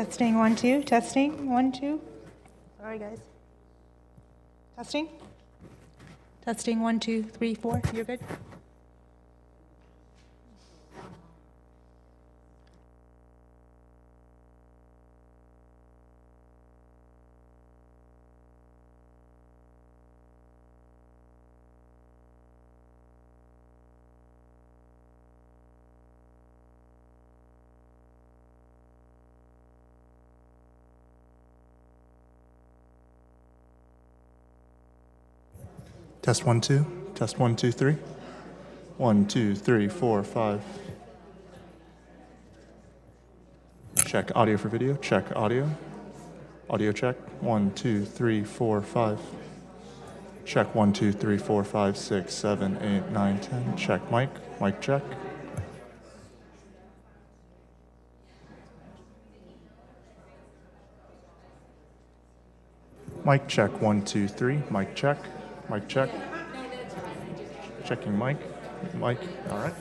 Testing, 1, 2. Testing, 1, 2. Sorry, guys. Testing. Testing, 1, 2, 3, 4. You're good? Test 1, 2. Test 1, 2, 3. 1, 2, 3, 4, 5. Check audio for video. Check audio. Audio check. 1, 2, 3, 4, 5. Check 1, 2, 3, 4, 5, 6, 7, 8, 9, 10. Check mic. Mic check. Mic check. 1, 2, 3. Mic check. Mic check. Checking mic. Mic. All right.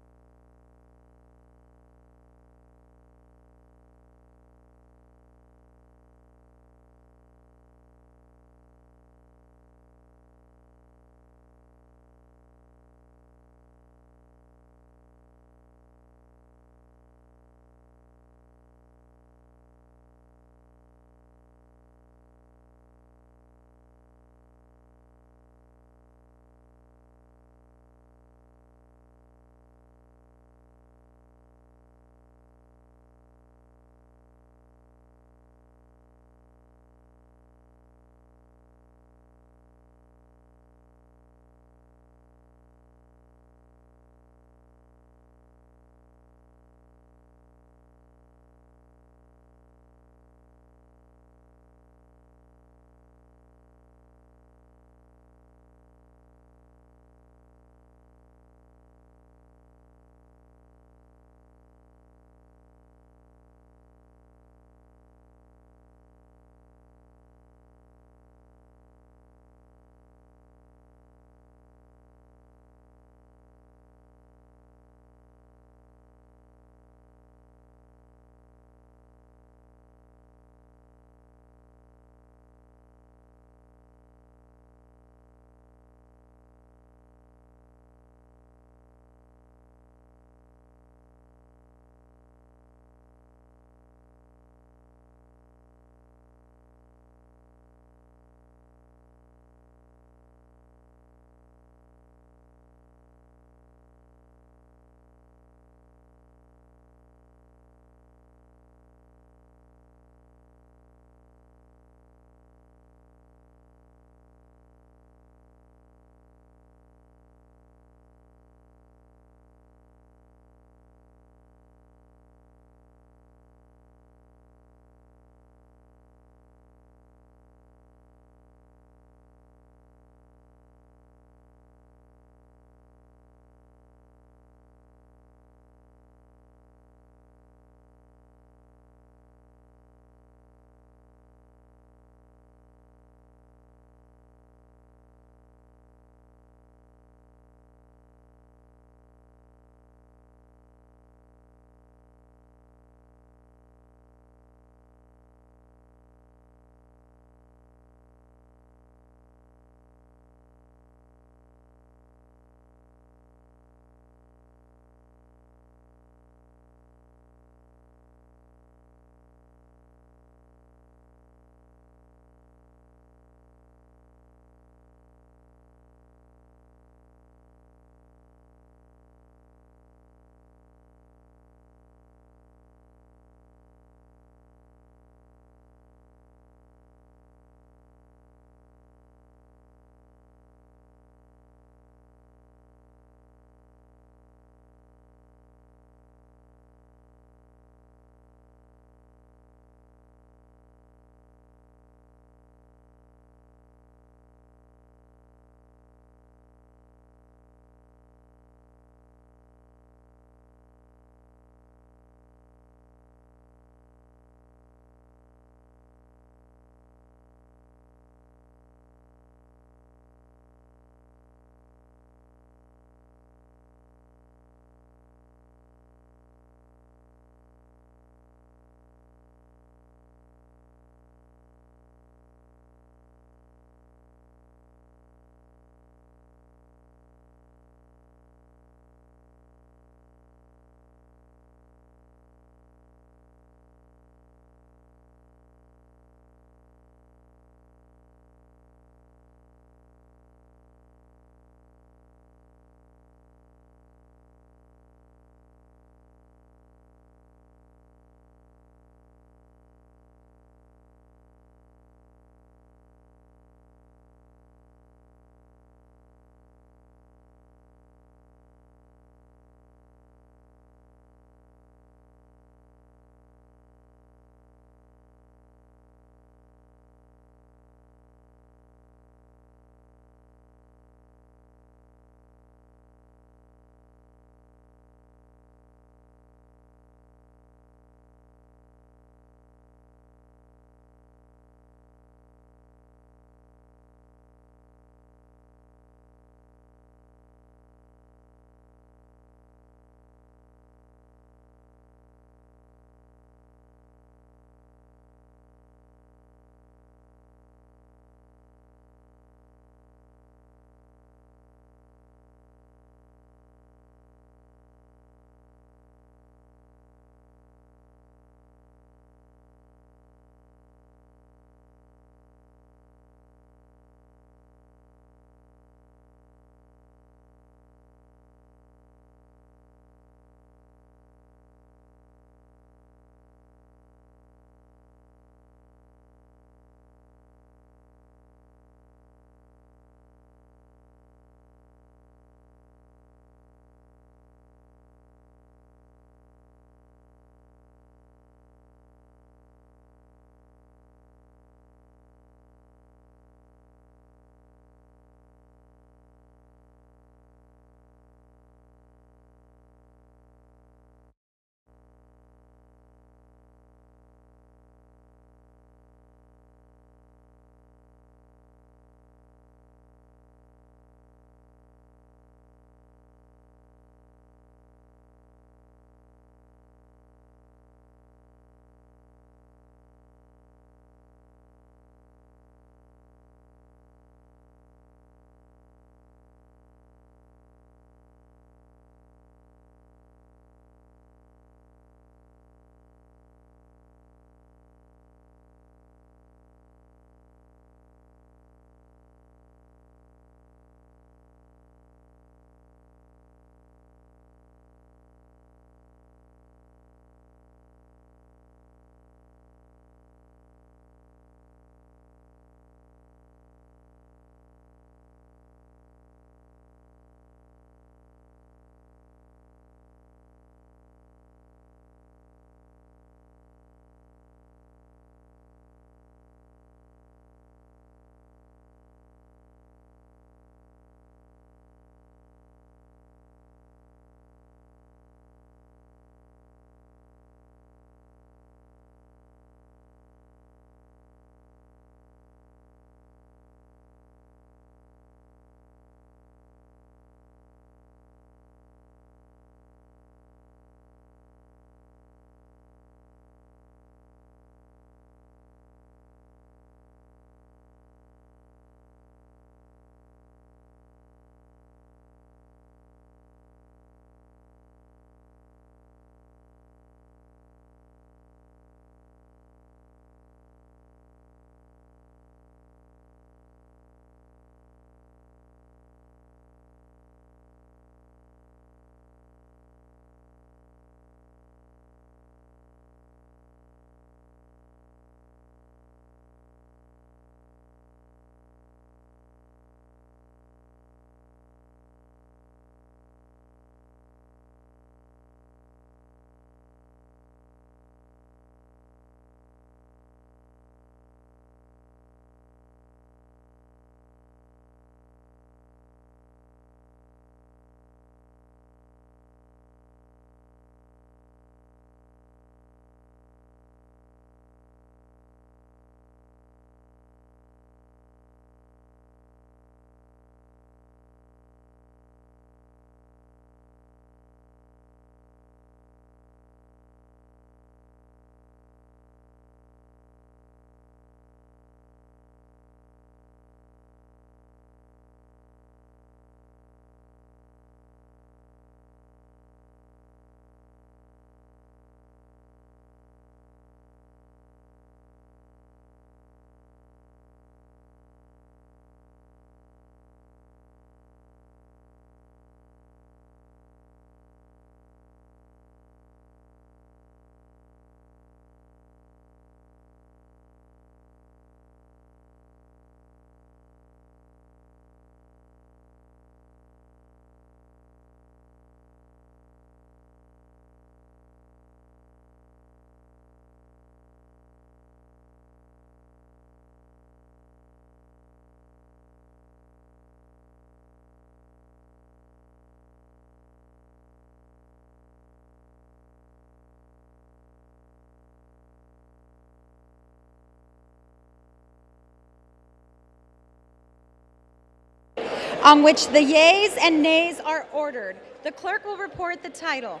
on which the yeas and nays are ordered. The clerk will report the title.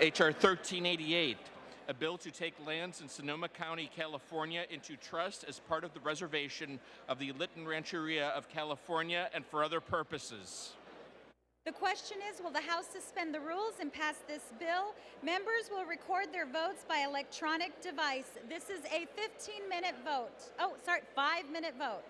H.R. 1388, a bill to take lands in Sonoma County, California into trust as part of the reservation of the Lytton Rancheria of California and for other purposes. The question is, will the House suspend the rules and pass this bill? Members will record their votes by electronic device. This is a 15-minute vote. Oh, sorry, 5-minute vote.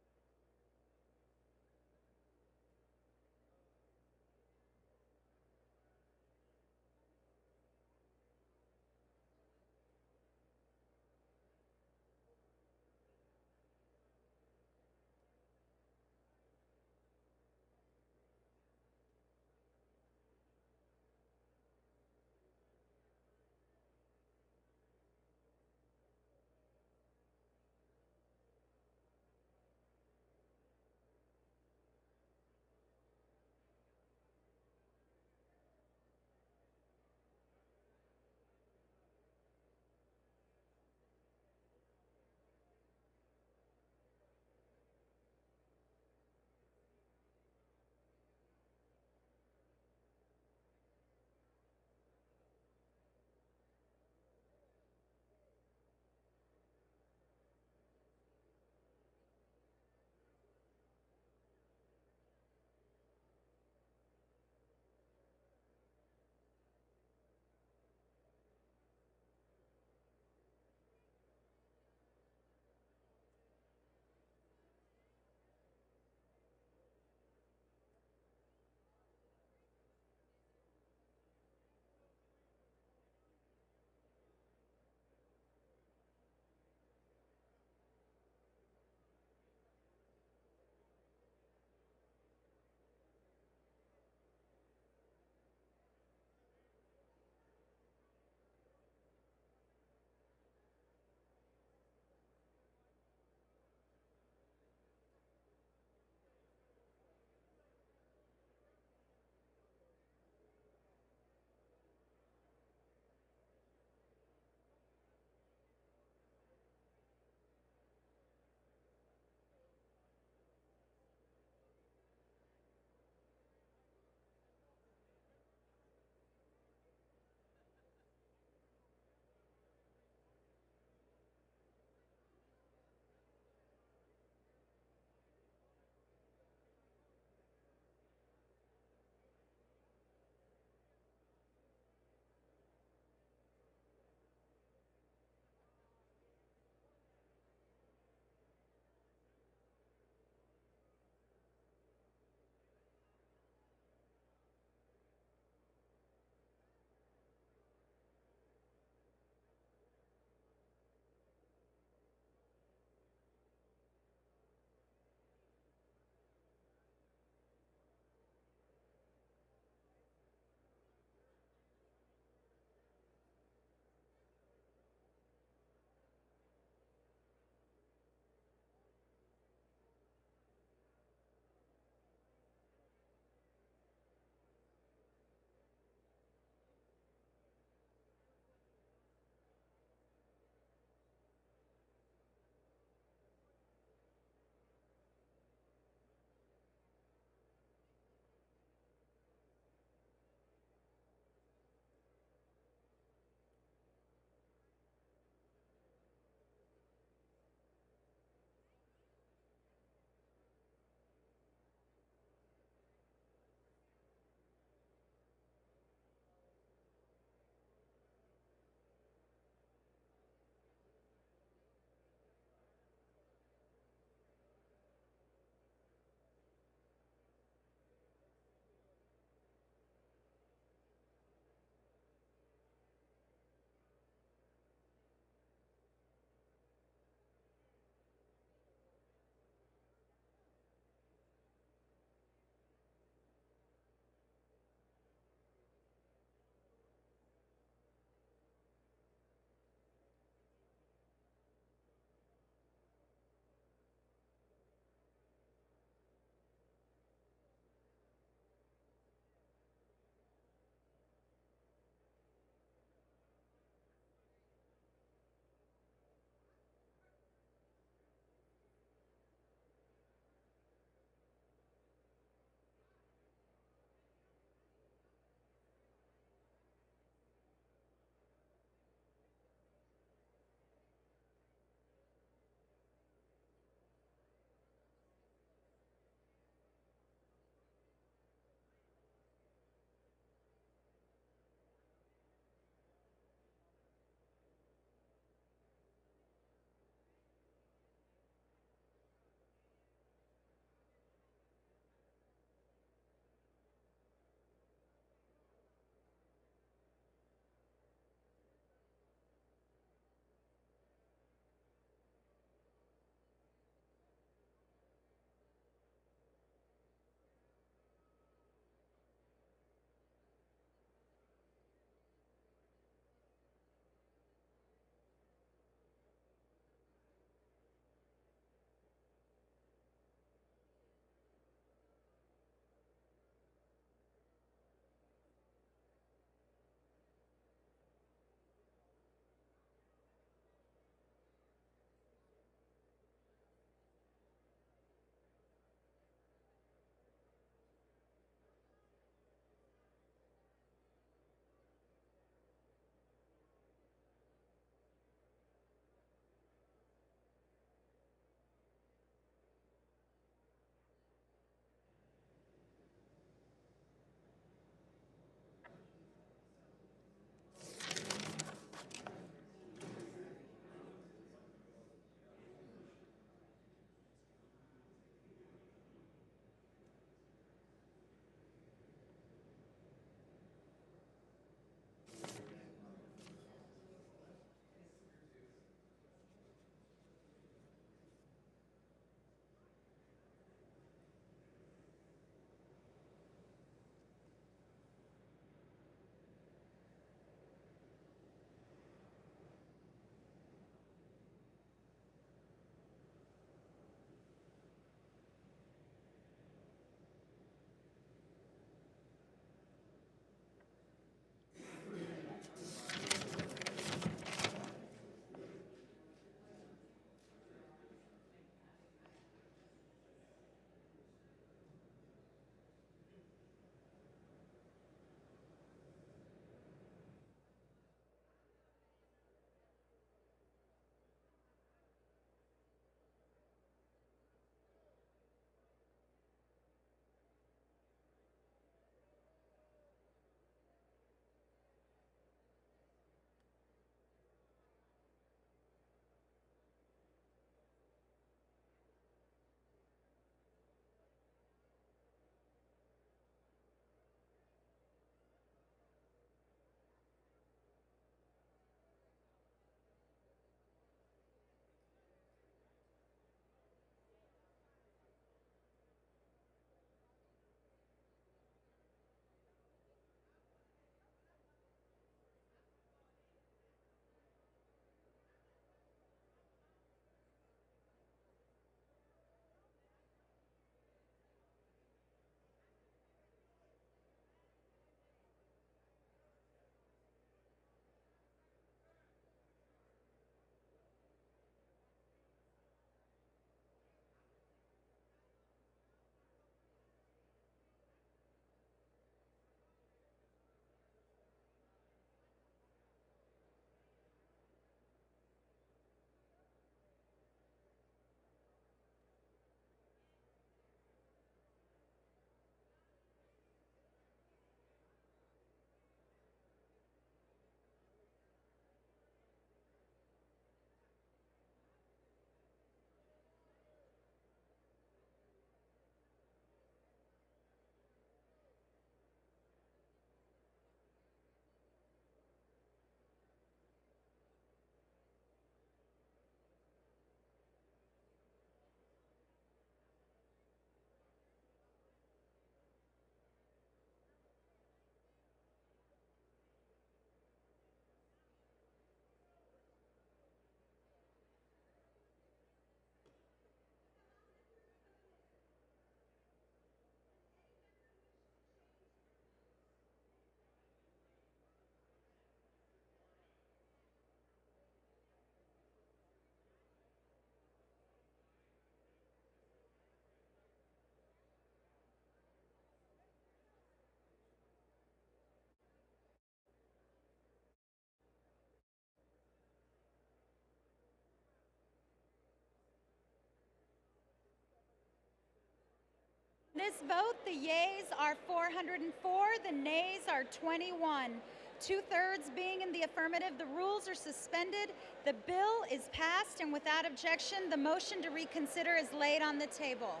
This vote, the yeas are 404, the nays are 21. 2/3 being in the affirmative, the rules are suspended. The bill is passed, and without objection, the motion to reconsider is laid on the table.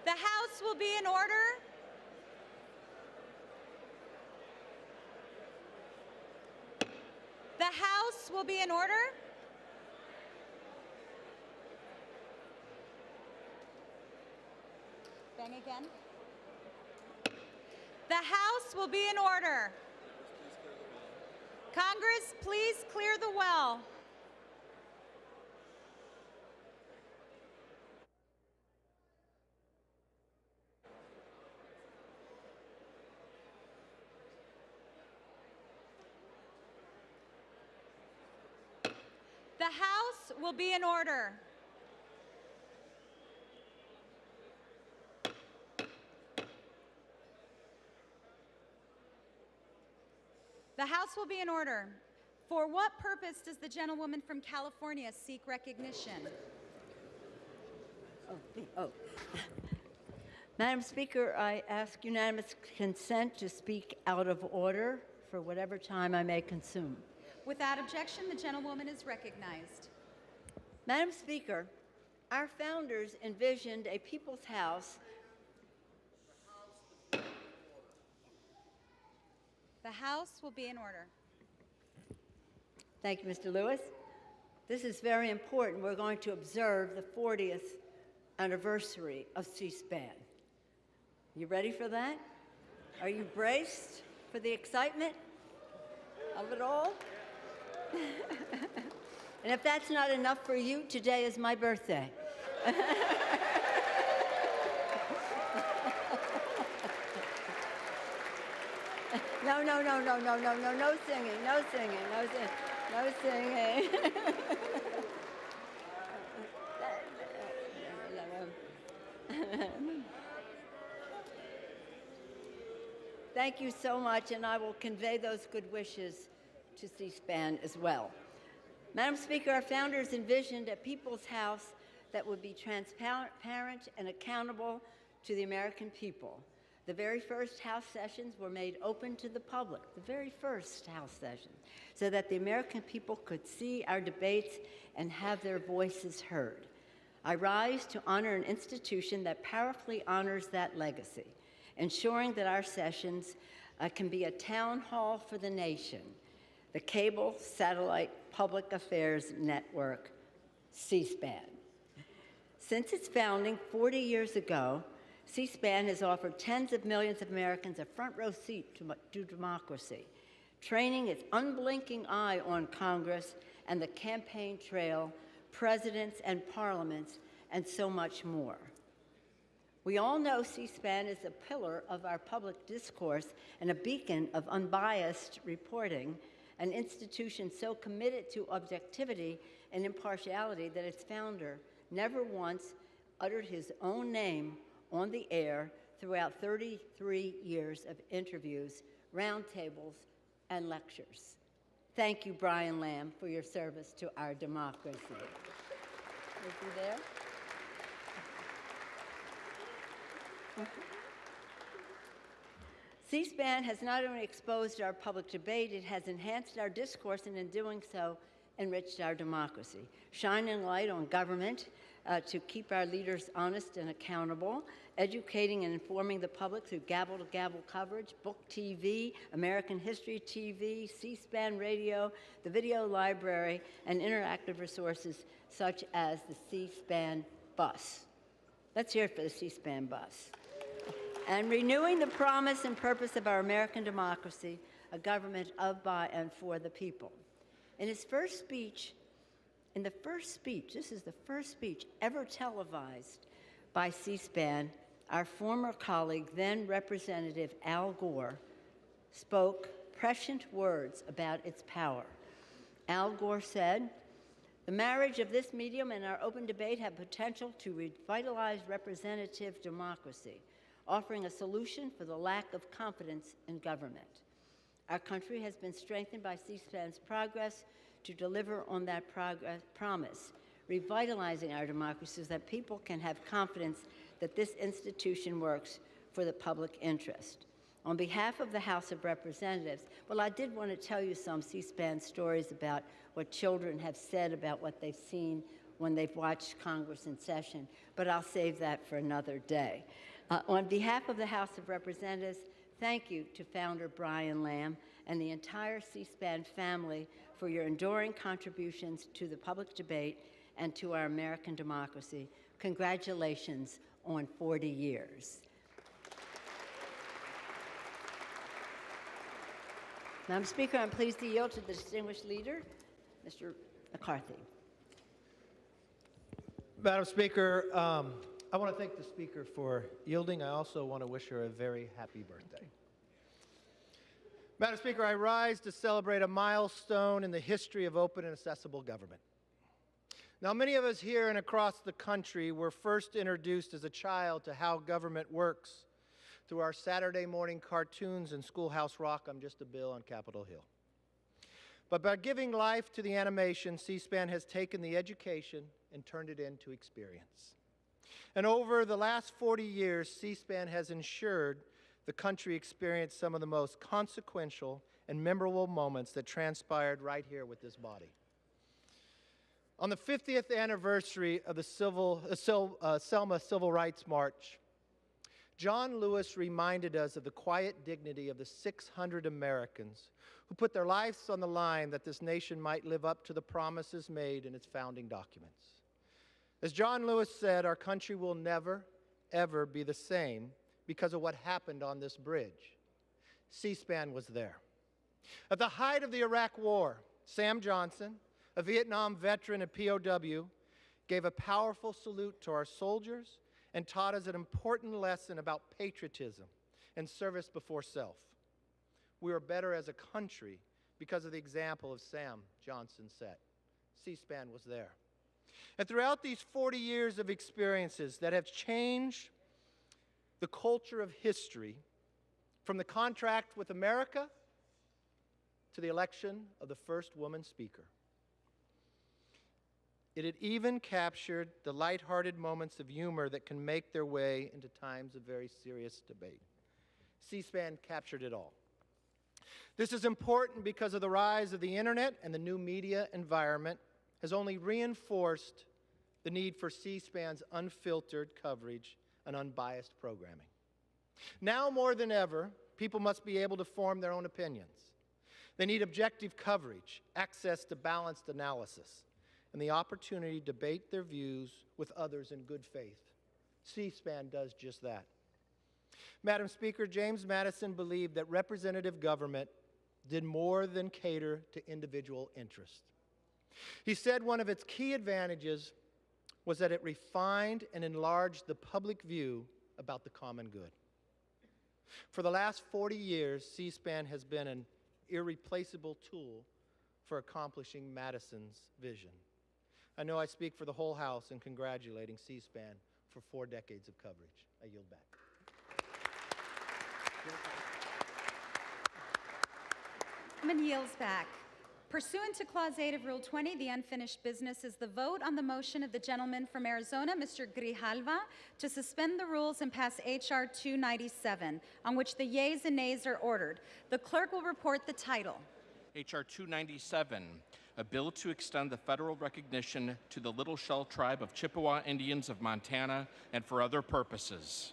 The House will be in order. The House will be in order. Bang again. The House will be in order. Congress, please clear the well. The House will be in order. The House will be in order. For what purpose does the gentlewoman from California seek recognition? Madam Speaker, I ask unanimous consent to speak out of order for whatever time I may consume. Without objection, the gentlewoman is recognized. Madam Speaker, our founders envisioned a people's house. The House will be in order. Thank you, Mr. Lewis. This is very important. We're going to observe the 40th anniversary of C-SPAN. You ready for that? Are you braced for the excitement of it all? And if that's not enough for you, today is my birthday. No singing, no singing, no singing, no singing. Thank you so much, and I will convey those good wishes to C-SPAN as well. Madam Speaker, our founders envisioned a people's house that would be transparent and accountable to the American people. The very first House sessions were made open to the public, the very first House sessions, so that the American people could see our debates and have their voices heard. I rise to honor an institution that powerfully honors that legacy, ensuring that our sessions can be a town hall for the nation, the Cable Satellite Public Affairs Network, C-SPAN. Since its founding 40 years ago, C-SPAN has offered tens of millions of Americans a front row seat to democracy, training its unblinking eye on Congress and the campaign trail, presidents and parliaments, and so much more. We all know C-SPAN is a pillar of our public discourse and a beacon of unbiased reporting, an institution so committed to objectivity and impartiality that its founder never once uttered his own name on the air throughout 33 years of interviews, roundtables, and lectures. Thank you, Brian Lamb, for your service to our democracy. Is he there? C-SPAN has not only exposed our public debate, it has enhanced our discourse, and in doing so, enriched our democracy, shining light on government to keep our leaders honest and accountable, educating and informing the public through gavel-to-gavel coverage, book TV, American History TV, C-SPAN radio, the video library, and interactive resources such as the C-SPAN bus. Let's hear it for the C-SPAN bus. And renewing the promise and purpose of our American democracy, a government of, by, and for the people. In his first speech, this is the first speech ever televised by C-SPAN, our former colleague, then Representative Al Gore, spoke prescient words about its power. Al Gore said, "The marriage of this medium and our open debate have potential to revitalize representative democracy, offering a solution for the lack of confidence in government. Our country has been strengthened by C-SPAN's progress to deliver on that promise, revitalizing our democracy so that people can have confidence that this institution works for the public interest. On behalf of the House of Representatives, well, I did want to tell you some C-SPAN stories about what children have said about what they've seen when they've watched Congress in session, but I'll save that for another day. On behalf of the House of Representatives, thank you to founder Brian Lamb and the entire C-SPAN family for your enduring contributions to the public debate and to our American democracy. Congratulations on 40 years. Madam Speaker, I'm pleased to yield to the distinguished leader, Mr. McCarthy. Madam Speaker, I want to thank the Speaker for yielding. I also want to wish her a very happy birthday. Madam Speaker, I rise to celebrate a milestone in the history of open and accessible government. Now, many of us here and across the country were first introduced as a child to how government works through our Saturday morning cartoons and Schoolhouse Rock, I'm Just a Bill on Capitol Hill. But by giving life to the animation, C-SPAN has taken the education and turned it into experience. And over the last 40 years, C-SPAN has ensured the country experienced some of the most consequential and memorable moments that transpired right here with this body. On the 50th anniversary of the Selma Civil Rights March, John Lewis reminded us of the quiet dignity of the 600 Americans who put their lives on the line that this nation might live up to the promises made in its founding documents. As John Lewis said, our country will never, ever be the same because of what happened on this bridge. C-SPAN was there. At the height of the Iraq War, Sam Johnson, a Vietnam veteran and POW, gave a powerful salute to our soldiers and taught us an important lesson about patriotism and service before self. We are better as a country because of the example of Sam Johnson set. C-SPAN was there. And throughout these 40 years of experiences that have changed the culture of history, from the contract with America to the election of the first woman speaker, it had even captured the lighthearted moments of humor that can make their way into times of very serious debate. C-SPAN captured it all. This is important because of the rise of the internet, and the new media environment has only reinforced the need for C-SPAN's unfiltered coverage and unbiased programming. Now more than ever, people must be able to form their own opinions. They need objective coverage, access to balanced analysis, and the opportunity to debate their views with others in good faith. C-SPAN does just that. Madam Speaker, James Madison believed that representative government did more than cater to individual interests. He said one of its key advantages was that it refined and enlarged the public view about the common good. For the last 40 years, C-SPAN has been an irreplaceable tool for accomplishing Madison's vision. I know I speak for the whole House in congratulating C-SPAN for 4 decades of coverage. I yield back. Yields back. Pursuant to Clause 8 of Rule 20, the unfinished business is the vote on the motion of the gentleman from Arizona, Mr. Grijalva, to suspend the rules and pass H.R. 297, on which the yeas and nays are ordered. The clerk will report the title. H.R. 297, a bill to extend the federal recognition to the Little Shell Tribe of Chippewa Indians of Montana and for other purposes.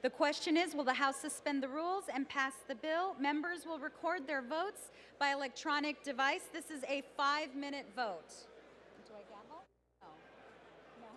The question is, will the House suspend the rules and pass the bill? Members will record their votes by electronic device. This is a 5-minute vote. Do I gavel? Oh, no.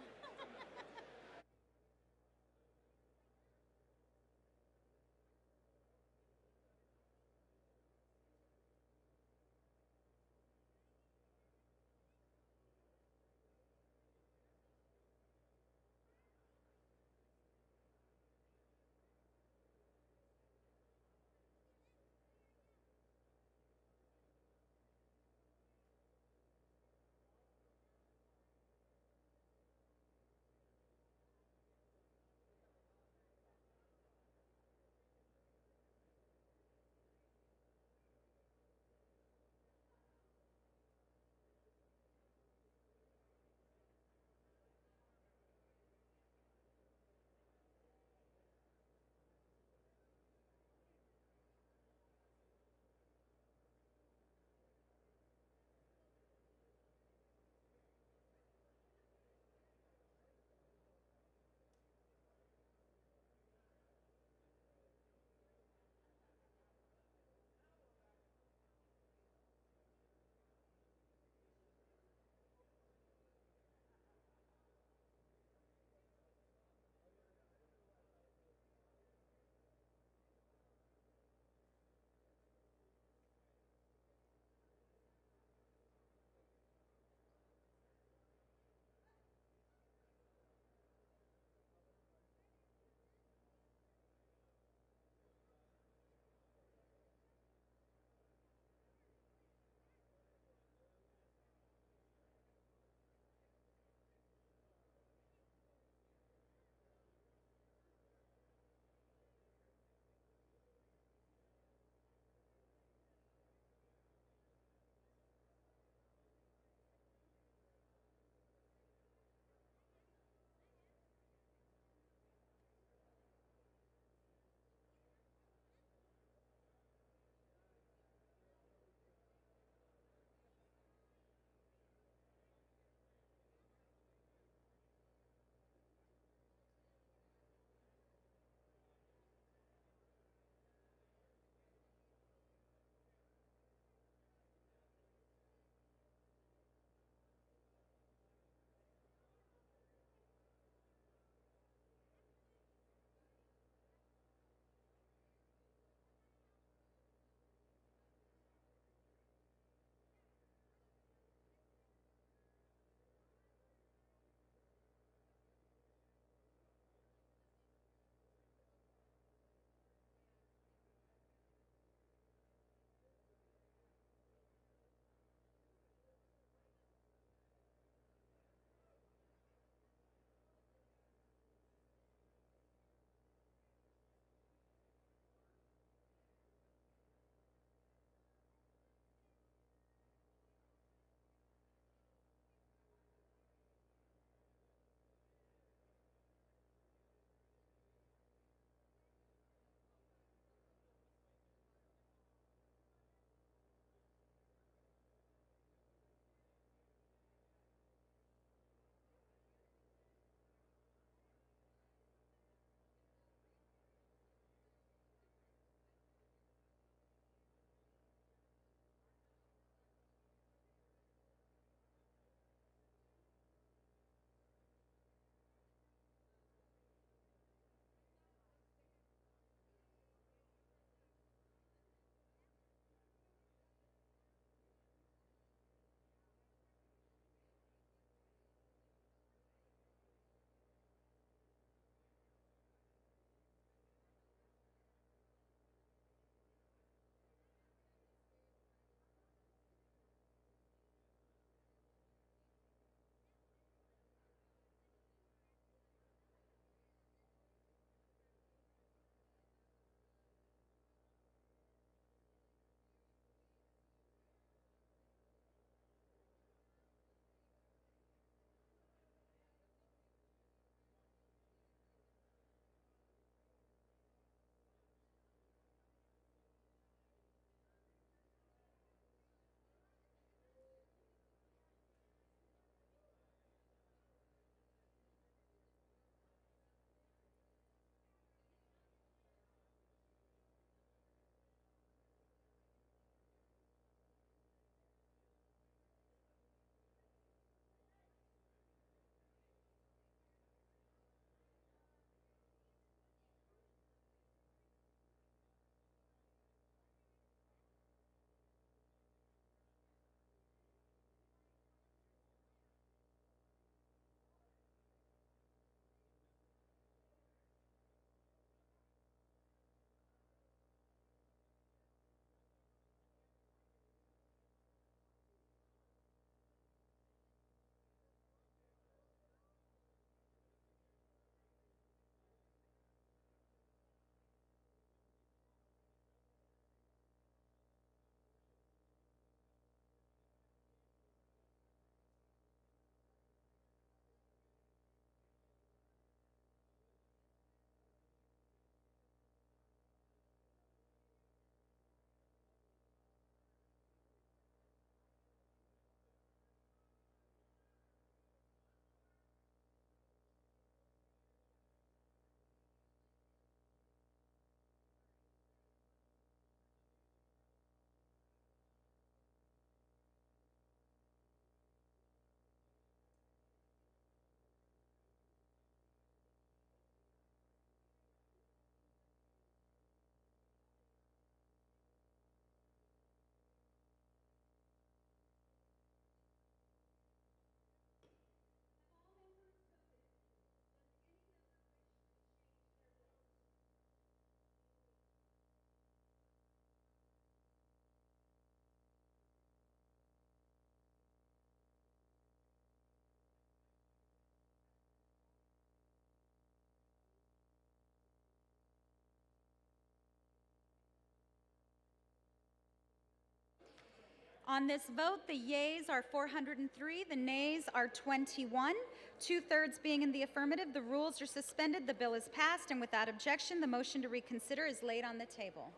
On this vote, the yeas are 403, the nays are 21. Two-thirds being in the affirmative, the rules are suspended, the bill is passed, and without objection, the motion to reconsider is laid on the table.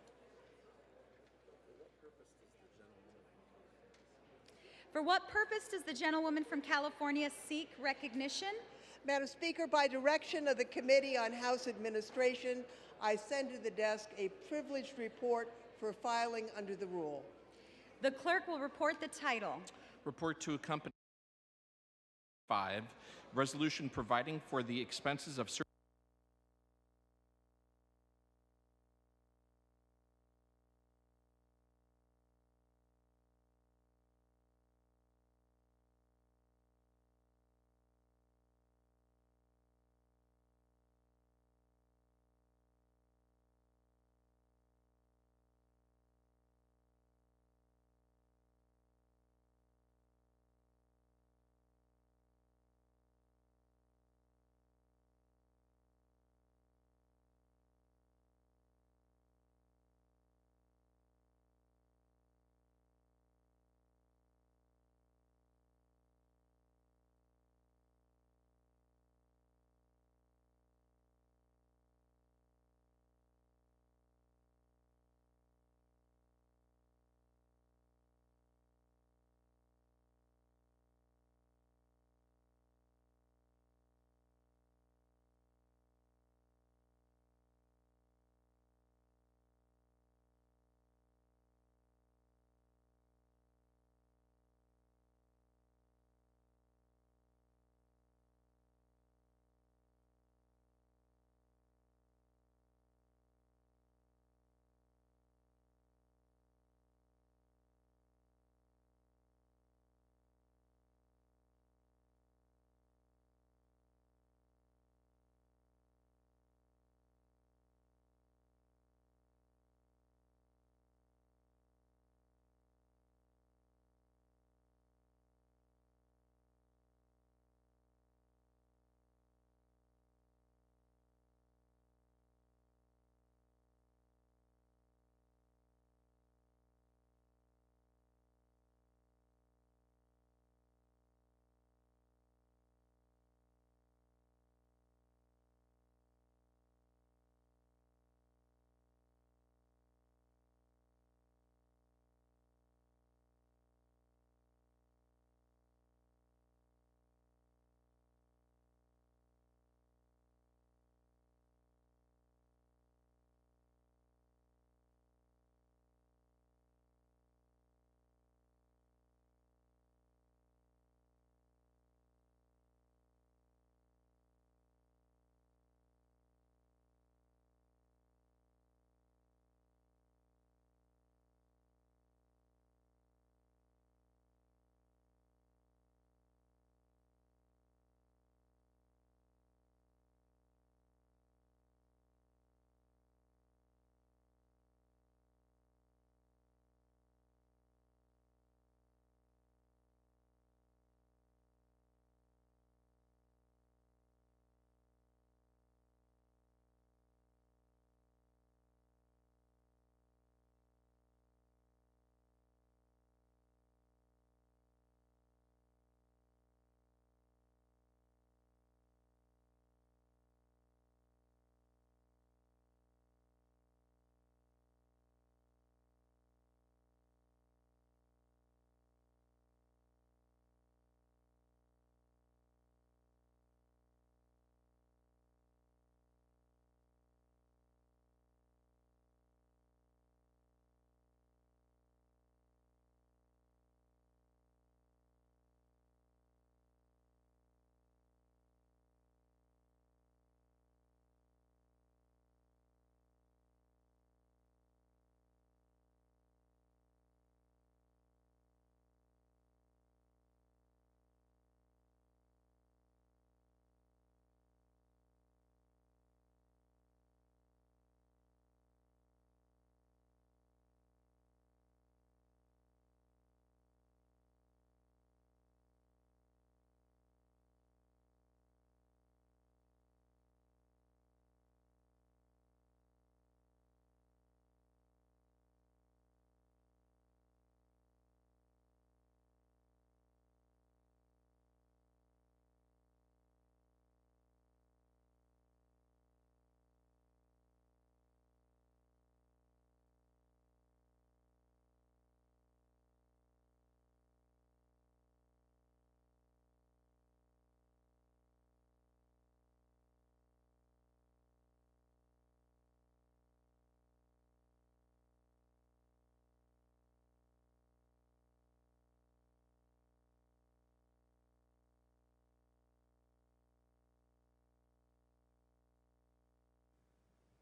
For what purpose does the gentlewoman from California seek recognition? Madam Speaker, by direction of the Committee on House Administration, I send to the desk a privileged report for filing under the rule. The clerk will report the title. Report to accompany 5, resolution providing for the expenses of certain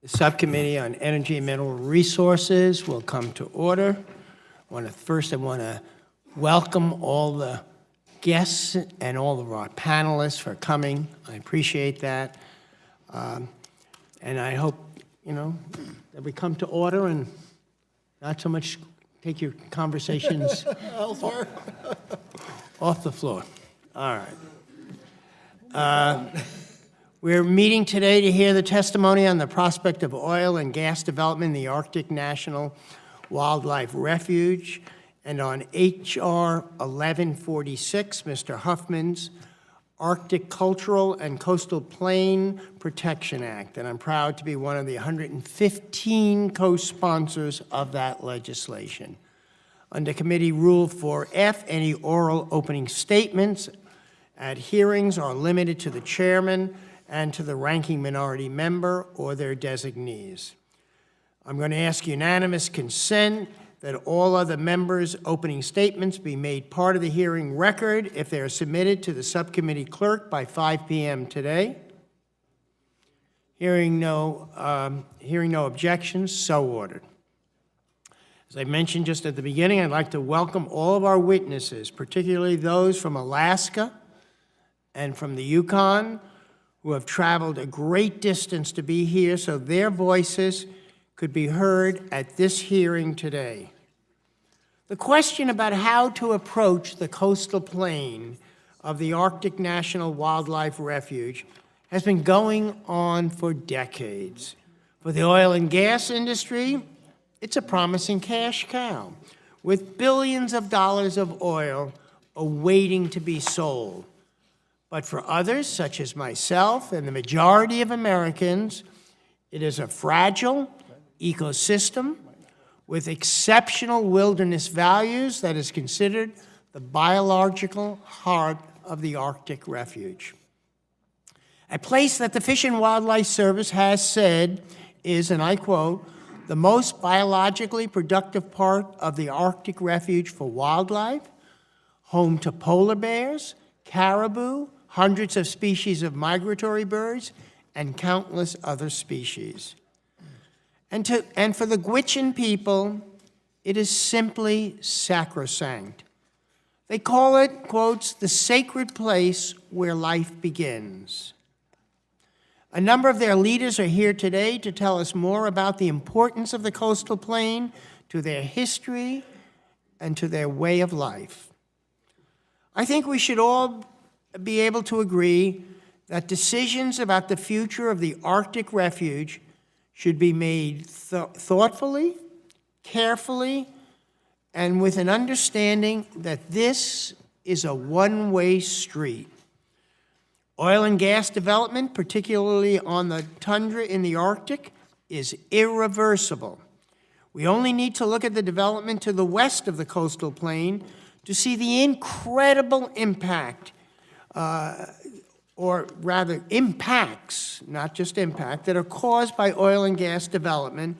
The Subcommittee on Energy and Mineral Resources will come to order. I want to welcome all the guests and all of our panelists for coming. I appreciate that. And I hope, that we come to order and not so much take your conversations off the floor. All right. We're meeting today to hear the testimony on the prospect of oil and gas development in the Arctic National Wildlife Refuge and on H.R. 1146, Mr. Huffman's Arctic Cultural and Coastal Plain Protection Act. And I'm proud to be one of the 115 co-sponsors of that legislation. Under Committee Rule 4F, any oral opening statements at hearings are limited to the chairman and to the ranking minority member or their designees. I'm going to ask unanimous consent that all other members' opening statements be made part of the hearing record if they are submitted to the subcommittee clerk by 5 p.m. today. Hearing no objections, so ordered. As I mentioned just at the beginning, I'd like to welcome all of our witnesses, particularly those from Alaska and from the Yukon, who have traveled a great distance to be here so their voices could be heard at this hearing today. The question about how to approach the coastal plain of the Arctic National Wildlife Refuge has been going on for decades. For the oil and gas industry, it's a promising cash cow with billions of dollars of oil awaiting to be sold. But for others, such as myself and the majority of Americans, it is a fragile ecosystem with exceptional wilderness values that is considered the biological heart of the Arctic Refuge. A place that the Fish and Wildlife Service has said is, and I quote, the most biologically productive part of the Arctic Refuge for wildlife, home to polar bears, caribou, hundreds of species of migratory birds, and countless other species. And for the Gwich'in people, it is simply sacrosanct. They call it, quotes, the sacred place where life begins. A number of their leaders are here today to tell us more about the importance of the coastal plain to their history and to their way of life. I think we should all be able to agree that decisions about the future of the Arctic Refuge should be made thoughtfully, carefully, and with an understanding that this is a one-way street. Oil and gas development, particularly on the tundra in the Arctic, is irreversible. We only need to look at the development to the west of the coastal plain to see the incredible impact or rather impacts, not just impact, that are caused by oil and gas development,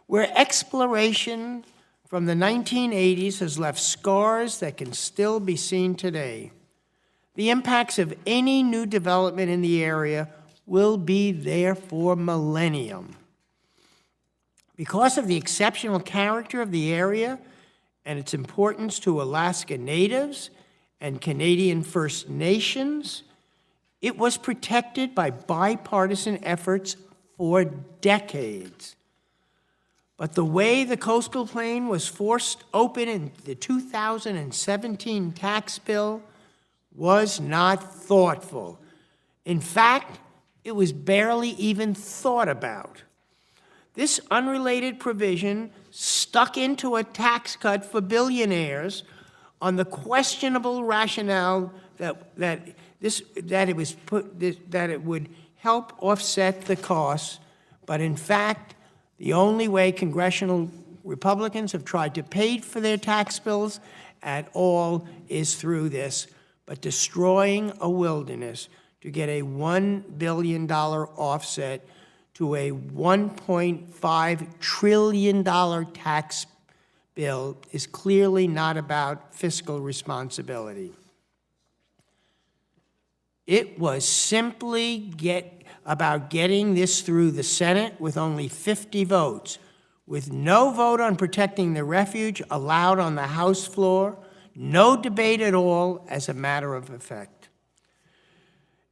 where exploration from the 1980s has left scars that can still be seen today. The impacts of any new development in the area will be there for millennia. Because of the exceptional character of the area and its importance to Alaska Natives and Canadian First Nations, it was protected by bipartisan efforts for decades. But the way the coastal plain was forced open in the 2017 tax bill was not thoughtful. In fact, it was barely even thought about. This unrelated provision stuck into a tax cut for billionaires on the questionable rationale that it would help offset the costs, but in fact, the only way congressional Republicans have tried to pay for their tax bills at all is through this, but destroying a wilderness to get a $1 billion offset to a $1.5 trillion tax bill is clearly not about fiscal responsibility. It was simply about getting this through the Senate with only 50 votes, with no vote on protecting the refuge allowed on the House floor, no debate at all as a matter of effect.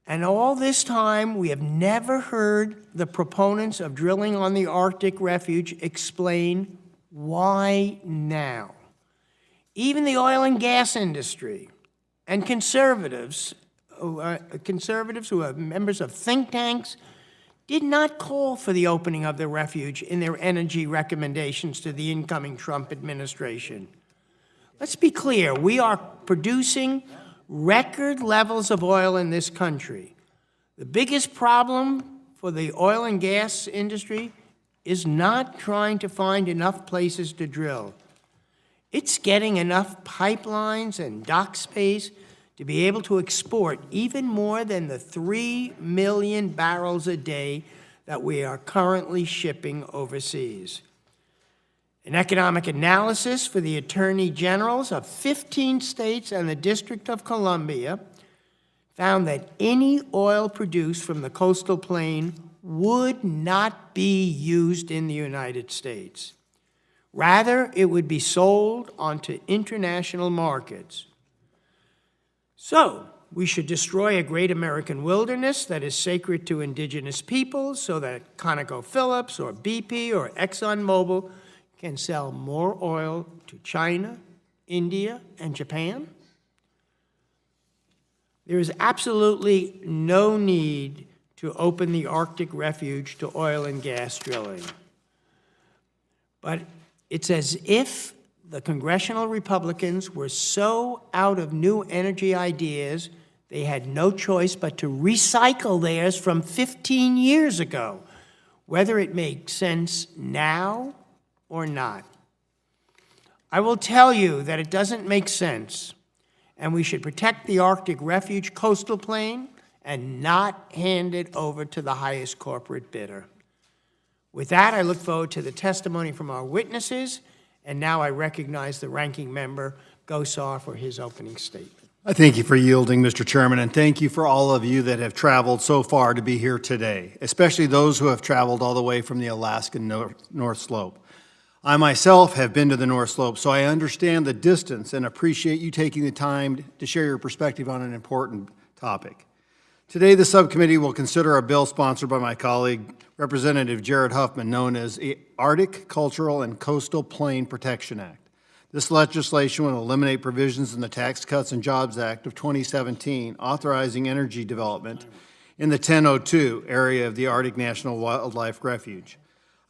And all this time, we have never heard the proponents of drilling on the Arctic refuge explain why now. Even the oil and gas industry and conservatives who are members of think tanks did not call for the opening of the refuge in their energy recommendations to the incoming Trump administration. Let's be clear, we are producing record levels of oil in this country. The biggest problem for the oil and gas industry is not trying to find enough places to drill. It's getting enough pipelines and dock space to be able to export even more than the 3 million barrels a day that we are currently shipping overseas. An economic analysis for the attorney generals of 15 states and the District of Columbia found that any oil produced from the coastal plain would not be used in the United States. Rather, it would be sold onto international markets. So, we should destroy a great American wilderness that is sacred to indigenous peoples so that ConocoPhillips or BP or ExxonMobil can sell more oil to China, India, and Japan? There is absolutely no need to open the Arctic refuge to oil and gas drilling. But it's as if the congressional Republicans were so out of new energy ideas, they had no choice but to recycle theirs from 15 years ago, whether it makes sense now or not. I will tell you that it doesn't make sense, and we should protect the Arctic refuge coastal plain and not hand it over to the highest corporate bidder. With that, I look forward to the testimony from our witnesses, and now I recognize the ranking member, Gosar, for his opening statement. I thank you for yielding, Mr. Chairman, and thank you for all of you that have traveled so far to be here today, especially those who have traveled all the way from the Alaskan North Slope. I myself have been to the North Slope, so I understand the distance and appreciate you taking the time to share your perspective on an important topic. Today, the subcommittee will consider a bill sponsored by my colleague, Representative Jared Huffman, known as the Arctic Cultural and Coastal Plain Protection Act. This legislation will eliminate provisions in the Tax Cuts and Jobs Act of 2017 authorizing energy development in the 1002 area of the Arctic National Wildlife Refuge.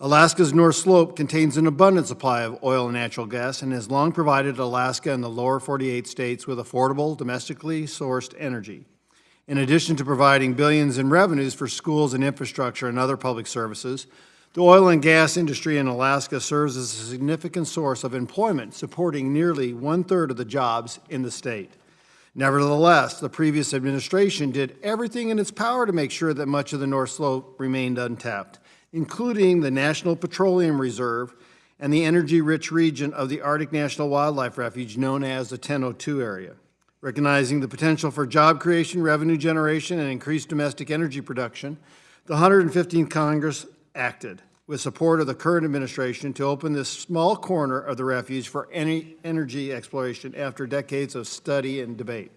Alaska's North Slope contains an abundant supply of oil and natural gas and has long provided Alaska and the lower 48 states with affordable, domestically sourced energy. In addition to providing billions in revenues for schools and infrastructure and other public services, the oil and gas industry in Alaska serves as a significant source of employment, supporting nearly 1/3 of the jobs in the state. Nevertheless, the previous administration did everything in its power to make sure that much of the North Slope remained untapped, including the National Petroleum Reserve and the energy-rich region of the Arctic National Wildlife Refuge known as the 1002 area. Recognizing the potential for job creation, revenue generation, and increased domestic energy production, the 115th Congress acted, with support of the current administration, to open this small corner of the refuge for any energy exploration after decades of study and debate.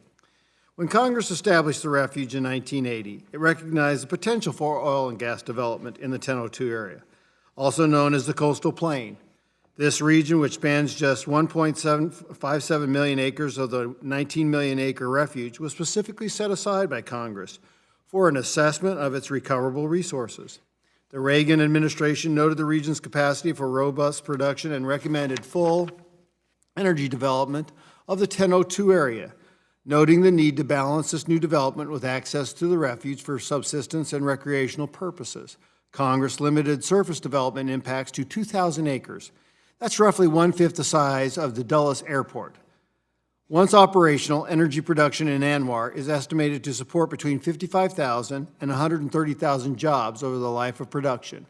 When Congress established the refuge in 1980, it recognized the potential for oil and gas development in the 1002 area, also known as the coastal plain. This region, which spans just 1.57 million acres of the 19 million acre refuge, was specifically set aside by Congress for an assessment of its recoverable resources. The Reagan administration noted the region's capacity for robust production and recommended full energy development of the 1002 area, noting the need to balance this new development with access to the refuge for subsistence and recreational purposes. Congress limited surface development impacts to 2,000 acres. That's roughly 1/5 the size of the Dulles Airport. Once operational, energy production in ANWR is estimated to support between 55,000 and 130,000 jobs over the life of production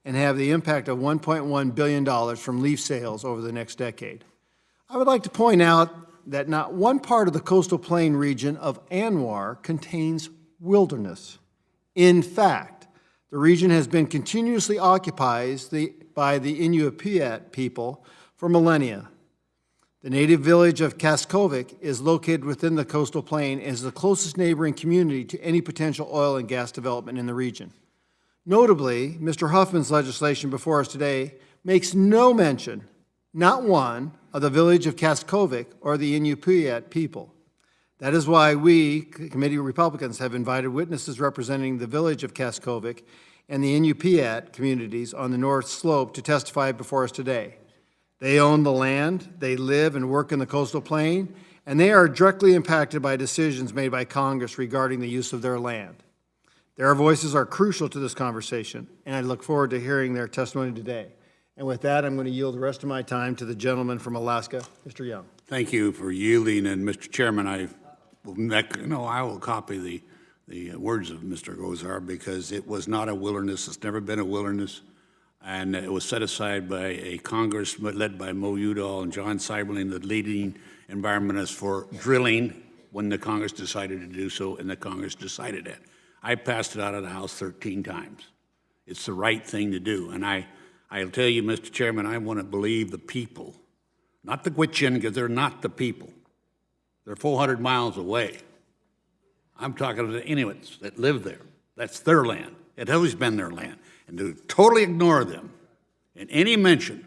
and have the impact of $1.1 billion from leaf sales over the next decade. I would like to point out that not one part of the coastal plain region of ANWR contains wilderness. In fact, the region has been continuously occupied by the Inupiat people for millennia. The native village of Kaskovic is located within the coastal plain and is the closest neighboring community to any potential oil and gas development in the region. Notably, Mr. Huffman's legislation before us today makes no mention, not one, of the village of Kaskovic or the Inupiat people. That is why we, Committee Republicans, have invited witnesses representing the village of Kaskovic and the Inupiat communities on the North Slope to testify before us today. They own the land, they live and work in the coastal plain, and they are directly impacted by decisions made by Congress regarding the use of their land. Their voices are crucial to this conversation, and I look forward to hearing their testimony today. And with that, I'm going to yield the rest of my time to the gentleman from Alaska, Mr. Young. Thank you for yielding, and Mr. Chairman, I will copy the words of Mr. Gozar, because it was not a wilderness. It's never been a wilderness. And it was set aside by a Congress led by Mo Udall and John Seiberling, the leading environmentalists, for drilling when the Congress decided to do so, and the Congress decided it. I passed it out of the House 13 times. It's the right thing to do. And I'll tell you, Mr. Chairman, I want to believe the people, not the Gwich'in, because they're not the people. They're 400 miles away. I'm talking to the Inuits that live there. That's their land. It has always been their land. And to totally ignore them and any mention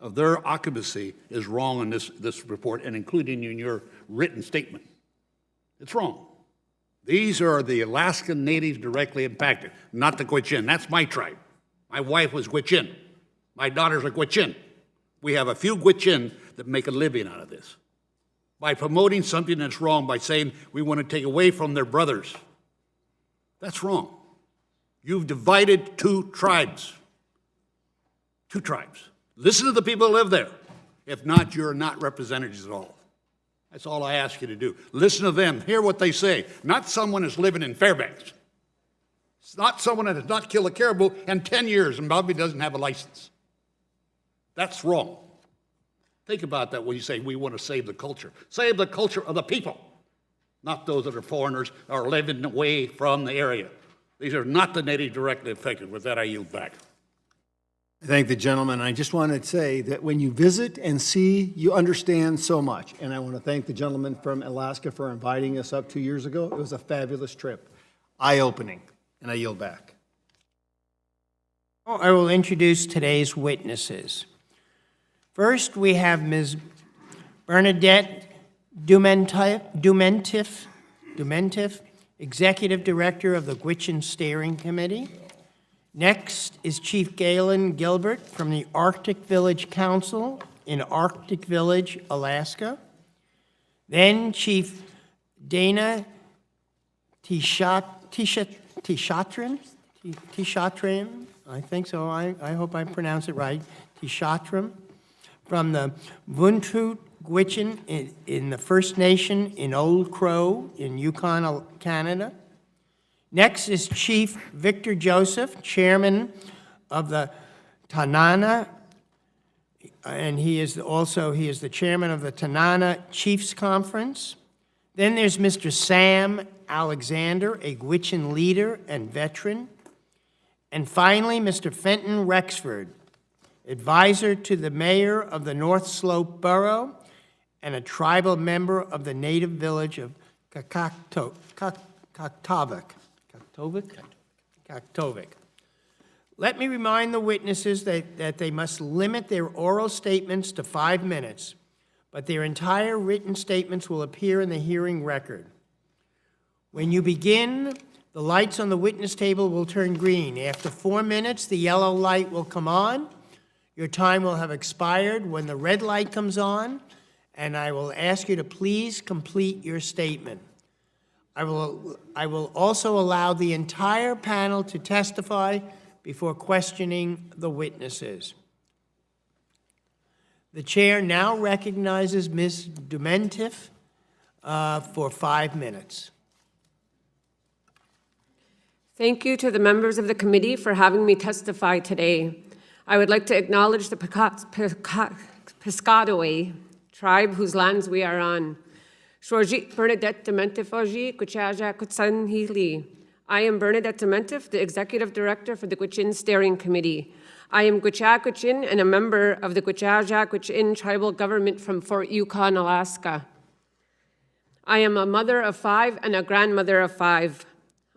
of their occupancy is wrong in this report, and including in your written statement. It's wrong. These are the Alaskan natives directly impacted, not the Gwich'in. That's my tribe. My wife was Gwich'in. My daughters are Gwich'in. We have a few Gwich'in that make a living out of this. By promoting something that's wrong, by saying we want to take away from their brothers, that's wrong. You've divided two tribes. Two tribes. Listen to the people who live there. If not, you're not representatives at all. That's all I ask you to do. Listen to them. Hear what they say. Not someone who's living in Fairbanks. It's not someone that has not killed a caribou in 10 years and probably doesn't have a license. That's wrong. Think about that when you say we want to save the culture. Save the culture of the people, not those that are foreigners or living away from the area. These are not the natives directly affected. With that, I yield back. I thank the gentleman. I just want to say that when you visit and see, you understand so much. And I want to thank the gentleman from Alaska for inviting us up 2 years ago. It was a fabulous trip, eye-opening, and I yield back. I will introduce today's witnesses. First, we have Ms. Bernadette Dumentif, Executive Director of the Gwich'in Steering Committee. Next is Chief Galen Gilbert from the Arctic Village Council in Arctic Village, Alaska. Then Chief Dana Tishatram, I think so, I hope I pronounce it right, Tishatram, from the Vuntut Gwich'in in the First Nation in Old Crow in Yukon, Canada. Next is Chief Victor Joseph, Chairman of the Tanana, and he is the Chairman of the Tanana Chiefs Conference. Then there's Mr. Sam Alexander, a Gwich'in leader and veteran. And finally, Mr. Fenton Rexford, advisor to the mayor of the North Slope Borough and a tribal member of the native village of Kaktovik. Let me remind the witnesses that they must limit their oral statements to 5 minutes, but their entire written statements will appear in the hearing record. When you begin, the lights on the witness table will turn green. After 4 minutes, the yellow light will come on. Your time will have expired when the red light comes on, and I will ask you to please complete your statement. I will also allow the entire panel to testify before questioning the witnesses. The chair now recognizes Ms. Dumentif for 5 minutes. Thank you to the members of the committee for having me testify today. I would like to acknowledge the Piscataway tribe whose lands we are on. Bernadette Dementifoji, Kuchaja Kutsan Hili. I am Bernadette Dementif, the Executive Director for the Gwich'in Steering Committee. I am Gwich'in Gwich'in and a member of the Gwich'in Gwich'in tribal government from Fort Yukon, Alaska. I am a mother of 5 and a grandmother of 5.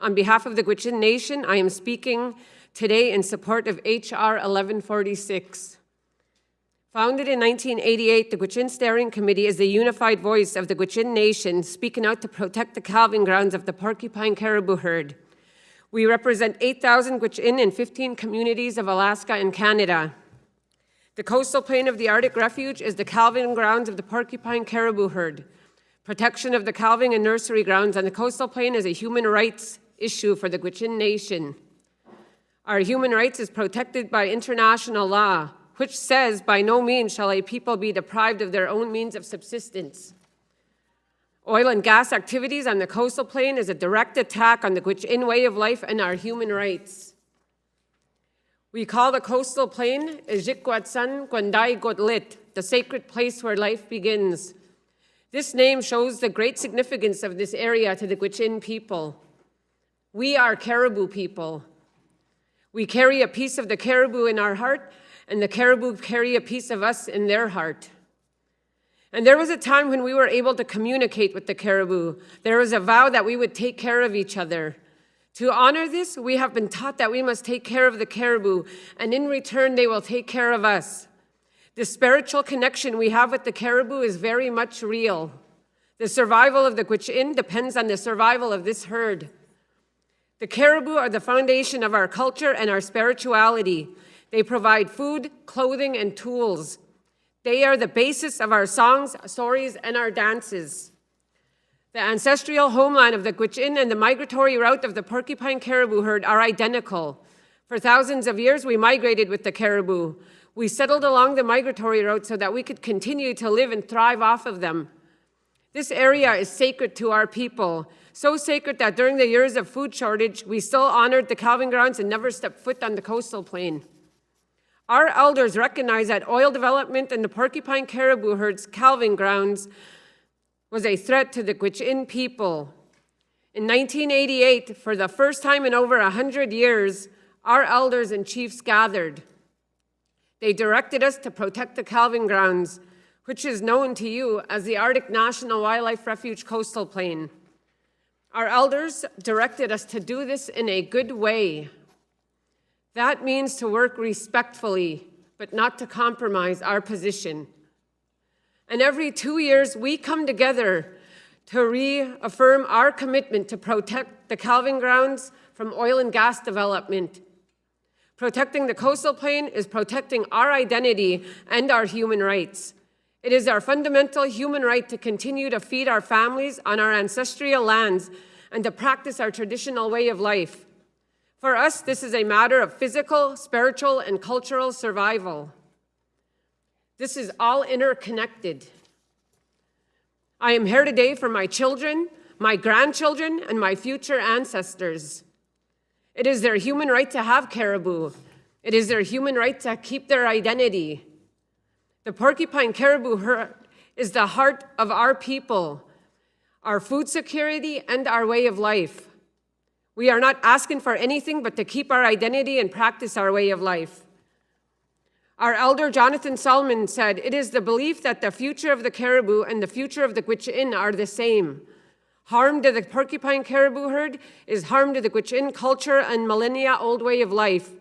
On behalf of the Gwich'in Nation, I am speaking today in support of H.R. 1146. Founded in 1988, the Gwich'in Steering Committee is the unified voice of the Gwich'in Nation, speaking out to protect the calving grounds of the porcupine caribou herd. We represent 8,000 Gwich'in in 15 communities of Alaska and Canada. The coastal plain of the Arctic Refuge is the calving grounds of the porcupine caribou herd. Protection of the calving and nursery grounds on the coastal plain is a human rights issue for the Gwich'in Nation. Our human rights is protected by international law, which says, by no means shall a people be deprived of their own means of subsistence. Oil and gas activities on the coastal plain is a direct attack on the Gwich'in way of life and our human rights. We call the coastal plain Ejikwatsán Gwandai Godlit, the sacred place where life begins. This name shows the great significance of this area to the Gwich'in people. We are caribou people. We carry a piece of the caribou in our heart, and the caribou carry a piece of us in their heart. And there was a time when we were able to communicate with the caribou. There was a vow that we would take care of each other. To honor this, we have been taught that we must take care of the caribou, and in return, they will take care of us. The spiritual connection we have with the caribou is very much real. The survival of the Gwich'in depends on the survival of this herd. The caribou are the foundation of our culture and our spirituality. They provide food, clothing, and tools. They are the basis of our songs, stories, and our dances. The ancestral homeland of the Gwich'in and the migratory route of the porcupine caribou herd are identical. For thousands of years, we migrated with the caribou. We settled along the migratory route so that we could continue to live and thrive off of them. This area is sacred to our people, so sacred that during the years of food shortage, we still honored the calving grounds and never stepped foot on the coastal plain. Our elders recognize that oil development in the porcupine caribou herd's calving grounds was a threat to the Gwich'in people. In 1988, for the first time in over 100 years, our elders and chiefs gathered. They directed us to protect the calving grounds, which is known to you as the Arctic National Wildlife Refuge coastal plain. Our elders directed us to do this in a good way. That means to work respectfully, but not to compromise our position. And every 2 years, we come together to reaffirm our commitment to protect the calving grounds from oil and gas development. Protecting the coastal plain is protecting our identity and our human rights. It is our fundamental human right to continue to feed our families on our ancestral lands and to practice our traditional way of life. For us, this is a matter of physical, spiritual, and cultural survival. This is all interconnected. I am here today for my children, my grandchildren, and my future ancestors. It is their human right to have caribou. It is their human right to keep their identity. The porcupine caribou herd is the heart of our people, our food security, and our way of life. We are not asking for anything but to keep our identity and practice our way of life. Our elder Jonathan Solomon said, "It is the belief that the future of the caribou and the future of the Gwich'in are the same. Harm to the porcupine caribou herd is harm to the Gwich'in culture and millennia-old way of life.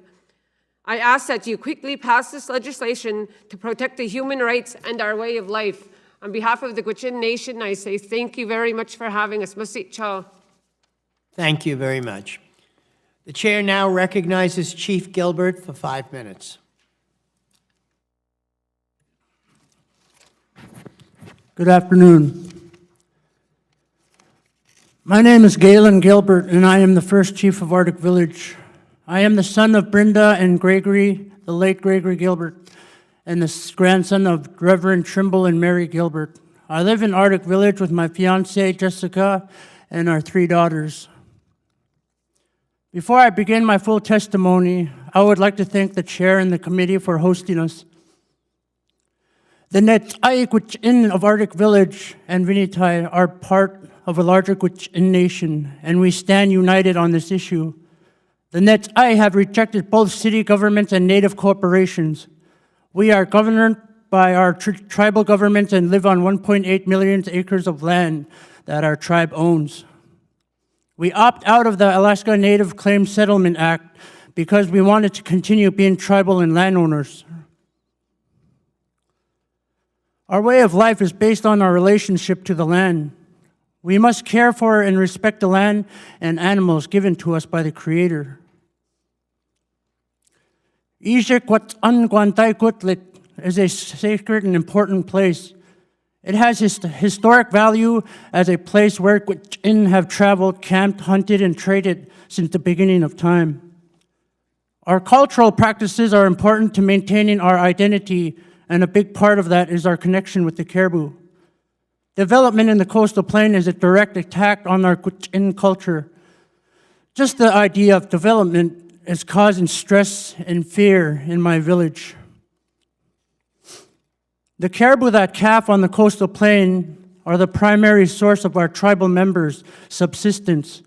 I ask that you quickly pass this legislation to protect the human rights and our way of life." On behalf of the Gwich'in Nation, I say thank you very much for having us. Masit Chow. Thank you very much. The chair now recognizes Chief Gilbert for 5 minutes. Good afternoon. My name is Galen Gilbert, and I am the first chief of Arctic Village. I am the son of Brenda and Gregory, the late Gregory Gilbert, and the grandson of Reverend Trimble and Mary Gilbert. I live in Arctic Village with my fiancée, Jessica, and our 3 daughters. Before I begin my full testimony, I would like to thank the chair and the committee for hosting us. The Net'ai Gwich'in of Arctic Village and Vinitai are part of a larger Gwich'in nation, and we stand united on this issue. The Net'ai have rejected both city governments and native corporations. We are governed by our tribal governments and live on 1.8 million acres of land that our tribe owns. We opt out of the Alaska Native Claims Settlement Act because we wanted to continue being tribal and landowners. Our way of life is based on our relationship to the land. We must care for and respect the land and animals given to us by the Creator. Ijikwat'anguantaikutlit is a sacred and important place. It has historic value as a place where Gwich'in have traveled, camped, hunted, and traded since the beginning of time. Our cultural practices are important to maintaining our identity, and a big part of that is our connection with the caribou. Development in the coastal plain is a direct attack on our Gwich'in culture. Just the idea of development is causing stress and fear in my village. The caribou that calf on the coastal plain are the primary source of our tribal members' subsistence.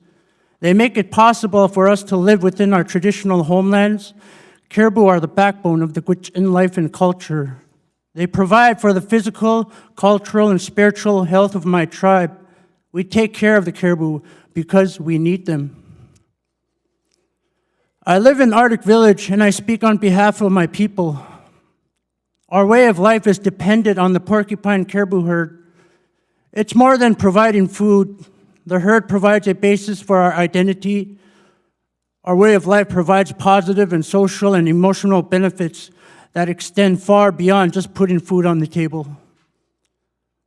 They make it possible for us to live within our traditional homelands. Caribou are the backbone of the Gwich'in life and culture. They provide for the physical, cultural, and spiritual health of my tribe. We take care of the caribou because we need them. I live in Arctic Village, and I speak on behalf of my people. Our way of life is dependent on the porcupine caribou herd. It's more than providing food. The herd provides a basis for our identity. Our way of life provides positive and social and emotional benefits that extend far beyond just putting food on the table.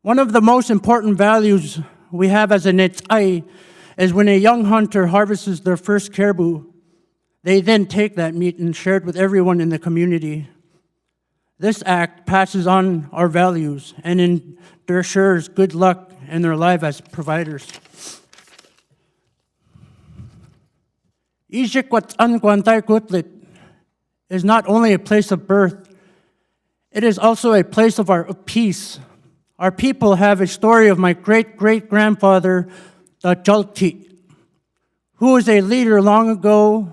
One of the most important values we have as a Net'ai is when a young hunter harvests their first caribou, they then take that meat and share it with everyone in the community. This act passes on our values and ensures good luck in their life as providers. Ijikwat'anguantaikutlit is not only a place of birth, it is also a place of peace. Our people have a story of my great-great-grandfather, the Jalti, who was a leader long ago.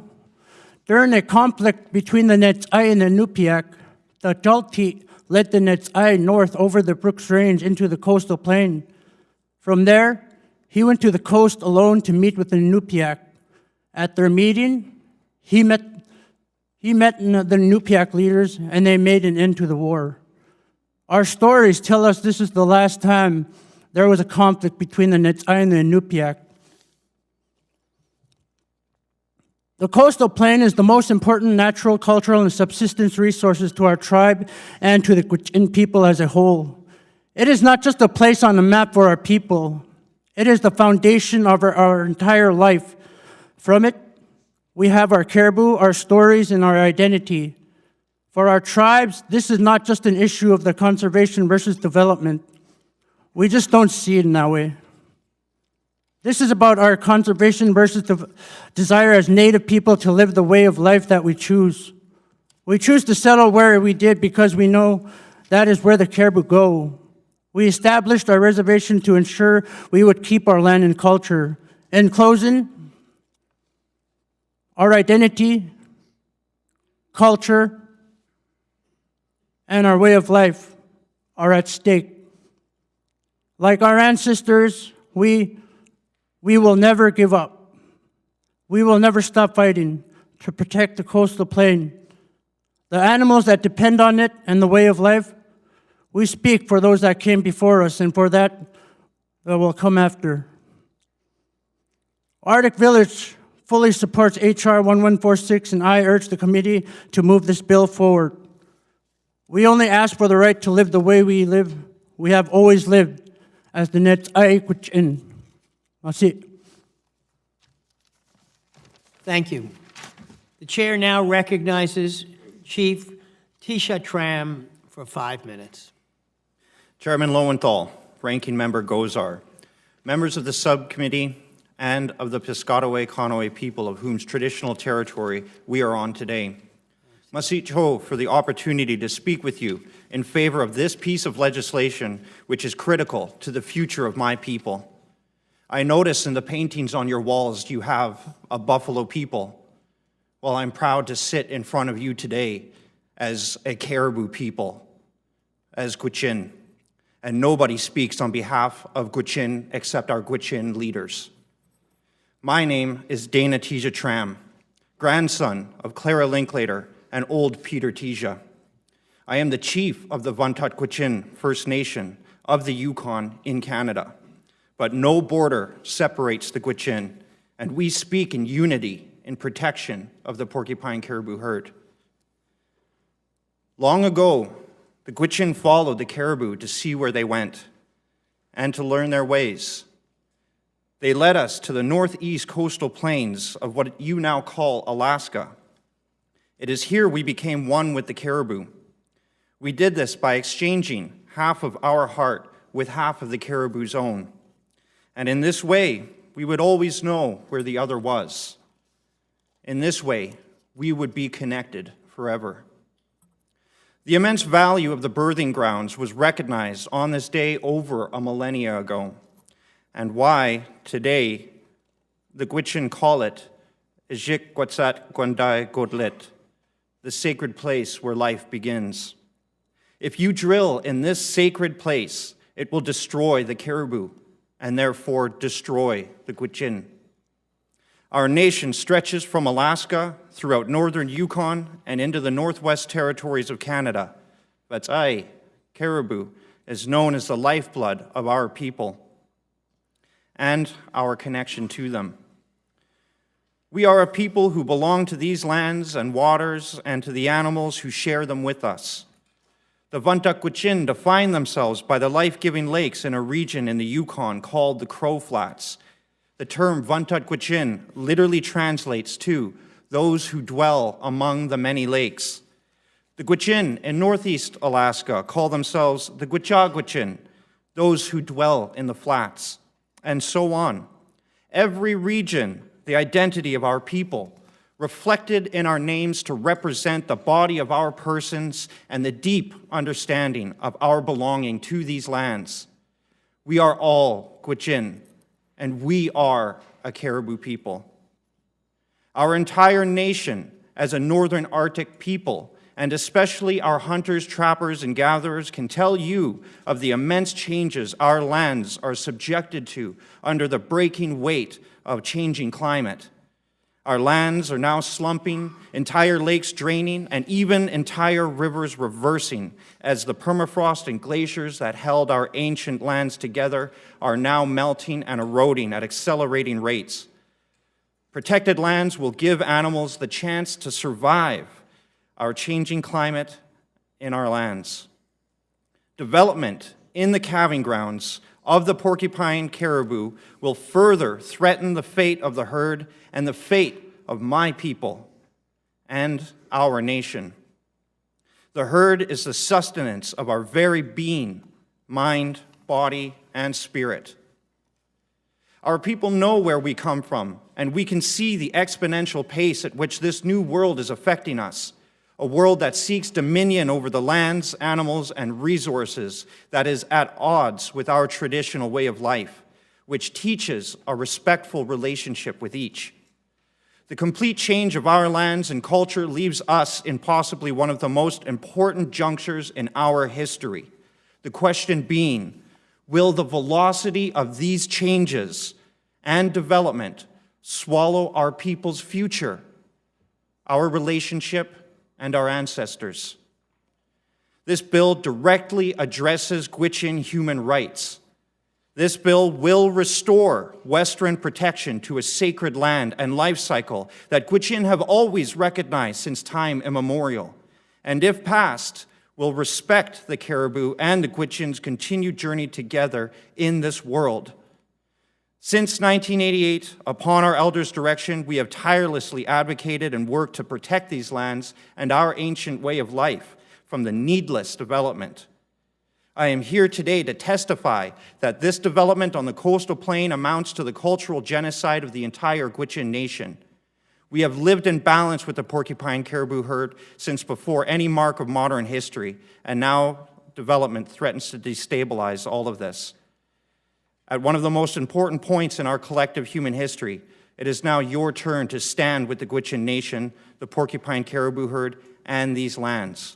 During a conflict between the Net'ai and the Nupiaq, the Jalti led the Net'ai north over the Brooks Range into the coastal plain. From there, he went to the coast alone to meet with the Nupiaq. At their meeting, he met the Nupiaq leaders, and they made an end to the war. Our stories tell us this is the last time there was a conflict between the Net'ai and the Nupiaq. The coastal plain is the most important natural, cultural, and subsistence resources to our tribe and to the Gwich'in people as a whole. It is not just a place on the map for our people. It is the foundation of our entire life. From it, we have our caribou, our stories, and our identity. For our tribes, this is not just an issue of the conservation versus development. We just don't see it in that way. This is about our conservation versus the desire as Native people to live the way of life that we choose. We choose to settle where we did because we know that is where the caribou go. We established our reservation to ensure we would keep our land and culture. In closing, our identity, culture, and our way of life are at stake. Like our ancestors, we will never give up. We will never stop fighting to protect the coastal plain. The animals that depend on it and the way of life, we speak for those that came before us and for that will come after. Arctic Village fully supports H.R. 1146, and I urge the committee to move this bill forward. We only ask for the right to live the way we have always lived, as the Net'ai Gwich'in. That's it. Thank you. The chair now recognizes Chief Tisha Tram for 5 minutes. Chairman Lowenthal, Ranking Member Gozar, members of the subcommittee and of the Piscataway-Conoy people of whose traditional territory we are on today. Masit Ho for the opportunity to speak with you in favor of this piece of legislation, which is critical to the future of my people. I notice in the paintings on your walls you have a buffalo people. Well, I'm proud to sit in front of you today as a caribou people, as Gwich'in. And nobody speaks on behalf of Gwich'in except our Gwich'in leaders. My name is Dana Tija Tram, grandson of Clara Linklater and old Peter Tija. I am the chief of the Vuntut Gwich'in First Nation of the Yukon in Canada. But no border separates the Gwich'in, and we speak in unity in protection of the porcupine caribou herd. Long ago, the Gwich'in followed the caribou to see where they went and to learn their ways. They led us to the northeast coastal plains of what you now call Alaska. It is here we became one with the caribou. We did this by exchanging half of our heart with half of the caribou's own. And in this way, we would always know where the other was. In this way, we would be connected forever. The immense value of the birthing grounds was recognized on this day over a millennia ago, and why today the Gwich'in call it Ejik Gwatsat Gwandai Godlit, the sacred place where life begins. If you drill in this sacred place, it will destroy the caribou and therefore destroy the Gwich'in. Our nation stretches from Alaska throughout northern Yukon and into the Northwest Territories of Canada. Vatsai, caribou, is known as the lifeblood of our people and our connection to them. We are a people who belong to these lands and waters and to the animals who share them with us. The Vuntut Gwich'in define themselves by the life-giving lakes in a region in the Yukon called the Crow Flats. The term Vuntut Gwich'in literally translates to those who dwell among the many lakes. The Gwich'in in northeast Alaska call themselves the Gwich'in Gwich'in, those who dwell in the flats, and so on. Every region, the identity of our people, reflected in our names to represent the body of our persons and the deep understanding of our belonging to these lands. We are all Gwich'in, and we are a caribou people. Our entire nation, as a northern Arctic people, and especially our hunters, trappers, and gatherers, can tell you of the immense changes our lands are subjected to under the breaking weight of changing climate. Our lands are now slumping, entire lakes draining, and even entire rivers reversing as the permafrost and glaciers that held our ancient lands together are now melting and eroding at accelerating rates. Protected lands will give animals the chance to survive our changing climate in our lands. Development in the calving grounds of the porcupine caribou will further threaten the fate of the herd and the fate of my people and our nation. The herd is the sustenance of our very being, mind, body, and spirit. Our people know where we come from, and we can see the exponential pace at which this new world is affecting us. A world that seeks dominion over the lands, animals, and resources that is at odds with our traditional way of life, which teaches a respectful relationship with each. The complete change of our lands and culture leaves us in possibly one of the most important junctures in our history. The question being, will the velocity of these changes and development swallow our people's future, our relationship, and our ancestors? This bill directly addresses Gwich'in human rights. This bill will restore Western protection to a sacred land and life cycle that Gwich'in have always recognized since time immemorial, and if passed, will respect the caribou and the Gwich'in's continued journey together in this world. Since 1988, upon our elders' direction, we have tirelessly advocated and worked to protect these lands and our ancient way of life from the needless development. I am here today to testify that this development on the coastal plain amounts to the cultural genocide of the entire Gwich'in nation. We have lived in balance with the porcupine caribou herd since before any mark of modern history, and now development threatens to destabilize all of this. At one of the most important points in our collective human history, it is now your turn to stand with the Gwich'in Nation, the porcupine caribou herd, and these lands.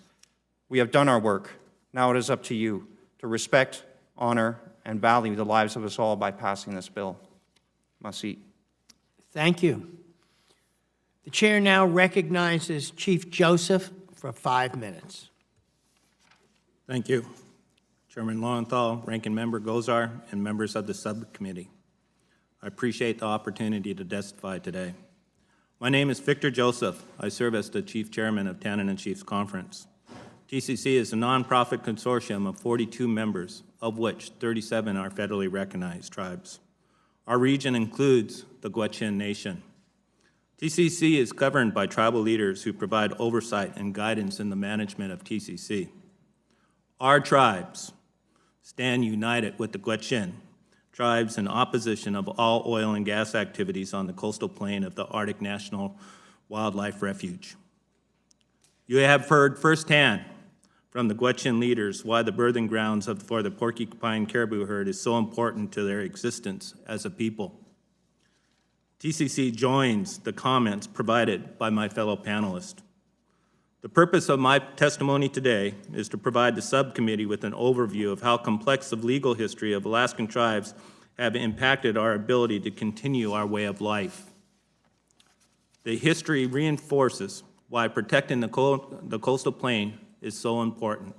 We have done our work. Now it is up to you to respect, honor, and value the lives of us all by passing this bill. Merci. Thank you. The chair now recognizes Chief Joseph for 5 minutes. Thank you. Chairman Lowenthal, Ranking Member Gozar, and members of the subcommittee. I appreciate the opportunity to testify today. My name is Victor Joseph. I serve as the Chief Chairman of Tannin and Chiefs Conference. TCC is a nonprofit consortium of 42 members, of which 37 are federally recognized tribes. Our region includes the Gwich'in Nation. TCC is governed by tribal leaders who provide oversight and guidance in the management of TCC. Our tribes stand united with the Gwich'in tribes in opposition of all oil and gas activities on the coastal plain of the Arctic National Wildlife Refuge. You have heard firsthand from the Gwich'in leaders why the birthing grounds for the porcupine caribou herd is so important to their existence as a people. TCC joins the comments provided by my fellow panelists. The purpose of my testimony today is to provide the subcommittee with an overview of how complex the legal history of Alaskan tribes have impacted our ability to continue our way of life. The history reinforces why protecting the coastal plain is so important.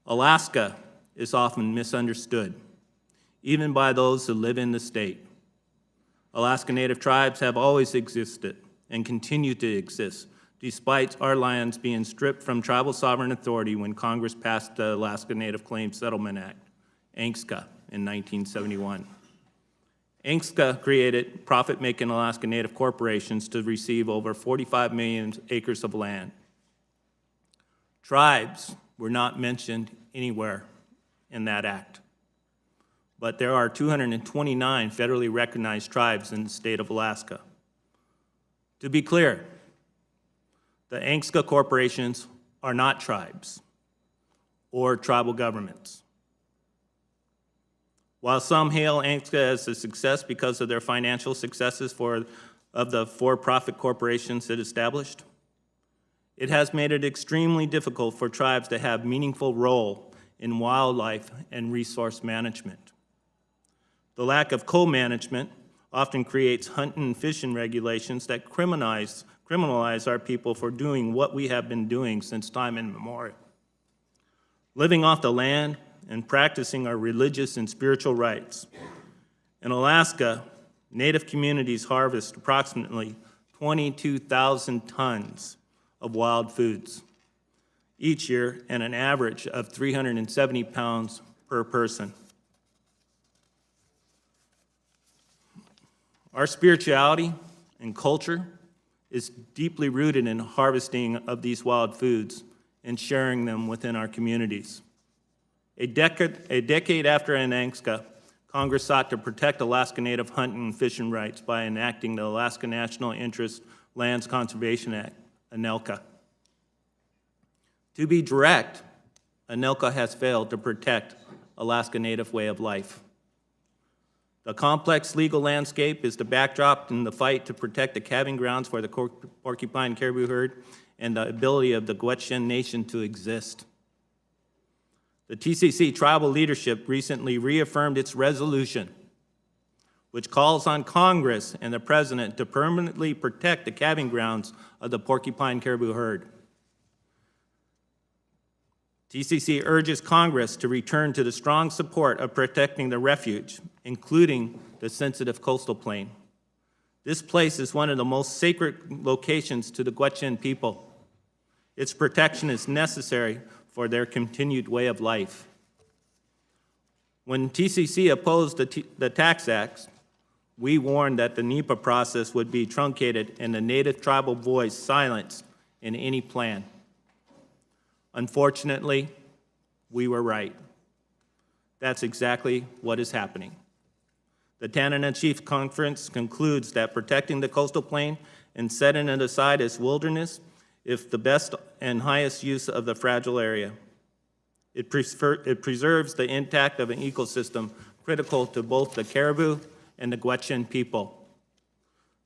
Alaska is often misunderstood, even by those who live in the state. Alaska Native tribes have always existed and continue to exist, despite our lands being stripped from tribal sovereign authority when Congress passed the Alaska Native Claims Settlement Act, ANCSA, in 1971. ANCSA created profit-making Alaska Native corporations to receive over 45 million acres of land. Tribes were not mentioned anywhere in that act, but there are 229 federally recognized tribes in the state of Alaska. To be clear, the ANCSA corporations are not tribes or tribal governments. While some hail ANCSA as a success because of their financial successes of the for-profit corporations it established, it has made it extremely difficult for tribes to have meaningful role in wildlife and resource management. The lack of co-management often creates hunting and fishing regulations that criminalize our people for doing what we have been doing since time immemorial. Living off the land and practicing our religious and spiritual rights. In Alaska, Native communities harvest approximately 22,000 tons of wild foods each year, and an average of 370 pounds per person. Our spirituality and culture is deeply rooted in harvesting of these wild foods and sharing them within our communities. A decade after ANCSA, Congress sought to protect Alaska Native hunting and fishing rights by enacting the Alaska National Interest Lands Conservation Act, ANELCA. To be direct, ANELCA has failed to protect Alaska Native way of life. The complex legal landscape is the backdrop in the fight to protect the calving grounds for the porcupine caribou herd and the ability of the Gwich'in Nation to exist. The TCC tribal leadership recently reaffirmed its resolution, which calls on Congress and the President to permanently protect the calving grounds of the porcupine caribou herd. TCC urges Congress to return to the strong support of protecting the refuge, including the sensitive coastal plain. This place is one of the most sacred locations to the Gwich'in people. Its protection is necessary for their continued way of life. When TCC opposed the Tax Act, we warned that the NEPA process would be truncated and the Native tribal voice silenced in any plan. Unfortunately, we were right. That's exactly what is happening. The Tanana Chief Conference concludes that protecting the coastal plain and setting it aside as wilderness is the best and highest use of the fragile area. It preserves the intact of an ecosystem critical to both the caribou and the Gwich'in people,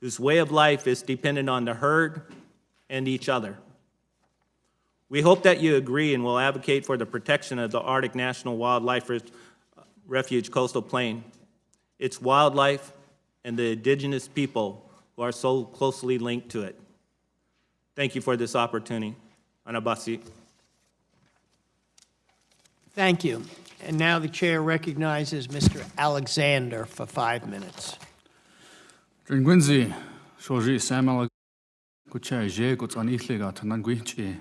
whose way of life is dependent on the herd and each other. We hope that you agree and will advocate for the protection of the Arctic National Wildlife Refuge coastal plain, its wildlife, and the indigenous people who are so closely linked to it. Thank you for this opportunity. Anabasi. Thank you. And now the chair recognizes Mr. Alexander for 5 minutes. Dringwinzi, Shoji Samuel Kucha Je Guts Anithliga Tananguichi.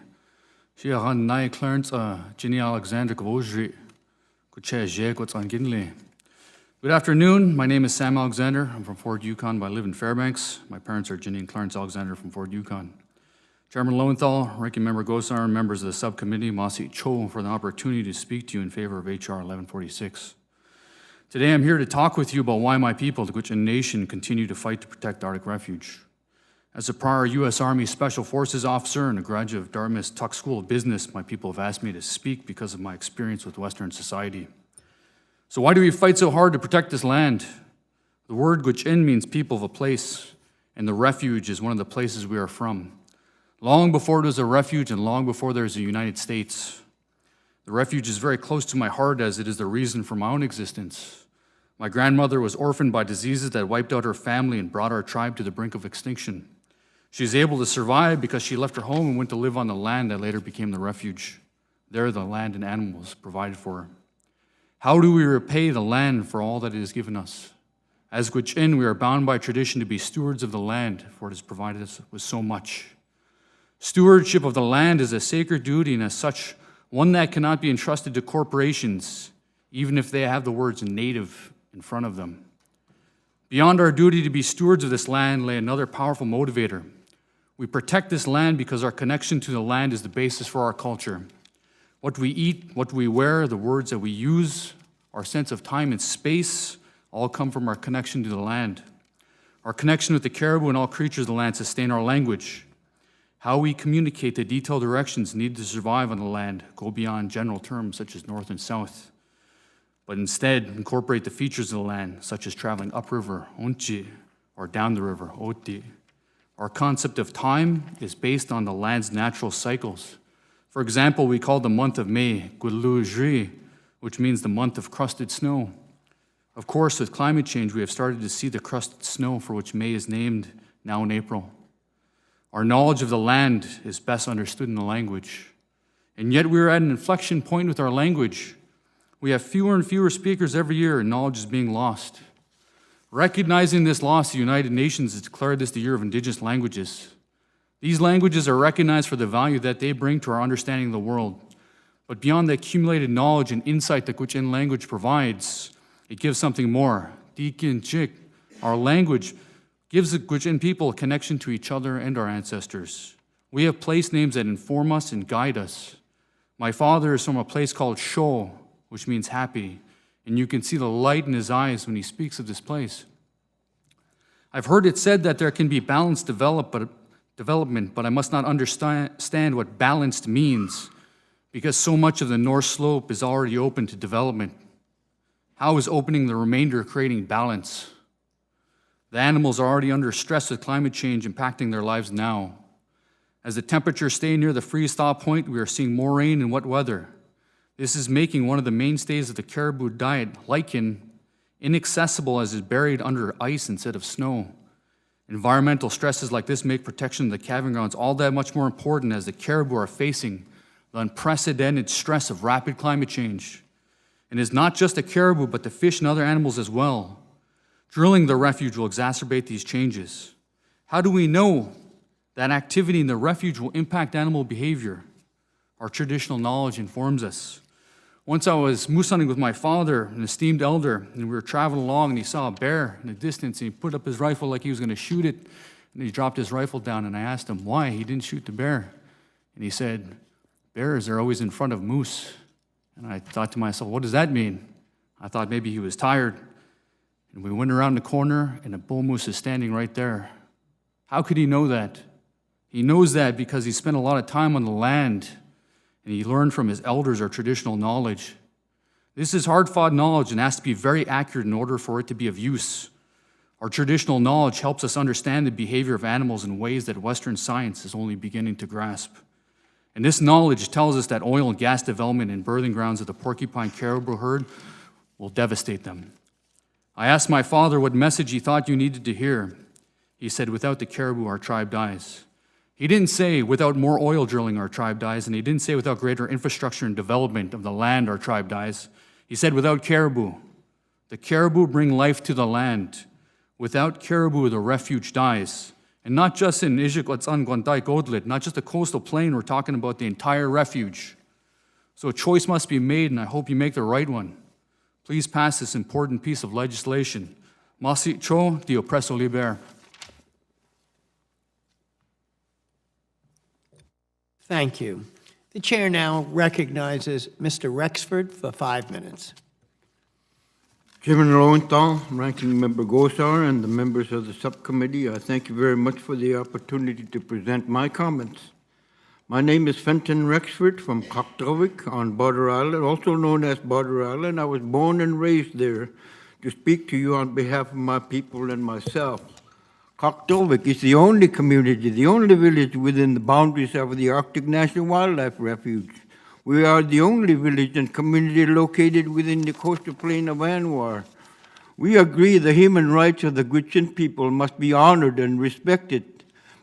She a ran nai Clarence Ginny Alexander Gvozri Kucha Je Guts Anginli. Good afternoon. My name is Sam Alexander. I'm from Fort Yukon, but I live in Fairbanks. My parents are Ginny and Clarence Alexander from Fort Yukon. Chairman Lowenthal, Ranking Member Gosar, and members of the subcommittee, Masi Cho, for the opportunity to speak to you in favor of H.R. 1146. Today I'm here to talk with you about why my people, the Gwich'in Nation, continue to fight to protect Arctic Refuge. As a prior U.S. Army Special Forces officer and a graduate of Dartmouth Tuck School of Business, my people have asked me to speak because of my experience with Western society. So why do we fight so hard to protect this land? The word Gwich'in means people of a place, and the refuge is one of the places we are from. Long before there was a refuge and long before there was a United States. The refuge is very close to my heart as it is the reason for my own existence. My grandmother was orphaned by diseases that wiped out her family and brought our tribe to the brink of extinction. She was able to survive because she left her home and went to live on the land that later became the refuge. There the land and animals provided for her. How do we repay the land for all that it has given us? As Gwich'in, we are bound by tradition to be stewards of the land, for it has provided us with so much. Stewardship of the land is a sacred duty, and as such, one that cannot be entrusted to corporations, even if they have the words native in front of them. Beyond our duty to be stewards of this land lay another powerful motivator. We protect this land because our connection to the land is the basis for our culture. What we eat, what we wear, the words that we use, our sense of time and space, all come from our connection to the land. Our connection with the caribou and all creatures of the land sustain our language. How we communicate the detailed directions needed to survive on the land go beyond general terms such as north and south, but instead incorporate the features of the land, such as traveling upriver, onchi, or down the river, oti. Our concept of time is based on the land's natural cycles. For example, we call the month of May Gulujri, which means the month of crusted snow. Of course, with climate change, we have started to see the crusted snow for which May is named now in April. Our knowledge of the land is best understood in the language. And yet we are at an inflection point with our language. We have fewer and fewer speakers every year, and knowledge is being lost. Recognizing this loss, the United Nations has declared this the Year of Indigenous Languages. These languages are recognized for the value that they bring to our understanding of the world. But beyond the accumulated knowledge and insight that Gwich'in language provides, it gives something more. Dikin Chik, our language, gives the Gwich'in people a connection to each other and our ancestors. We have place names that inform us and guide us. My father is from a place called Sho, which means happy, and you can see the light in his eyes when he speaks of this place. I've heard it said that there can be balanced development, but I must not understand what balanced means, because so much of the North Slope is already open to development. How is opening the remainder creating balance? The animals are already under stress with climate change impacting their lives now. As the temperatures stay near the freeze-thaw point, we are seeing more rain and wet weather. This is making one of the mainstays of the caribou diet, lichen, inaccessible as it's buried under ice instead of snow. Environmental stresses like this make protection of the calving grounds all that much more important as the caribou are facing the unprecedented stress of rapid climate change. And it's not just the caribou, but the fish and other animals as well. Drilling the refuge will exacerbate these changes. How do we know that activity in the refuge will impact animal behavior? Our traditional knowledge informs us. Once I was moose hunting with my father, an esteemed elder, and we were traveling along and he saw a bear in the distance and he put up his rifle like he was going to shoot it, and he dropped his rifle down, and I asked him why he didn't shoot the bear. And he said, bears are always in front of moose. And I thought to myself, what does that mean? I thought maybe he was tired. And we went around the corner, and a bull moose is standing right there. How could he know that? He knows that because he spent a lot of time on the land, and he learned from his elders our traditional knowledge. This is hard-fought knowledge and has to be very accurate in order for it to be of use. Our traditional knowledge helps us understand the behavior of animals in ways that Western science is only beginning to grasp. And this knowledge tells us that oil and gas development in birthing grounds of the porcupine caribou herd will devastate them. I asked my father what message he thought you needed to hear. He said, without the caribou, our tribe dies. He didn't say without more oil drilling, our tribe dies, and he didn't say without greater infrastructure and development of the land, our tribe dies. He said without caribou. The caribou bring life to the land. Without caribou, the refuge dies. And not just in Ijiklatsan, Guantai, Godlit, not just the coastal plain, we're talking about the entire refuge. So a choice must be made, and I hope you make the right one. Please pass this important piece of legislation. Masi Cho, di oppresso liber. Thank you. The chair now recognizes Mr. Rexford for 5 minutes. Chairman Lowenthal, Ranking Member Gosar, and the members of the subcommittee, I thank you very much for the opportunity to present my comments. My name is Fenton Rexford from Kaktovik on Border Island, also known as Border Island. I was born and raised there to speak to you on behalf of my people and myself. Kaktovik is the only community, the only village within the boundaries of the Arctic National Wildlife Refuge. We are the only village and community located within the coastal plain of Anwar. We agree the human rights of the Gwich'in people must be honored and respected.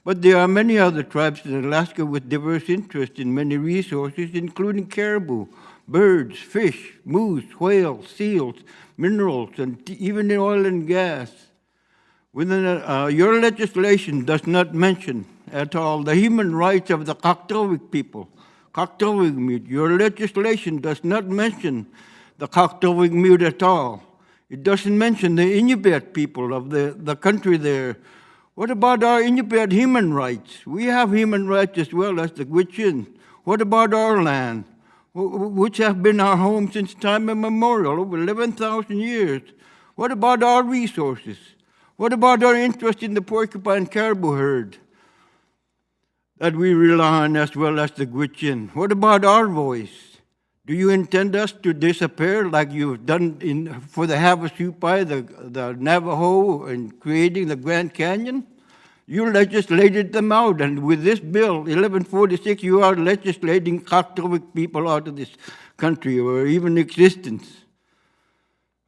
But there are many other tribes in Alaska with diverse interests in many resources, including caribou, birds, fish, moose, whales, seals, minerals, and even in oil and gas. Your legislation does not mention at all the human rights of the Kaktovik people. Kaktovik Mute. Your legislation does not mention the Kaktovik Mute at all. It doesn't mention the Inupiat people of the country there. What about our Inupiat human rights? We have human rights as well as the Gwich'in. What about our land, which have been our home since time immemorial, over 11,000 years? What about our resources? What about our interest in the porcupine caribou herd that we rely on as well as the Gwich'in? What about our voice? Do you intend us to disappear like you've done for the Havasupai, the Navajo, in creating the Grand Canyon? You legislated them out, and with this bill, 1146, you are legislating Kaktovik people out of this country or even existence.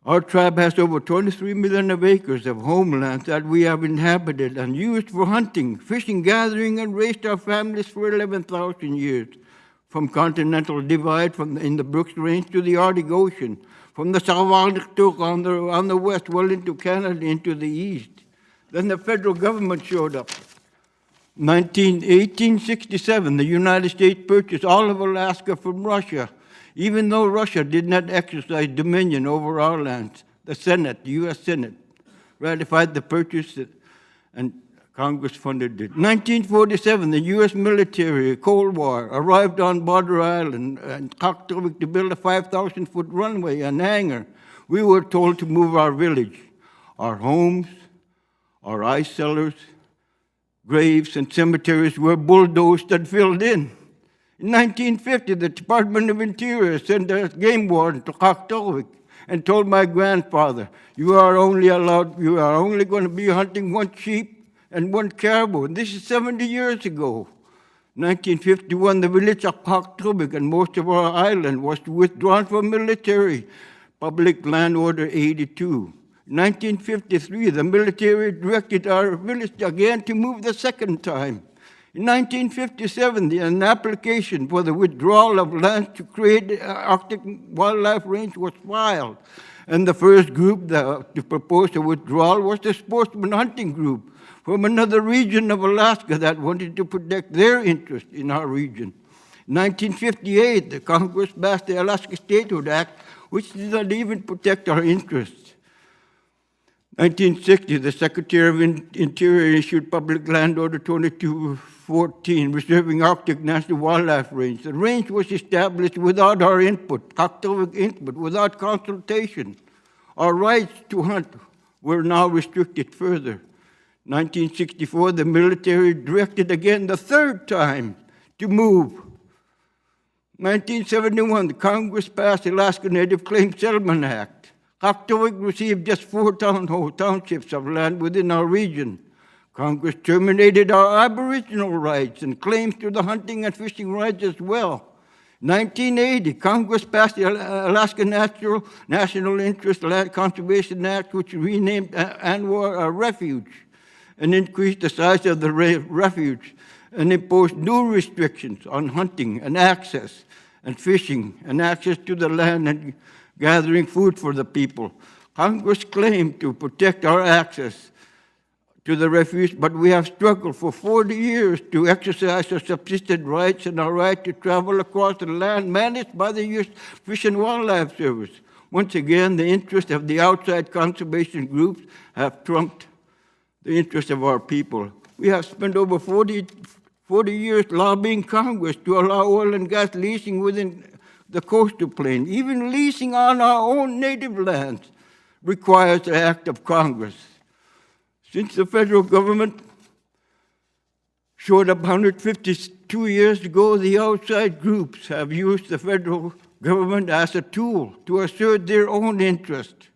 Our tribe has over 23 million of acres of homelands that we have inhabited and used for hunting, fishing, gathering, and raised our families for 11,000 years. From continental divide in the Brooks Range to the Arctic Ocean, from the Savanaktuk on the west, well into Canada, into the east. Then the federal government showed up. 1867, the United States purchased all of Alaska from Russia. Even though Russia did not exercise dominion over our lands, the Senate, the U.S. Senate, ratified the purchase and Congress funded it. 1947, the U.S. military, Cold War, arrived on Border Island and Kaktovik to build a 5,000-foot runway and hangar. We were told to move our village, our homes, our ice cellars, graves, and cemeteries were bulldozed and filled in. In 1950, the Department of Interior sent a game warden to Kaktovik and told my grandfather, you are only going to be hunting one sheep and one caribou. And this is 70 years ago. 1951, the village of Kaktovik and most of our island was withdrawn from military, Public Land Order 82. In 1953, the military directed our village again to move the second time. In 1957, an application for the withdrawal of land to create the Arctic Wildlife Range was filed. And the first group to propose a withdrawal was the Sportsman Hunting Group from another region of Alaska that wanted to protect their interest in our region. In 1958, the Congress passed the Alaska Statehood Act, which did not even protect our interests. 1960, the Secretary of Interior issued Public Land Order 2214, reserving Arctic National Wildlife Range. The range was established without our input, Kaktovik input, without consultation. Our rights to hunt were now restricted further. 1964, the military directed again the third time to move. 1971, the Congress passed the Alaska Native Claims Settlement Act. Aktoik received just 4 townships of land within our region. Congress terminated our Aboriginal rights and claims to the hunting and fishing rights as well. 1980, Congress passed the Alaska National Interest Land Conservation Act, which renamed Anwar Refuge and increased the size of the refuge and imposed new restrictions on hunting and access and fishing and access to the land and gathering food for the people. Congress claimed to protect our access to the refuge, but we have struggled for 40 years to exercise our subsistence rights and our right to travel across the land managed by the U.S. Fish and Wildlife Service. Once again, the interests of the outside conservation groups have trumped the interests of our people. We have spent over 40 years lobbying Congress to allow oil and gas leasing within the coastal plain. Even leasing on our own native lands requires the act of Congress. Since the federal government showed up 152 years ago, the outside groups have used the federal government as a tool to assert their own interest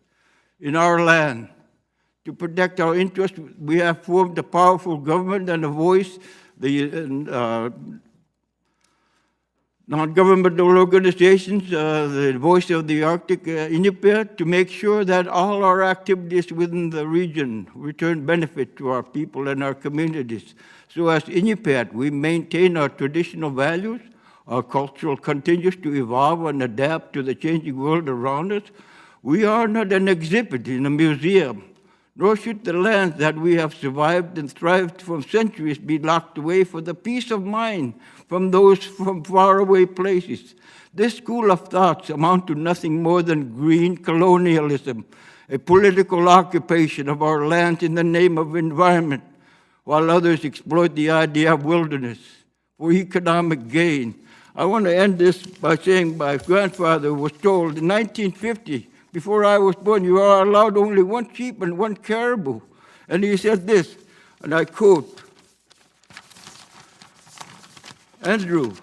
in our land. To protect our interests, we have formed a powerful government and a voice, the non-governmental organizations, the voice of the Arctic Inupiat, to make sure that all our activities within the region return benefit to our people and our communities. So as Inupiat, we maintain our traditional values. Our culture continues to evolve and adapt to the changing world around us. We are not an exhibit in a museum, nor should the lands that we have survived and thrived for centuries be locked away for the peace of mind from those from faraway places. This school of thoughts amount to nothing more than green colonialism, a political occupation of our lands in the name of environment, while others exploit the idea of wilderness for economic gain. I want to end this by saying my grandfather was told in 1950, before I was born, you are allowed only 1 sheep and 1 caribou. And he said this, and I quote, Andrew,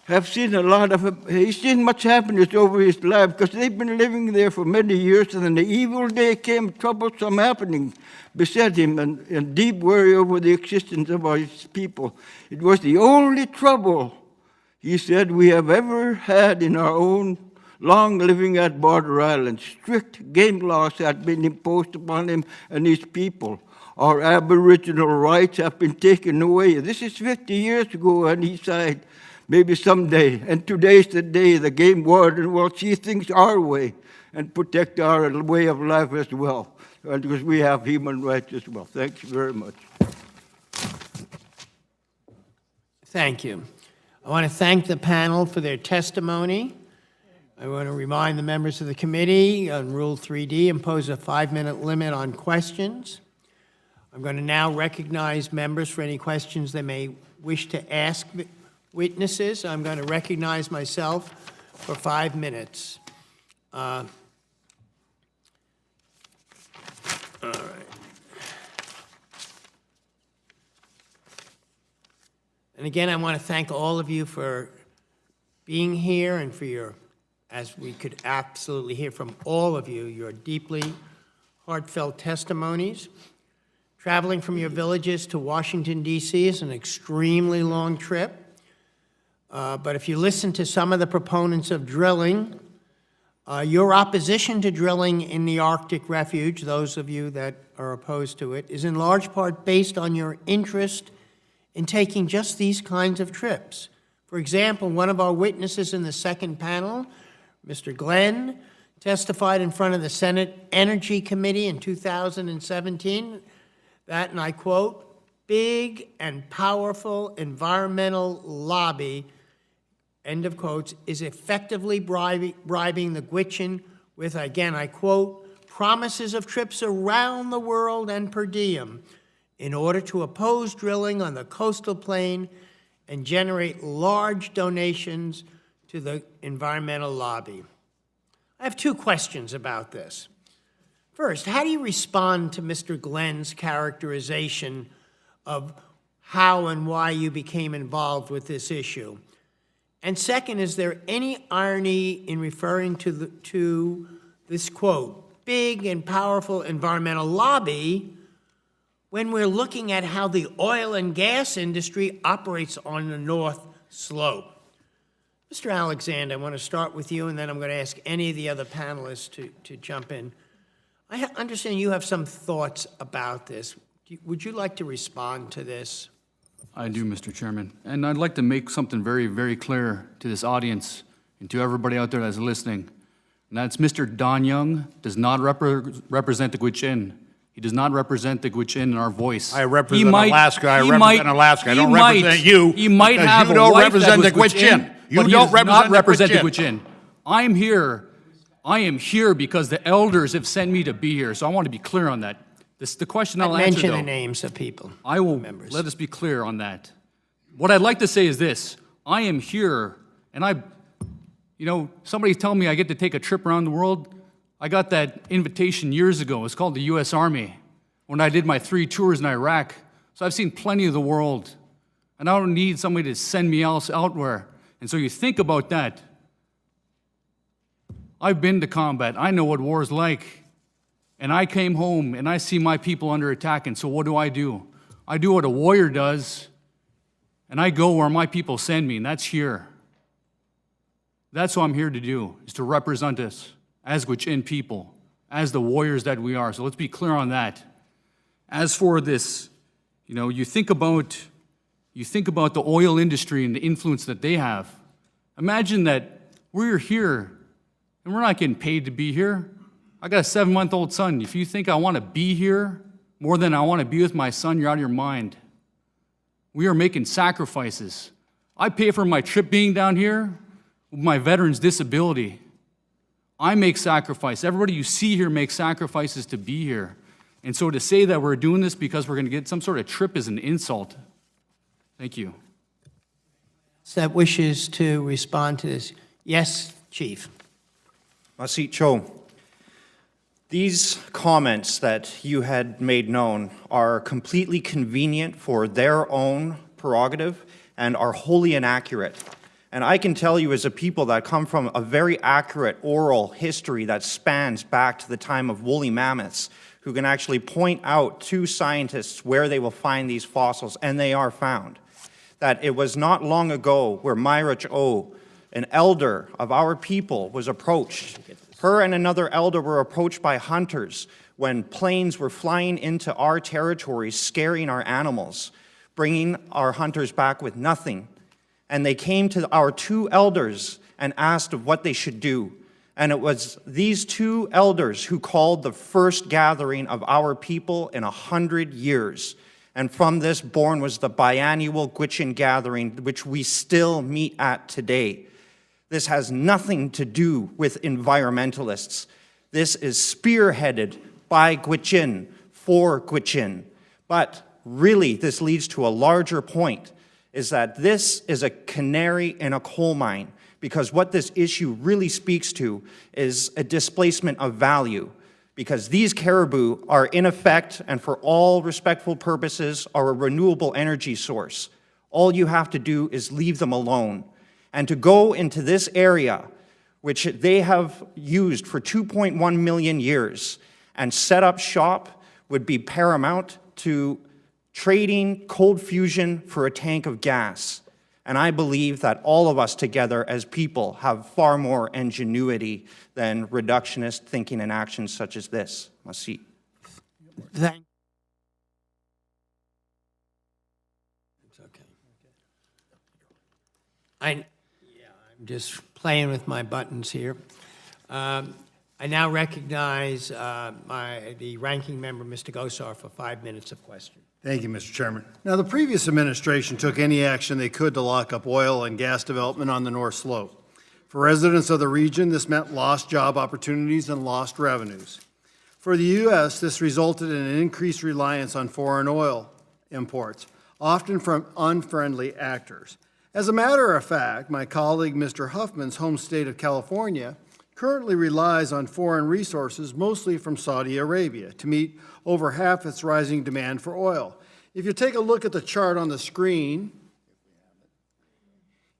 he's seen much happiness over his life because they've been living there for many years, and then the evil day came, troublesome happening beset him, and deep worry over the existence of his people. It was the only trouble, he said, we have ever had in our own long living at border islands. Strict game laws had been imposed upon him and his people. Our Aboriginal rights have been taken away. This is 50 years ago, and he sighed, maybe someday. And today's the day the game warden will see things our way and protect our way of life as well, because we have human rights as well. Thank you very much. Thank you. I want to thank the panel for their testimony. I want to remind the members of the committee on Rule 3D, impose a 5-minute limit on questions. I'm going to now recognize members for any questions they may wish to ask witnesses. I'm going to recognize myself for 5 minutes. All right. And again, I want to thank all of you for being here and for your, as we could absolutely hear from all of you, your deeply heartfelt testimonies. Traveling from your villages to Washington, D.C. is an extremely long trip. But if you listen to some of the proponents of drilling, your opposition to drilling in the Arctic Refuge, those of you that are opposed to it, is in large part based on your interest in taking just these kinds of trips. For example, one of our witnesses in the second panel, Mr. Glenn, testified in front of the Senate Energy Committee in 2017 that, and I quote, big and powerful environmental lobby, end of quotes, is effectively bribing the Gwich'in with, again, I quote, promises of trips around the world and per diem in order to oppose drilling on the coastal plain and generate large donations to the environmental lobby. I have 2 questions about this. First, how do you respond to Mr. Glenn's characterization of how and why you became involved with this issue? And second, is there any irony in referring to this quote, big and powerful environmental lobby, when we're looking at how the oil and gas industry operates on the North Slope? Mr. Alexander, I want to start with you, and then I'm going to ask any of the other panelists to jump in. I understand you have some thoughts about this. Would you like to respond to this? I do, Mr. Chairman. And I'd like to make something very, very clear to this audience and to everybody out there that's listening. And that's Mr. Don Young does not represent the Gwich'in. He does not represent the Gwich'in in our voice. I represent Alaska. I represent Alaska. I don't represent you. He might because have you a don't wife represent that the was Gwich'in. You but he don't does not represent represent the the Gwich'in. I'm here. I am here because the elders have sent me to be here. So I want to be clear on that. This is the question I'll answer, Mention though. the names of people. I will, let us be clear on that. What I'd like to say is this. I am here, and somebody's telling me I get to take a trip around the world. I got that invitation years ago. It's called the U.S. Army, when I did my 3 tours in Iraq. So I've seen plenty of the world, and I don't need somebody to send me else outwhere. And so you think about that. I've been to combat. I know what war is like. And I came home, and I see my people under attack, and so what do? I do what a warrior does, and I go where my people send me, and that's here. That's what I'm here to do, is to represent us as Gwich'in people, as the warriors that we are. So let's be clear on that. As for this, you think about the oil industry and the influence that they have. Imagine that we're here, and we're not getting paid to be here. I got a 7-month-old son. If you think I want to be here more than I want to be with my son, you're out of your mind. We are making sacrifices. I pay for my trip being down here with my veteran's disability. I make sacrifices. Everybody you see here makes sacrifices to be here. And so to say that we're doing this because we're going to get some sort of trip is an insult. Thank you. That wishes to respond to this. Yes, Chief. Masit Cho. These comments that you had made known are completely convenient for their own prerogative and are wholly inaccurate. And I can tell you as a people that come from a very accurate oral history that spans back to the time of woolly mammoths, who can actually point out to scientists where they will find these fossils, and they are found. That it was not long ago where Myra Ch'o, an elder of our people, was approached. Her and another elder were approached by hunters when planes were flying into our territories, scaring our animals, bringing our hunters back with nothing. And they came to our 2 elders and asked of what they should do. And it was these 2 elders who called the first gathering of our people in 100 years. And from this born was the biannual Gwich'in gathering, which we still meet at today. This has nothing to do with environmentalists. This is spearheaded by Gwich'in, for Gwich'in. But really, this leads to a larger point, is that this is a canary in a coal mine, because what this issue really speaks to is a displacement of value, because these caribou are in effect, and for all respectful purposes, are a renewable energy source. All you have to do is leave them alone. And to go into this area, which they have used for 2.1 million years, and set up shop would be paramount to trading cold fusion for a tank of gas. And I believe that all of us together as people have far more ingenuity than reductionist thinking and actions such as this. Masit. Thank. It's okay. I'm just playing with my buttons here. I now recognize the ranking member, Mr. Gosar, for 5 minutes of question. Thank you, Mr. Chairman. Now, the previous administration took any action they could to lock up oil and gas development on the North Slope. For residents of the region, this meant lost job opportunities and lost revenues. For the U.S., this resulted in an increased reliance on foreign oil imports, often from unfriendly actors. As a matter of fact, my colleague, Mr. Huffman's home state of California, currently relies on foreign resources, mostly from Saudi Arabia, to meet over half its rising demand for oil. If you take a look at the chart on the screen,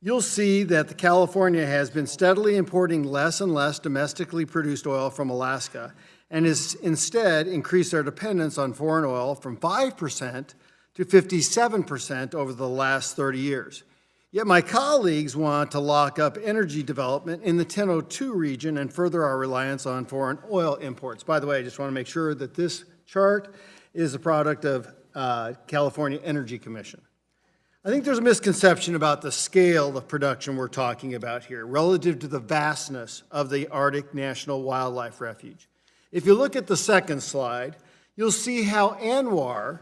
you'll see that California has been steadily importing less and less domestically produced oil from Alaska and has instead increased their dependence on foreign oil from 5% to 57% over the last 30 years. Yet my colleagues want to lock up energy development in the 1002 region and further our reliance on foreign oil imports. By the way, I just want to make sure that this chart is a product of California Energy Commission. I think there's a misconception about the scale of production we're talking about here relative to the vastness of the Arctic National Wildlife Refuge. If you look at the second slide, you'll see how ANWR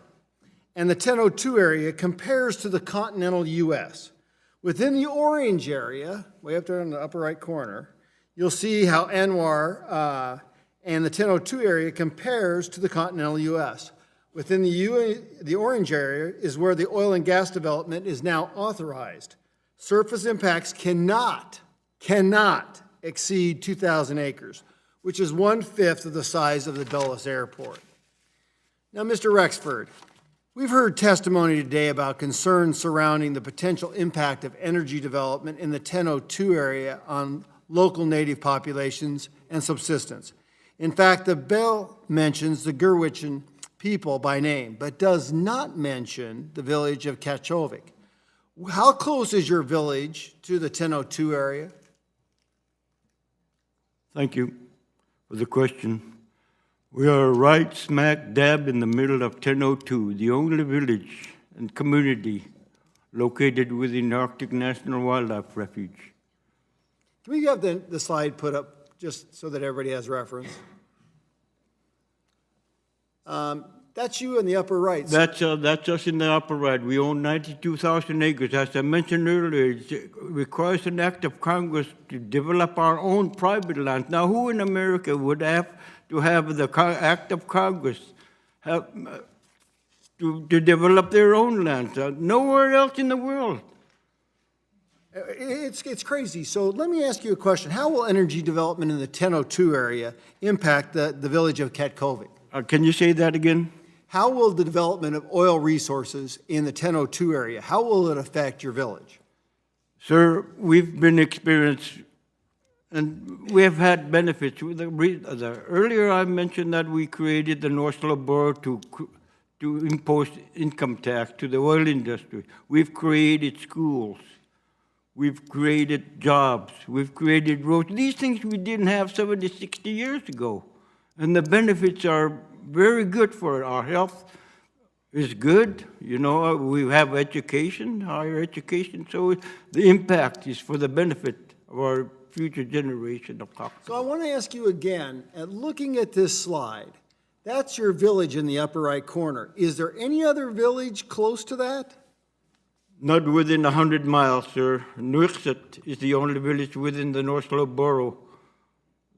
and the 1002 area compares to the continental U.S. Within the orange area, way up there in the upper right corner, you'll see how ANWR and the 1002 area compares to the continental U.S. Within the orange area is where the oil and gas development is now authorized. Surface impacts cannot exceed 2,000 acres, which is 1/5 of the size of the Dulles Airport. Now, Mr. Rexford, we've heard testimony today about concerns surrounding the potential impact of energy development in the 1002 area on local native populations and subsistence. In fact, the bill mentions the Gurwitchin people by name, but does not mention the village of Kachovic. How close is your village to the 1002 area? Thank you for the question. We are right smack dab in the middle of 1002, the only village and community located within the Arctic National Wildlife Refuge. Can we have the slide put up just so that everybody has reference? That's you in the upper right. That's us in the upper right. We own 92,000 acres. As I mentioned earlier, it requires an act of Congress to develop our own private land. Now, who in America would have to have the act of Congress to develop their own land? Nowhere else in the world. It's crazy. So let me ask you a question. How will energy development in the 1002 area impact the village of Katkovic? Can you say that again? How will the development of oil resources in the 1002 area, how will it affect your village? Sir, we've been experienced, and we have had benefits. Earlier I mentioned that we created the North Slope Borough to impose income tax to the oil industry. We've created schools. We've created jobs. We've created roads. These things we didn't have 70, 60 years ago. And the benefits are very good for our health. Is good. You know, we have education, higher education, so the impact is for the benefit of our future generation of Caucasians. So I want to ask you again, looking at this slide, that's your village in the upper right corner. Is there any other village close to that? Not within 100 miles, sir. Nuiqsut is the only village within the North Slope Borough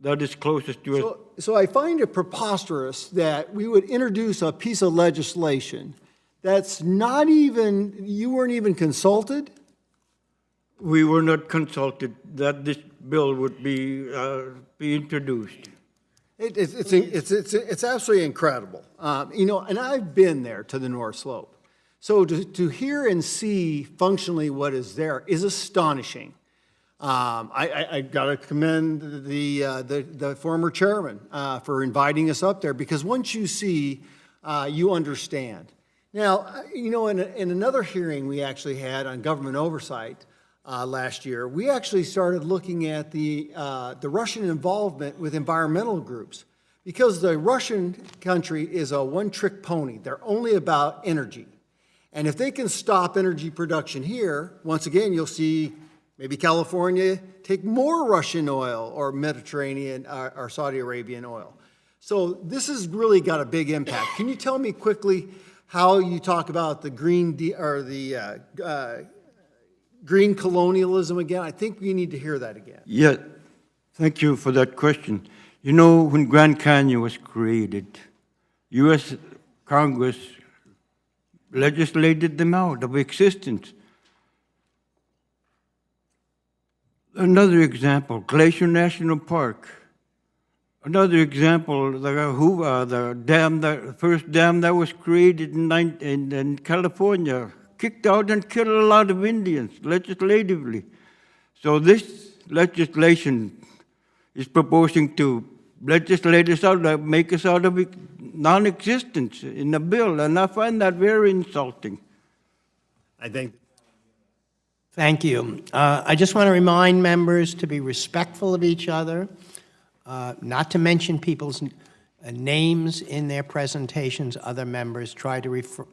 that is closest to us. So I find it preposterous that we would introduce a piece of legislation that's not even, you weren't even consulted? We were not consulted that this bill would be introduced. It's absolutely incredible. You know, and I've been there to the North Slope. So to hear and see functionally what is there is astonishing. I got to commend the former chairman for inviting us up there, because once you see, you understand. Now, you know, in another hearing we actually had on government oversight last year, we actually started looking at the Russian involvement with environmental groups, because the Russian country is a one-trick pony. They're only about energy. And if they can stop energy production here, once again, you'll see maybe California take more Russian oil or Mediterranean or Saudi Arabian oil. So this has really got a big impact. Can you tell me quickly how you talk about the green green colonialism again? I think we need to hear that again. Yeah, thank you for that question. You know, when Grand Canyon was created, U.S. Congress legislated them out of existence. Another example, Glacier National Park. Another example, the dam, the first dam that was created in California, kicked out and killed a lot of Indians legislatively. So this legislation is proposing to legislate us out, make us out of non-existence in the bill, and I find that very insulting. I think. Thank you. I just want to remind members to be respectful of each other, not to mention people's names in their presentations. Other members try to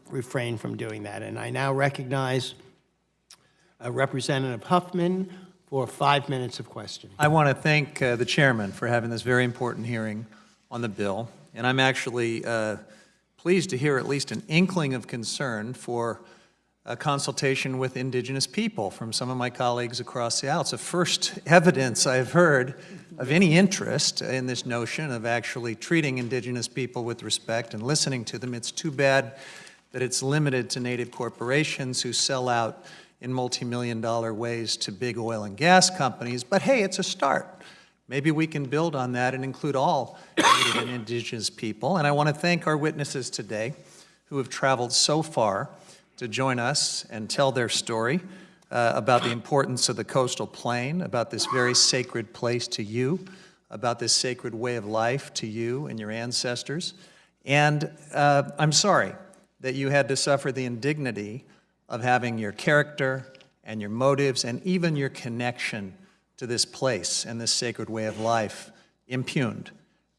refrain from doing that. And I now recognize Representative Huffman for 5 minutes of questioning. I want to thank the chairman for having this very important hearing on the bill. And I'm actually pleased to hear at least an inkling of concern for a consultation with indigenous people from some of my colleagues across the aisle. It's the first evidence I've heard of any interest in this notion of actually treating indigenous people with respect and listening to them. It's too bad that it's limited to native corporations who sell out in multi-million-dollar ways to big oil and gas companies, but hey, it's a start. Maybe we can build on that and include all native and indigenous people. And I want to thank our witnesses today who have traveled so far to join us and tell their story about the importance of the coastal plain, about this very sacred place to you, about this sacred way of life to you and your ancestors. And I'm sorry that you had to suffer the indignity of having your character and your motives and even your connection to this place and this sacred way of life impugned.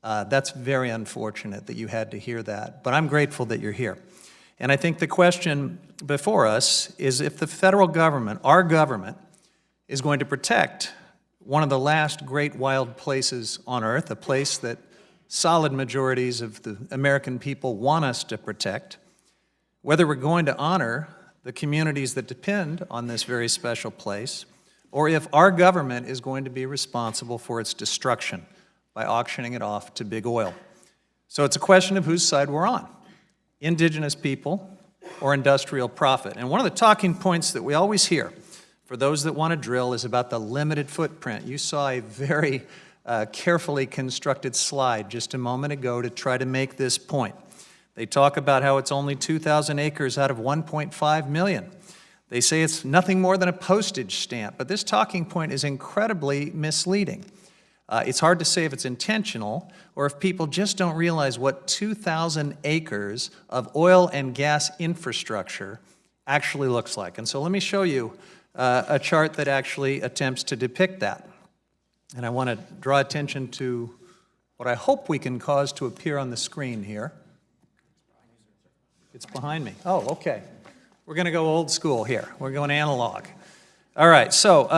That's very unfortunate that you had to hear that, but I'm grateful that you're here. And I think the question before us is if the federal government, our government, is going to protect one of the last great wild places on earth, a place that solid majorities of the American people want us to protect, whether we're going to honor the communities that depend on this very special place, or if our government is going to be responsible for its destruction by auctioning it off to big oil. So it's a question of whose side we're on, indigenous people or industrial profit. And one of the talking points that we always hear for those that want to drill is about the limited footprint. You saw a very carefully constructed slide just a moment ago to try to make this point. They talk about how it's only 2,000 acres out of 1.5 million. They say it's nothing more than a postage stamp, but this talking point is incredibly misleading. It's hard to say if it's intentional or if people just don't realize what 2,000 acres of oil and gas infrastructure actually looks like. And so let me show you a chart that actually attempts to depict that. And I want to draw attention to what I hope we can cause to appear on the screen here. It's behind me. Oh, okay. We're going to go old school here. We're going analog. All right, so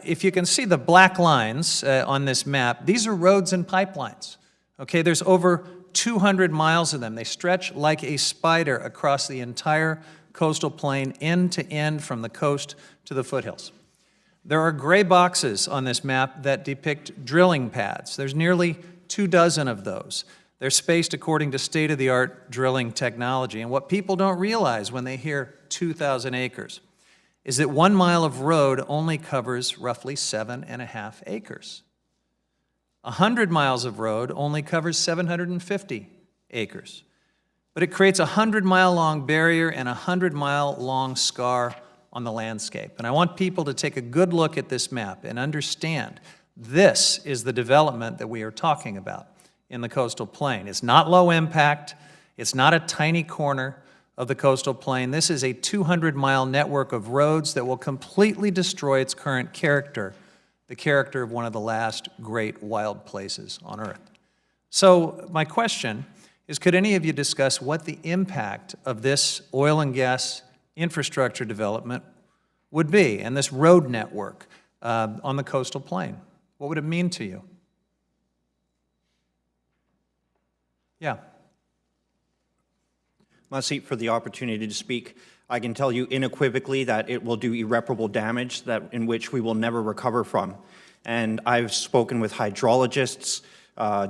if you can see the black lines on this map, these are roads and pipelines. Okay, there's over 200 miles of them. They stretch like a spider across the entire coastal plain, end to end from the coast to the foothills. There are gray boxes on this map that depict drilling pads. There's nearly 24 of those. They're spaced according to state-of-the-art drilling technology. And what people don't realize when they hear 2,000 acres is that 1 mile of road only covers roughly 7.5 acres. 100 miles of road only covers 750 acres. But it creates a 100-mile-long barrier and a 100-mile-long scar on the landscape. And I want people to take a good look at this map and understand this is the development that we are talking about in the coastal plain. It's not low impact. It's not a tiny corner of the coastal plain. This is a 200-mile network of roads that will completely destroy its current character, the character of one of the last great wild places on earth. So my question is, could any of you discuss what the impact of this oil and gas infrastructure development would be, and this road network on the coastal plain? What would it mean to you? Yeah. Masit, for the opportunity to speak. I can tell you unequivocally that it will do irreparable damage in which we will never recover from. And I've spoken with hydrologists,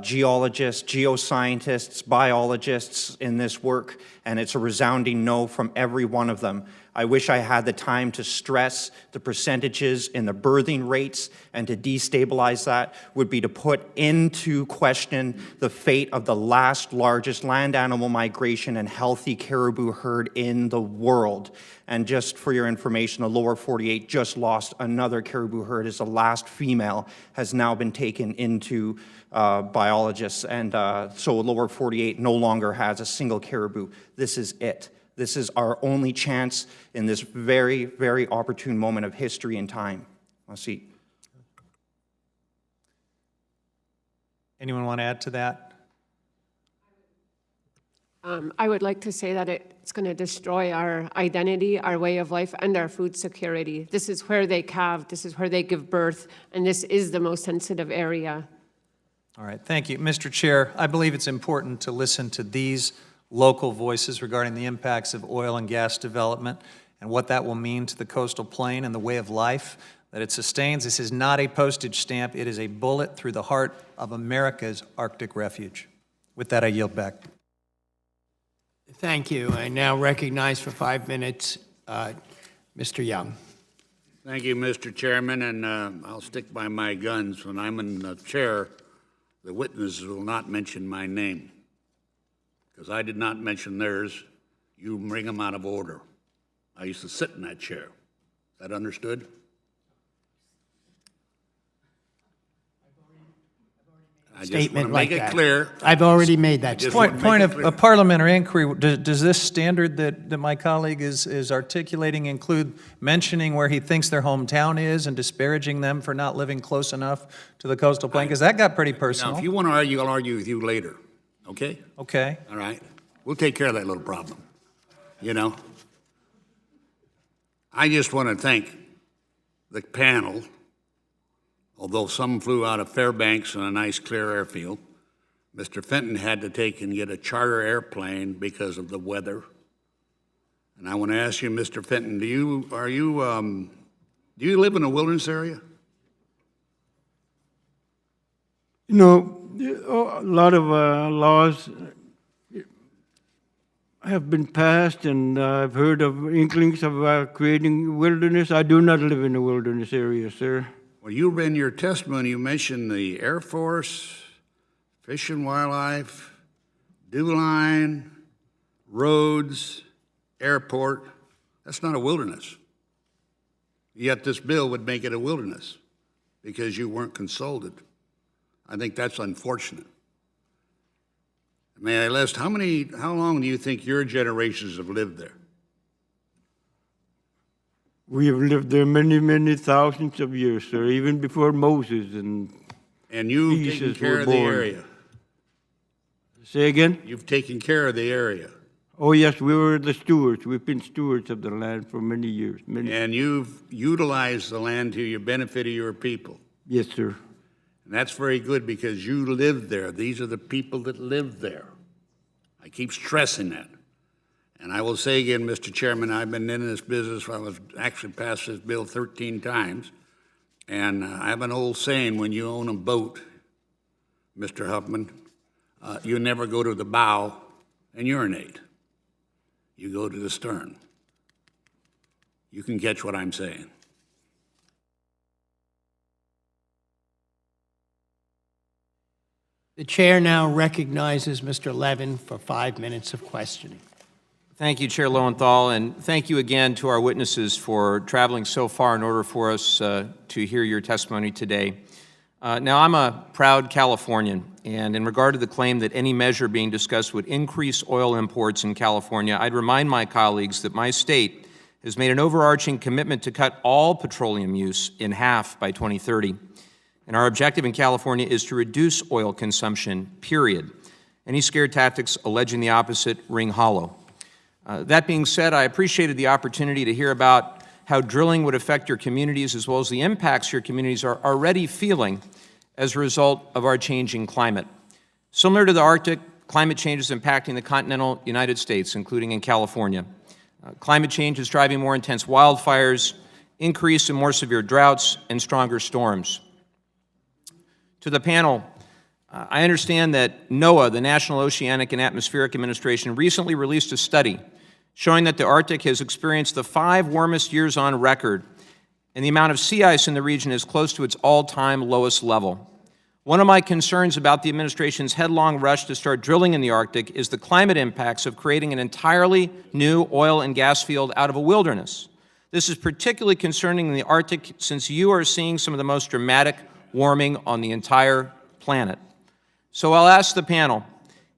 geologists, geoscientists, biologists in this work, and it's a resounding no from every one of them. I wish I had the time to stress the percentages and the birthing rates, and to destabilize that would be to put into question the fate of the last largest land animal migration and healthy caribou herd in the world. And just for your information, the lower 48 just lost another caribou herd as the last female has now been taken into biologists. And so lower 48 no longer has a single caribou. This is it. This is our only chance in this very, very opportune moment of history and time. I'll see. Anyone want to add to that? I would like to say that it's going to destroy our identity, our way of life, and our food security. This is where they calve, this is where they give birth, and this is the most sensitive area. All right, thank you. Mr. Chair, I believe it's important to listen to these local voices regarding the impacts of oil and gas development and what that will mean to the coastal plain and the way of life that it sustains. This is not a postage stamp. It is a bullet through the heart of America's Arctic refuge. With that, I yield back. Thank you. I now recognize for 5 minutes Mr. Young. Thank you, Mr. Chairman, and I'll stick by my guns. When I'm in the chair, the witnesses will not mention my name, because I did not mention theirs. You bring them out of order. I used to sit in that chair. Is that understood? I just want to make it clear. I've already made that statement. Point of a parliamentary inquiry, does this standard that my colleague is articulating include mentioning where he thinks their hometown is and disparaging them for not living close enough to the coastal plain? Because that got pretty personal. Now, if you want to argue, I'll argue with you later, okay? Okay. All right. We'll take care of that little problem, you know? I just want to thank the panel. Although some flew out of Fairbanks on a nice clear airfield, Mr. Fenton had to take and get a charter airplane because of the weather. And I want to ask you, Mr. Fenton, do you live in a wilderness area? You know, a lot of laws have been passed, and I've heard of inklings of creating wilderness. I do not live in a wilderness area, sir. Well, you in your testimony, you mentioned the Air Force, Fish and Wildlife, DEW Line, roads, airport. That's not a wilderness. Yet this bill would make it a wilderness because you weren't consulted. I think that's unfortunate. May I list, how long do you think your generations have lived there? We have lived there many, many thousands of years, sir, even before Moses and you've taken care of the area. Say again? You've taken care of the area. Oh, yes, we were the stewards. We've been stewards of the land for many years. And you've utilized the land to your benefit of your people. Yes, sir. And that's very good because you live there. These are the people that live there. I keep stressing that. And I will say again, Mr. Chairman, I've been in this business. I was actually passed this bill 13 times. And I have an old saying, when you own a boat, Mr. Huffman, you never go to the bow and urinate. You go to the stern. You can catch what I'm saying. The chair now recognizes Mr. Levin for 5 minutes of questioning. Thank you, Chair Lowenthal, and thank you again to our witnesses for traveling so far in order for us to hear your testimony today. Now, I'm a proud Californian, and in regard to the claim that any measure being discussed would increase oil imports in California, I'd remind my colleagues that my state has made an overarching commitment to cut all petroleum use in half by 2030. And our objective in California is to reduce oil consumption, period. Any scare tactics alleging the opposite ring hollow. That being said, I appreciated the opportunity to hear about how drilling would affect your communities as well as the impacts your communities are already feeling as a result of our changing climate. Similar to the Arctic, climate change is impacting the continental United States, including in California. Climate change is driving more intense wildfires, increase in more severe droughts, and stronger storms. To the panel, I understand that NOAA, the National Oceanic and Atmospheric Administration, recently released a study showing that the Arctic has experienced the 5 warmest years on record, and the amount of sea ice in the region is close to its all-time lowest level. One of my concerns about the administration's headlong rush to start drilling in the Arctic is the climate impacts of creating an entirely new oil and gas field out of a wilderness. This is particularly concerning in the Arctic since you are seeing some of the most dramatic warming on the entire planet. So I'll ask the panel,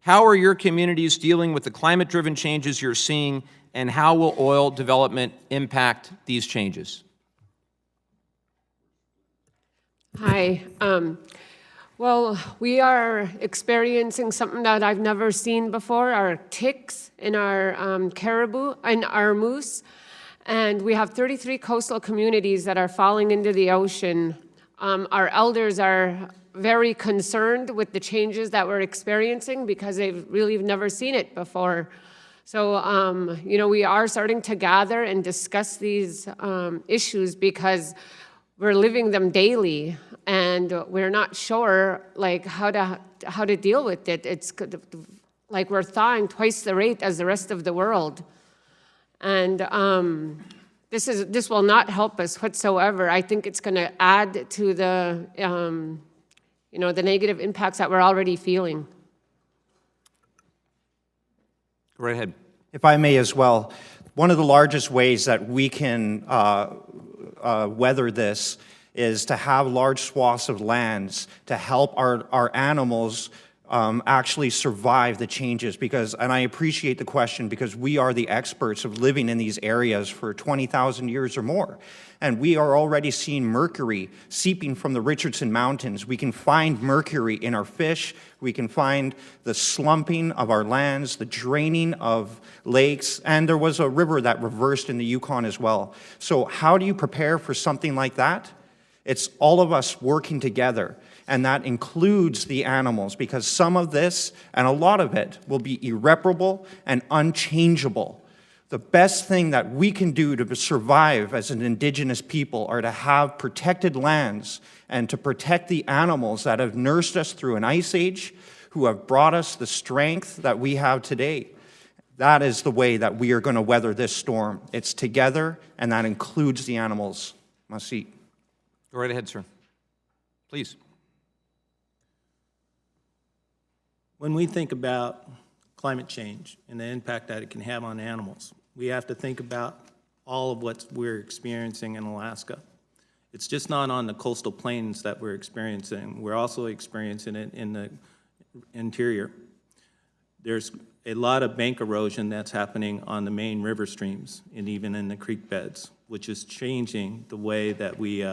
how are your communities dealing with the climate-driven changes you're seeing, and how will oil development impact these changes? Hi. Well, we are experiencing something that I've never seen before, our ticks in our caribou and our moose. And we have 33 coastal communities that are falling into the ocean. Our elders are very concerned with the changes that we're experiencing because they've really never seen it before. So, you know, we are starting to gather and discuss these issues because we're living them daily, and we're not sure like how to deal with it. It's like we're thawing twice the rate as the rest of the world, and this will not help us whatsoever. I think it's going to add to the you know, the negative impacts that we're already feeling. Go right ahead. If I may as well, one of the largest ways that we can weather this is to have large swaths of lands to help our animals actually survive the changes. Because, and I appreciate the question, because we are the experts of living in these areas for 20,000 years or more. And we are already seeing mercury seeping from the Richardson Mountains. We can find mercury in our fish. We can find the slumping of our lands, the draining of lakes, and there was a river that reversed in the Yukon as well. So how do you prepare for something like that? It's all of us working together, and that includes the animals, because some of this, and a lot of it, will be irreparable and unchangeable. The best thing that we can do to survive as an indigenous people are to have protected lands and to protect the animals that have nursed us through an ice age, who have brought us the strength that we have today. That is the way that we are going to weather this storm. It's together, and that includes the animals. Merci. Go right ahead, sir. Please. When we think about climate change and the impact that it can have on animals, we have to think about all of what we're experiencing in Alaska. It's just not on the coastal plains that we're experiencing. We're also experiencing it in the interior. There's a lot of bank erosion that's happening on the main river streams and even in the creek beds, which is changing the way that we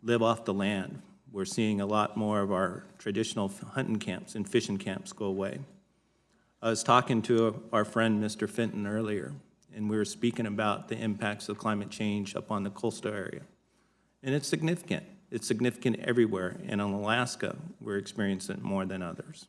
live off the land. We're seeing a lot more of our traditional hunting camps and fishing camps go away. I was talking to our friend Mr. Fenton earlier, and we were speaking about the impacts of climate change up on the coastal area. And it's significant. It's significant everywhere, and in Alaska, we're experiencing it more than others.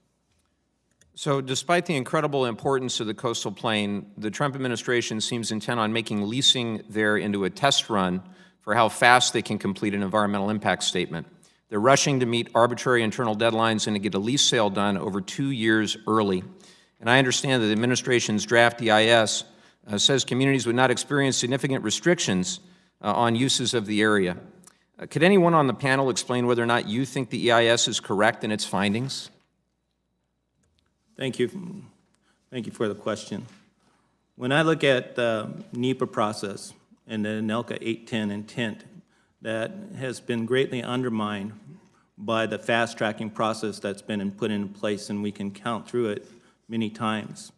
So despite the incredible importance of the coastal plain, the Trump administration seems intent on making leasing there into a test run for how fast they can complete an environmental impact statement. They're rushing to meet arbitrary internal deadlines and to get a lease sale done over 2 years early. And I understand that the administration's draft EIS says communities would not experience significant restrictions on uses of the area. Could anyone on the panel explain whether or not you think the EIS is correct in its findings? Thank you. Thank you for the question. When I look at the NEPA process and the ANELCA 810 intent, that has been greatly undermined by the fast-tracking process that's been put in place, and we can count through it many times.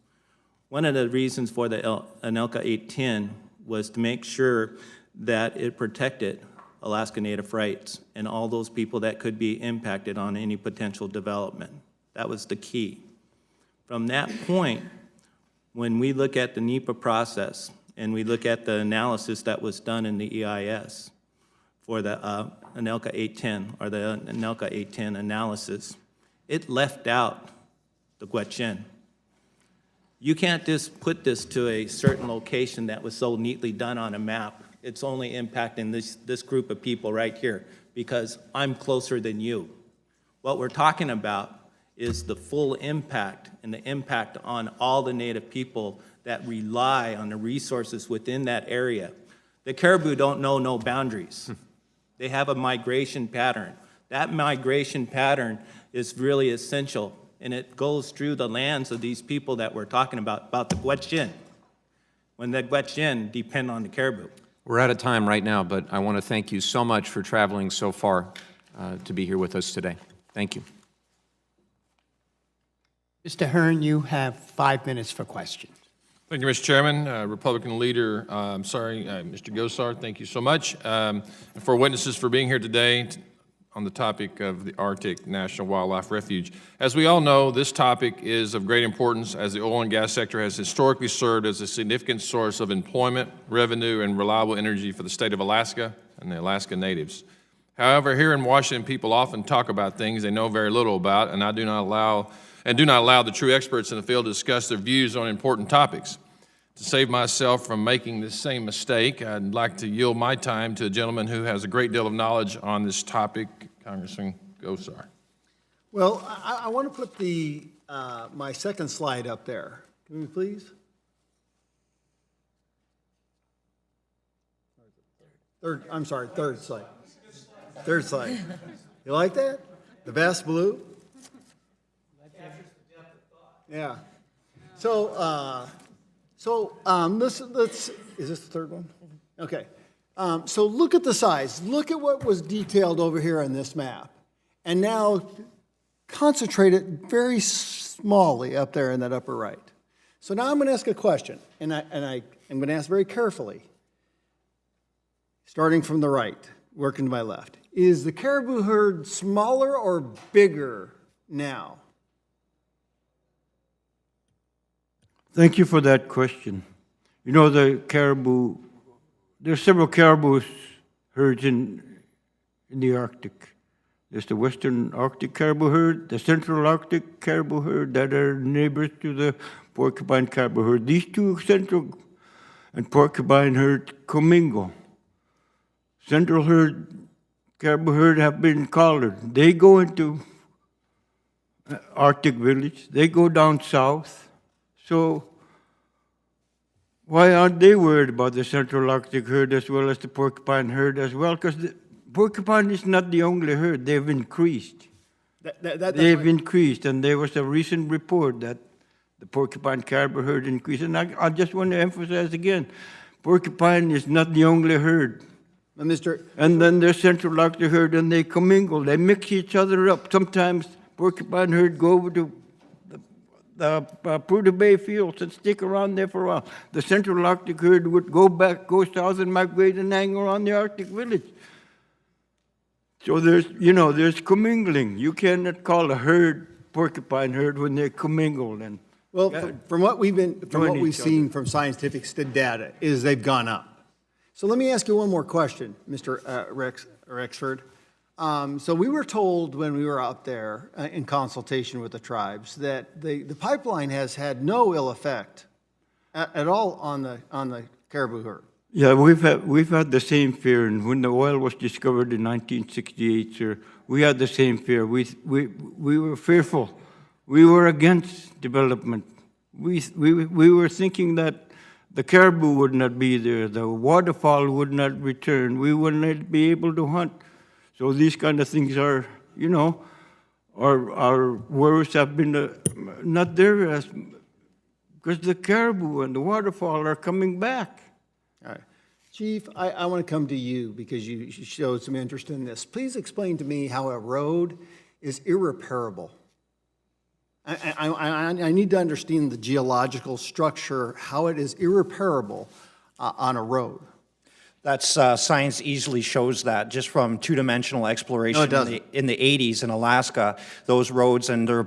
One of the reasons for the ANELCA 810 was to make sure that it protected Alaska Native rights and all those people that could be impacted on any potential development. That was the key. From that point, when we look at the NEPA process and we look at the analysis that was done in the EIS for the ANELCA 810 or the ANELCA 810 analysis, it left out the Gwich'in. You can't just put this to a certain location that was so neatly done on a map. It's only impacting this group of people right here because I'm closer than you. What we're talking about is the full impact and the impact on all the Native people that rely on the resources within that area. The caribou don't know no boundaries. They have a migration pattern. That migration pattern is really essential, and it goes through the lands of these people that we're talking about the Gwich'in. When the Gwich'in depend on the caribou. We're out of time right now, but I want to thank you so much for traveling so far to be here with us today. Thank you. Mr. Hearn, you have 5 minutes for questions. Thank you, Mr. Chairman. Republican leader, Mr. Gosar, thank you so much. And for witnesses for being here today on the topic of the Arctic National Wildlife Refuge. As we all know, this topic is of great importance as the oil and gas sector has historically served as a significant source of employment, revenue, and reliable energy for the state of Alaska and the Alaska natives. However, here in Washington, people often talk about things they know very little about, and do not allow the true experts in the field to discuss their views on important topics. To save myself from making this same mistake, I'd like to yield my time to a gentleman who has a great deal of knowledge on this topic, Congressman Gosar. Well, I want to put the my second slide up there. Can we please? Third slide. Third slide. You like that? The vast blue? Yeah. So, let's, is this the third one? Okay. So look at the size. Look at what was detailed over here on this map. And now concentrate it very smallly up there in that upper right. So now I'm going to ask a question, and I'm going to ask very carefully, starting from the right, working to my left. Is the caribou herd smaller or bigger now? Thank you for that question. You know, the caribou, there's several caribou herds in the Arctic. There's the Western Arctic caribou herd, the Central Arctic caribou herd that are neighbors to the porcupine caribou herd. These two central and porcupine herds commingle. Central herd, caribou herd have been collared. They go into Arctic village. They go down south. So why aren't they worried about the Central Arctic herd as well as the porcupine herd as well? Because the porcupine is not the only herd. They've increased. They've increased, and there was a recent report that the porcupine caribou herd increased. And I just want to emphasize again, porcupine is not the only herd. And then there's Central Arctic herd, and they commingle. They mix each other up. Sometimes porcupine herd go over to the Prudhoe Bay fields and stick around there for a while. The Central Arctic herd would go south and migrate and hang around the Arctic village. So there's commingling. You cannot call a herd porcupine herd when they're commingled. And well, from what we've seen from scientific data is they've gone up. So let me ask you one more question, Mr. Rexford. So we were told when we were out there in consultation with the tribes that the pipeline has had no ill effect at all on the caribou herd. Yeah, we've had the same fear, and when the oil was discovered in 1968, sir, we had the same fear. We were fearful. We were against development. We were thinking that the caribou would not be there, the waterfowl would not return, we would not be able to hunt. So these kind of things are, our worries have been not there because the caribou and the waterfowl are coming back. All right. Chief, I want to come to you because you showed some interest in this. Please explain to me how a road is irreparable. I need to understand the geological structure, how it is irreparable on a road. That's science easily shows that just from two-dimensional exploration in the 80s in Alaska. Those roads and their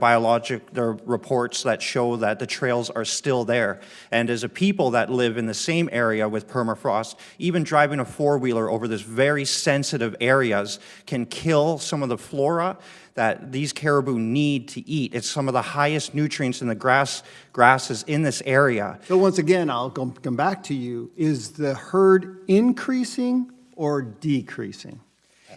reports that show that the trails are still there. And as a people that live in the same area with permafrost, even driving a four-wheeler over this very sensitive areas can kill some of the flora that these caribou need to eat. It's some of the highest nutrients in the grasses in this area. So once again, I'll come back to you. Is the herd increasing or decreasing?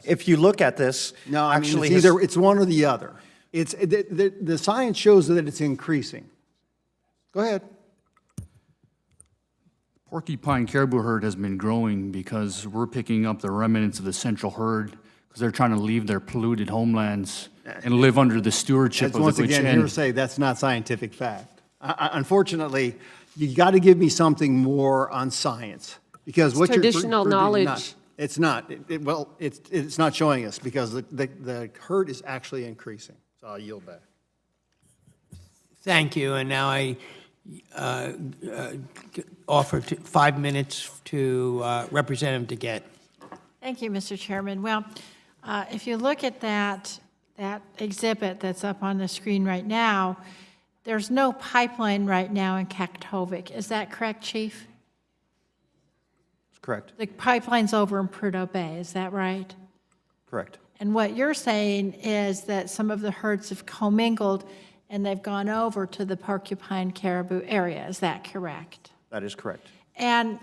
If you look at this, no, actually, it's one or the other. The science shows that it's increasing. Go ahead. porcupine caribou herd has been growing because we're picking up the remnants of the central herd because they're trying to leave their polluted homelands and live under the stewardship That's of the once again Gwich'in. hearsay. That's not scientific fact. Unfortunately, you got to give me something more on science because It's what traditional you're knowledge. not. It's not. Well, it's not showing us because the herd is actually increasing. So I'll yield back. Thank you, and now I offer 5 minutes to Representative DeGette. Thank you, Mr. Chairman. Well, if you look at that exhibit that's up on the screen right now, there's no pipeline right now in Kaktovik. Is that correct, Chief? That's correct. The pipeline's over in Prudhoe Bay, is that right? Correct. And what you're saying is that some of the herds have commingled and they've gone over to the porcupine caribou area. Is that correct? That is correct. And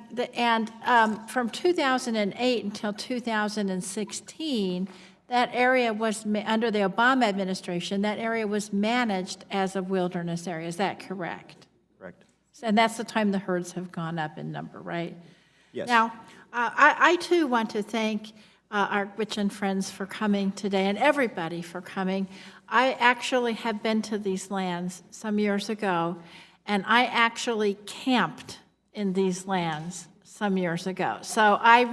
from 2008 until 2016, that area was, under the Obama administration, that area was managed as a wilderness area. Is that correct? Correct. And that's the time the herds have gone up in number, right? Yes. Now, I too want to thank our Gwich'in friends for coming today and everybody for coming. I actually have been to these lands some years ago, and I actually camped in these lands some years ago. So I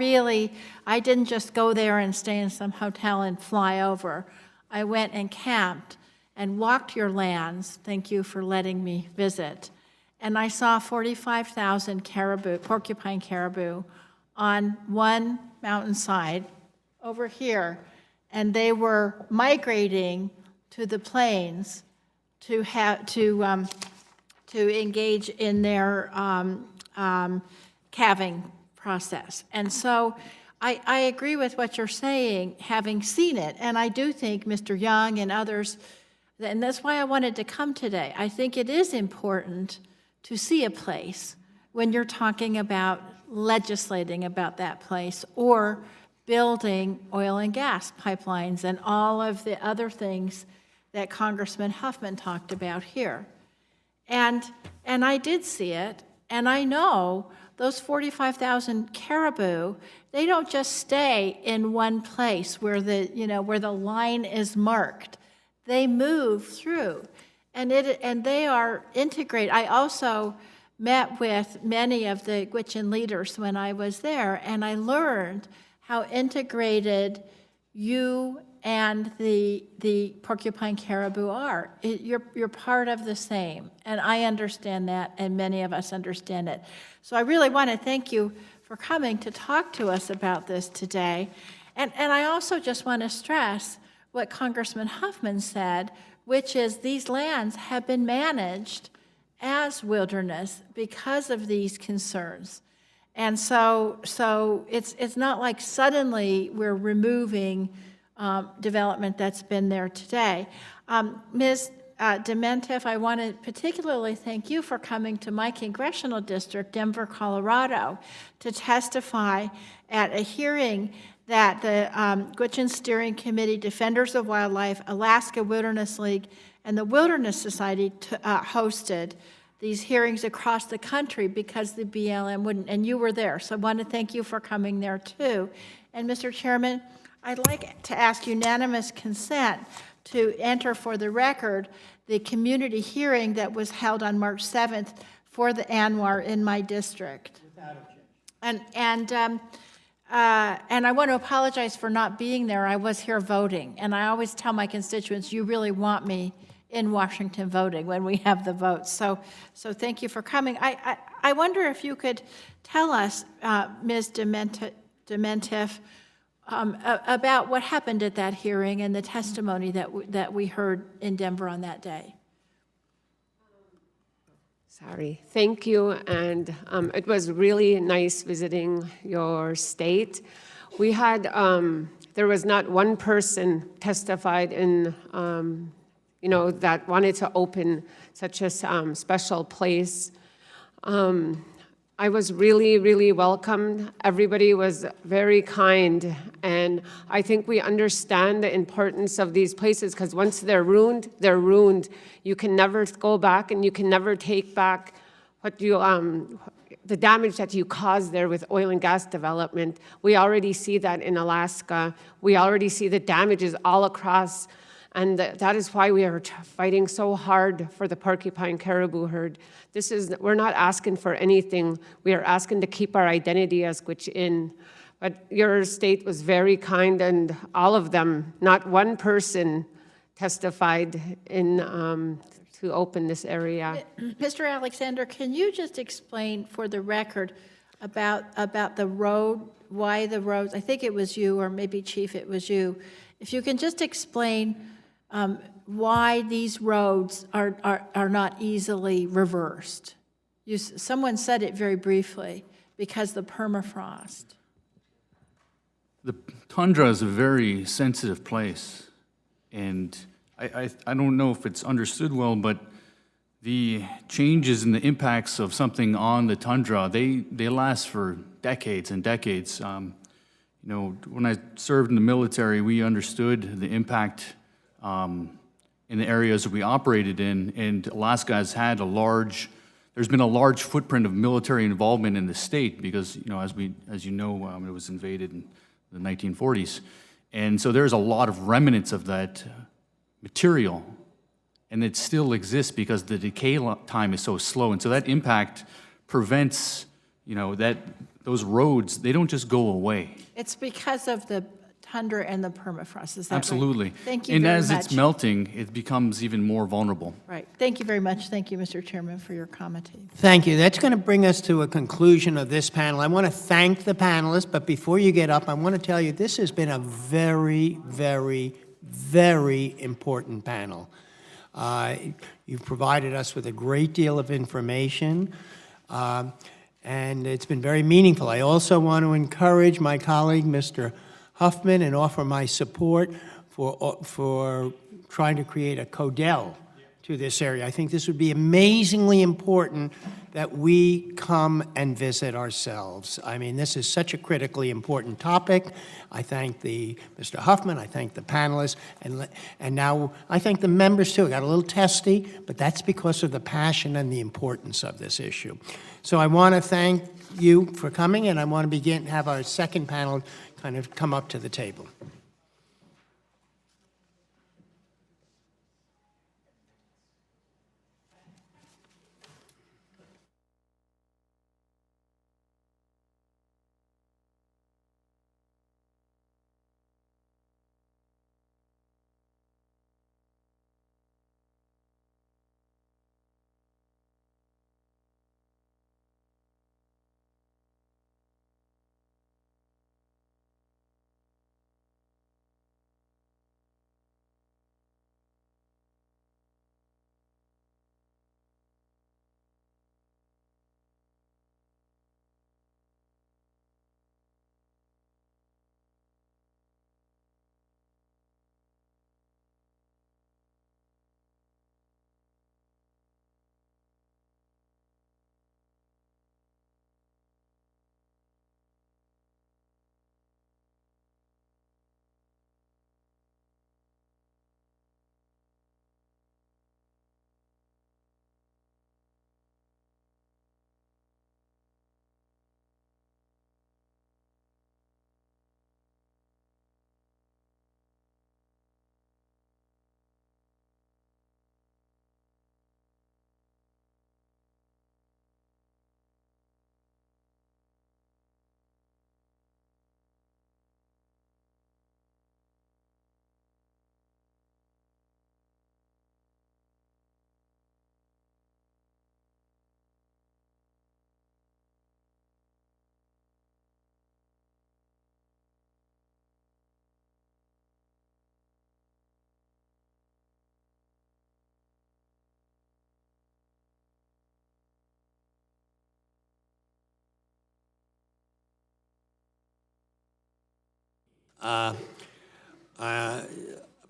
didn't just go there and stay in some hotel and fly over. I went and camped and walked your lands. Thank you for letting me visit. And I saw 45,000 caribou, porcupine caribou, on one mountainside over here, and they were migrating to the plains to engage in their calving process. And so I agree with what you're saying, having seen it, and I do think Mr. Young and others, and that's why I wanted to come today. I think it is important to see a place when you're talking about legislating about that place or building oil and gas pipelines and all of the other things that Congressman Huffman talked about here. And I did see it, and I know those 45,000 caribou, they don't just stay in one place where the line is marked. They move through, and they are integrated. I also met with many of the Gwich'in leaders when I was there, and I learned how integrated you and the porcupine caribou are. You're part of the same, and I understand that, and many of us understand it. So I really want to thank you for coming to talk to us about this today. And I also just want to stress what Congressman Huffman said, which is these lands have been managed as wilderness because of these concerns. And so it's not like suddenly we're removing development that's been there today. Ms. Dementif, I want to particularly thank you for coming to my congressional district, Denver, Colorado, to testify at a hearing that the Gwich'in Steering Committee, Defenders of Wildlife, Alaska Wilderness League, and the Wilderness Society hosted these hearings across the country because the BLM wouldn't, and you were there. So I want to thank you for coming there too. And Mr. Chairman, I'd like to ask unanimous consent to enter for the record the community hearing that was held on March 7th for the ANWR in my district. And I want to apologize for not being there. I was here voting, and I always tell my constituents, you really want me in Washington voting when we have the votes. So thank you for coming. I wonder if you could tell us, Ms. Dementif, about what happened at that hearing and the testimony that we heard in Denver on that day. Sorry. Thank you. And it was really nice visiting your state. We had, there was not one person testified in, that wanted to open such a special place. I was really, really welcomed. Everybody was very kind. And I think we understand the importance of these places because once they're ruined, they're ruined. You can never go back and you can never take back what you, the damage that you cause there with oil and gas development. We already see that in Alaska. We already see the damages all across, and that is why we are fighting so hard for the porcupine caribou herd. We're not asking for anything. We are asking to keep our identity as Gwich'in. But your state was very kind, and all of them, not one person testified to open this area. Mr. Alexander, can you just explain for the record about the road, why the roads, I think it was you, or maybe Chief, it was you. If you can just explain why these roads are not easily reversed. Someone said it very briefly, because the permafrost. The tundra is a very sensitive place, and I don't know if it's understood well, but the changes and the impacts of something on the tundra, they last for decades and decades. You know, when I served in the military, we understood the impact in the areas that we operated in, and Alaska has had there's been a large footprint of military involvement in the state because, you know, as you know, it was invaded in the 1940s. And so there's a lot of remnants of that material, and it still exists because the decay time is so slow. And so that impact prevents, you know, those roads, they don't just go away. It's because of the tundra and the permafrost, is that Absolutely. right? Thank you very much. And as it's melting, it becomes even more vulnerable. Right. Thank you very much. Thank you, Mr. Chairman, for your commenting. Thank you. That's going to bring us to a conclusion of this panel. I want to thank the panelists, but before you get up, I want to tell you this has been a very, very, very important panel. You've provided us with a great deal of information, and it's been very meaningful. I also want to encourage my colleague, Mr. Huffman, and offer my support for trying to create a codel to this area. I think this would be amazingly important that we come and visit ourselves. I mean, this is such a critically important topic. I thank Mr. Huffman, I thank the panelists, and now I thank the members too. It got a little testy, but that's because of the passion and the importance of this issue. So I want to thank you for coming, and I want to have our second panel kind of come up to the table.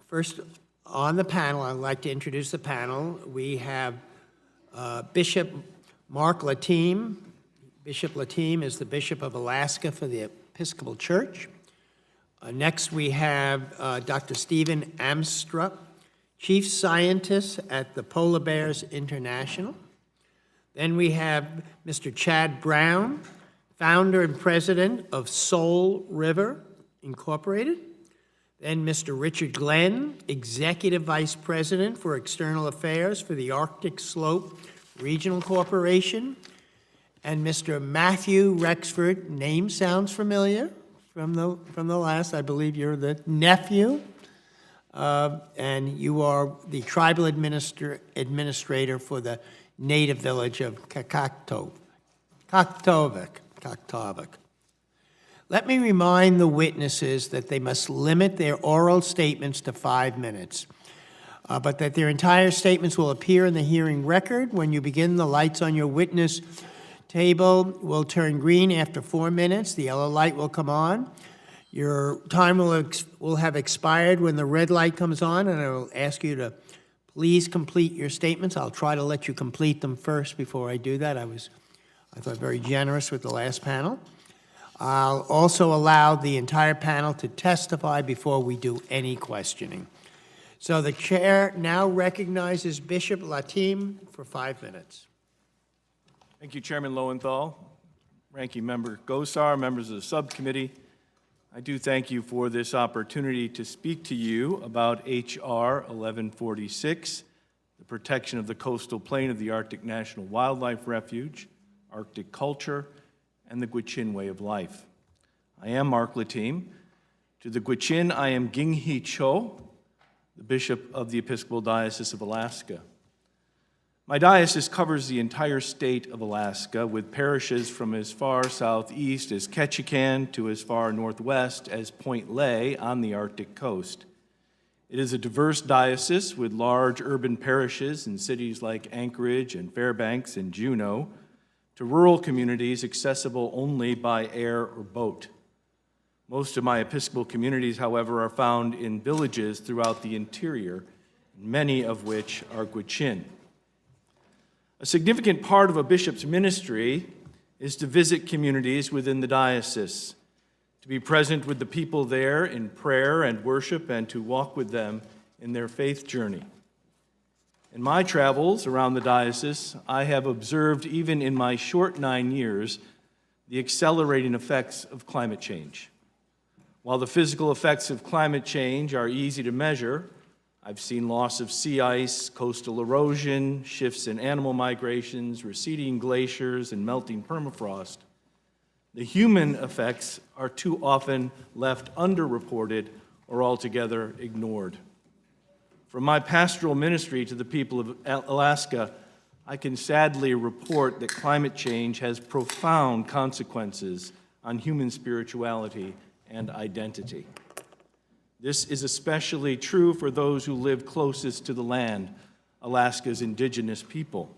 First, on the panel, I'd like to introduce the panel. We have Bishop Mark Latime. Bishop Latime is the Bishop of Alaska for the Episcopal Church. Next, we have Dr. Stephen Amstrup, Chief Scientist at the Polar Bears International. Then we have Mr. Chad Brown, founder and president of Soul River Incorporated. Then Mr. Richard Glenn, executive vice president for external affairs for the Arctic Slope Regional Corporation. And Mr. Matthew Rexford, name sounds familiar from the last, I believe you're the nephew. And you are the tribal administrator for the native village of Kaktovik. Let me remind the witnesses that they must limit their oral statements to 5 minutes, but that their entire statements will appear in the hearing record. When you begin, the lights on your witness table will turn green after 4 minutes. The yellow light will come on. Your time will have expired when the red light comes on, and I will ask you to please complete your statements. I'll try to let you complete them first before I do that. I thought very generous with the last panel. I'll also allow the entire panel to testify before we do any questioning. So the chair now recognizes Bishop Latim for 5 minutes. Thank you, Chairman Lowenthal, Ranking Member Gosar, members of the subcommittee. I do thank you for this opportunity to speak to you about H.R. 1146, the protection of the coastal plain of the Arctic National Wildlife Refuge, Arctic culture, and the Gwich'in way of life. I am Mark Latim. To the Gwich'in, I am Ging-Hee Cho, the Bishop of the Episcopal Diocese of Alaska. My diocese covers the entire state of Alaska, with parishes from as far southeast as Ketchikan to as far northwest as Point Lay on the Arctic coast. It is a diverse diocese with large urban parishes in cities like Anchorage and Fairbanks and Juneau, to rural communities accessible only by air or boat. Most of my Episcopal communities, however, are found in villages throughout the interior, many of which are Gwich'in. A significant part of a bishop's ministry is to visit communities within the diocese, to be present with the people there in prayer and worship, and to walk with them in their faith journey. In my travels around the diocese, I have observed, even in my short 9 years, the accelerating effects of climate change. While the physical effects of climate change are easy to measure, I've seen loss of sea ice, coastal erosion, shifts in animal migrations, receding glaciers, and melting permafrost. The human effects are too often left underreported or altogether ignored. From my pastoral ministry to the people of Alaska, I can sadly report that climate change has profound consequences on human spirituality and identity. This is especially true for those who live closest to the land, Alaska's indigenous people.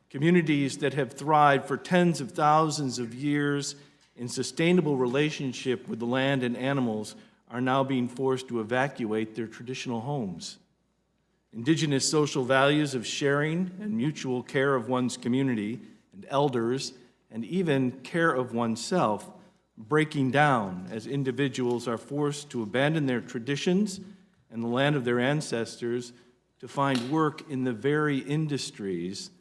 Communities that have thrived for tens of thousands of years in sustainable relationship with the land and animals are now being forced to evacuate their traditional homes. Indigenous social values of sharing and mutual care of one's community and elders, and even care of oneself, breaking down as individuals are forced to abandon their traditions and the land of their ancestors to find work in the very industries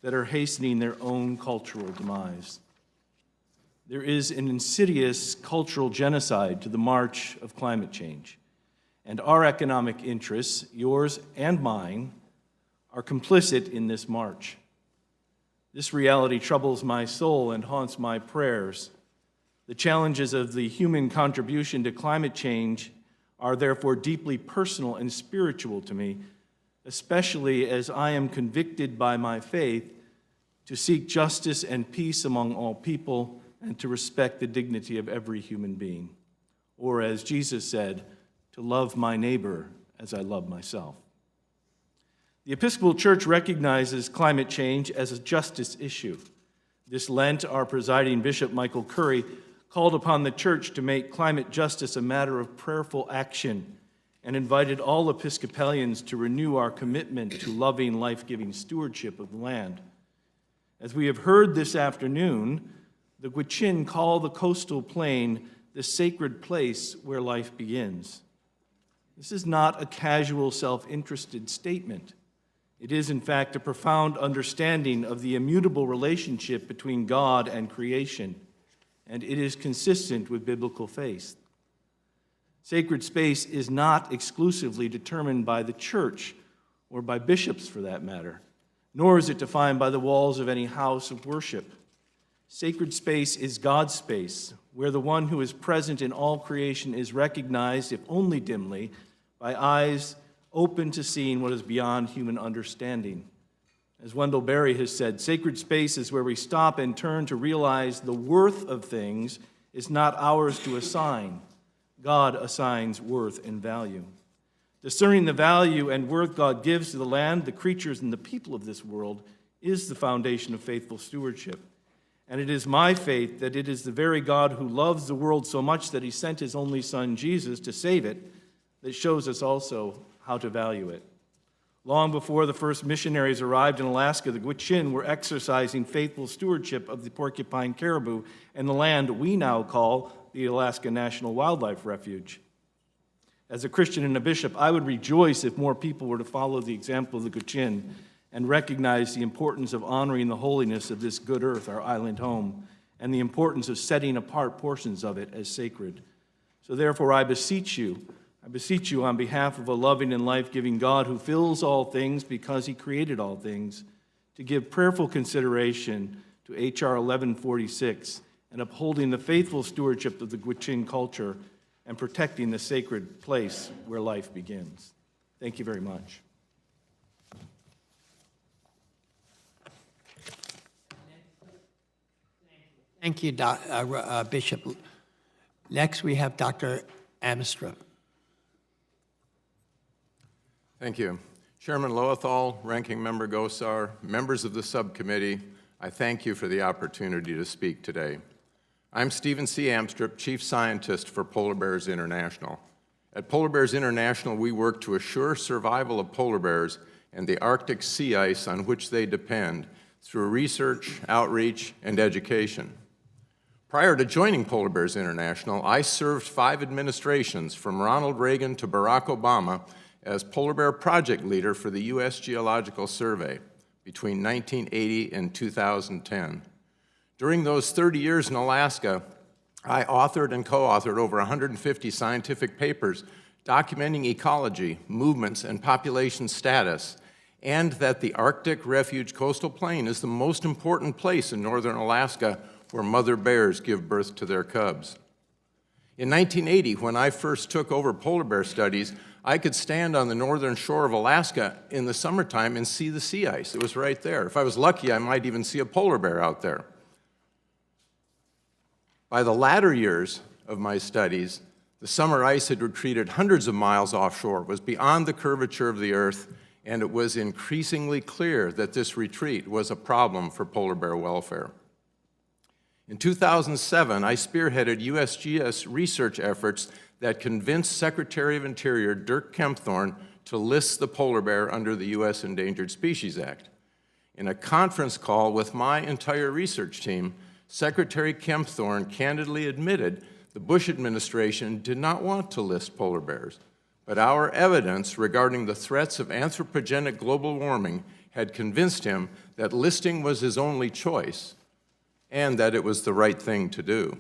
that are hastening their own cultural demise. There is an insidious cultural genocide to the march of climate change, and our economic interests, yours and mine, are complicit in this march. This reality troubles my soul and haunts my prayers. The challenges of the human contribution to climate change are therefore deeply personal and spiritual to me, especially as I am convicted by my faith to seek justice and peace among all people and to respect the dignity of every human being. Or as Jesus said, to love my neighbor as I love myself. The Episcopal Church recognizes climate change as a justice issue. This Lent, our presiding bishop, Michael Curry, called upon the church to make climate justice a matter of prayerful action and invited all Episcopalians to renew our commitment to loving, life-giving stewardship of the land. As we have heard this afternoon, the Gwich'in call the coastal plain the sacred place where life begins. This is not a casual, self-interested statement. It is, in fact, a profound understanding of the immutable relationship between God and creation, and it is consistent with biblical faith. Sacred space is not exclusively determined by the church, or by bishops for that matter, nor is it defined by the walls of any house of worship. Sacred space is God's space, where the one who is present in all creation is recognized, if only dimly, by eyes open to seeing what is beyond human understanding. As Wendell Berry has said, sacred space is where we stop and turn to realize the worth of things is not ours to assign. God assigns worth and value. Discerning the value and worth God gives to the land, the creatures, and the people of this world is the foundation of faithful stewardship. And it is my faith that it is the very God who loves the world so much that he sent his only Son, Jesus, to save it, that shows us also how to value it. Long before the first missionaries arrived in Alaska, the Gwich'in were exercising faithful stewardship of the porcupine caribou and the land we now call the Alaska National Wildlife Refuge. As a Christian and a bishop, I would rejoice if more people were to follow the example of the Gwich'in and recognize the importance of honoring the holiness of this good earth, our island home, and the importance of setting apart portions of it as sacred. So therefore, I beseech you on behalf of a loving and life-giving God who fills all things because he created all things, to give prayerful consideration to H.R. 1146 and upholding the faithful stewardship of the Gwich'in culture and protecting the sacred place where life begins. Thank you very much. Thank you, Bishop. Next, we have Dr. Amström. Thank you. Chairman Lowenthal, Ranking Member Gosar, members of the subcommittee, I thank you for the opportunity to speak today. I'm Stephen C. Amström, Chief Scientist for Polar Bears International. At Polar Bears International, we work to assure survival of polar bears and the Arctic sea ice on which they depend through research, outreach, and education. Prior to joining Polar Bears International, I served 5 administrations, from Ronald Reagan to Barack Obama, as polar bear project leader for the U.S. Geological Survey between 1980 and 2010. During those 30 years in Alaska, I authored and co-authored over 150 scientific papers documenting ecology, movements, and population status, and that the Arctic Refuge coastal plain is the most important place in northern Alaska where mother bears give birth to their cubs. In 1980, when I first took over polar bear studies, I could stand on the northern shore of Alaska in the summertime and see the sea ice. It was right there. If I was lucky, I might even see a polar bear out there. By the latter years of my studies, the summer ice had retreated hundreds of miles offshore, was beyond the curvature of the Earth, and it was increasingly clear that this retreat was a problem for polar bear welfare. In 2007, I spearheaded USGS research efforts that convinced Secretary of Interior Dirk Kempthorne to list the polar bear under the U.S. Endangered Species Act. In a conference call with my entire research team, Secretary Kempthorne candidly admitted the Bush administration did not want to list polar bears, but our evidence regarding the threats of anthropogenic global warming had convinced him that listing was his only choice and that it was the right thing to do.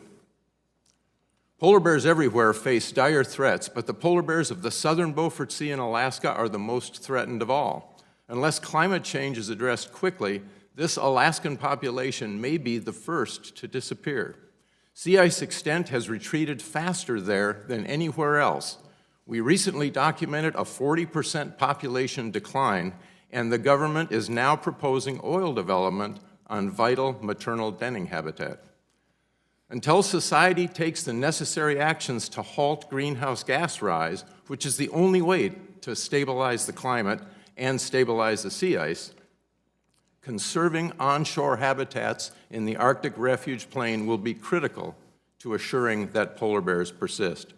Polar bears everywhere face dire threats, but the polar bears of the southern Beaufort Sea in Alaska are the most threatened of all. Unless climate change is addressed quickly, this Alaskan population may be the first to disappear. Sea ice extent has retreated faster there than anywhere else. We recently documented a 40% population decline, and the government is now proposing oil development on vital maternal denning habitat. Until society takes the necessary actions to halt greenhouse gas rise, which is the only way to stabilize the climate and stabilize the sea ice, conserving onshore habitats in the Arctic Refuge Plain will be critical to assuring that polar bears persist.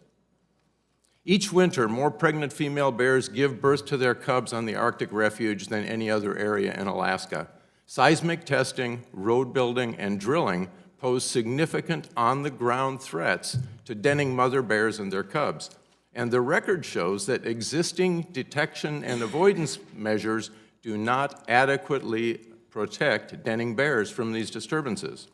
Each winter, more pregnant female bears give birth to their cubs on the Arctic Refuge than any other area in Alaska. Seismic testing, road building, and drilling pose significant on-the-ground threats to denning mother bears and their cubs. And the record shows that existing detection and avoidance measures do not adequately protect denning bears from these disturbances.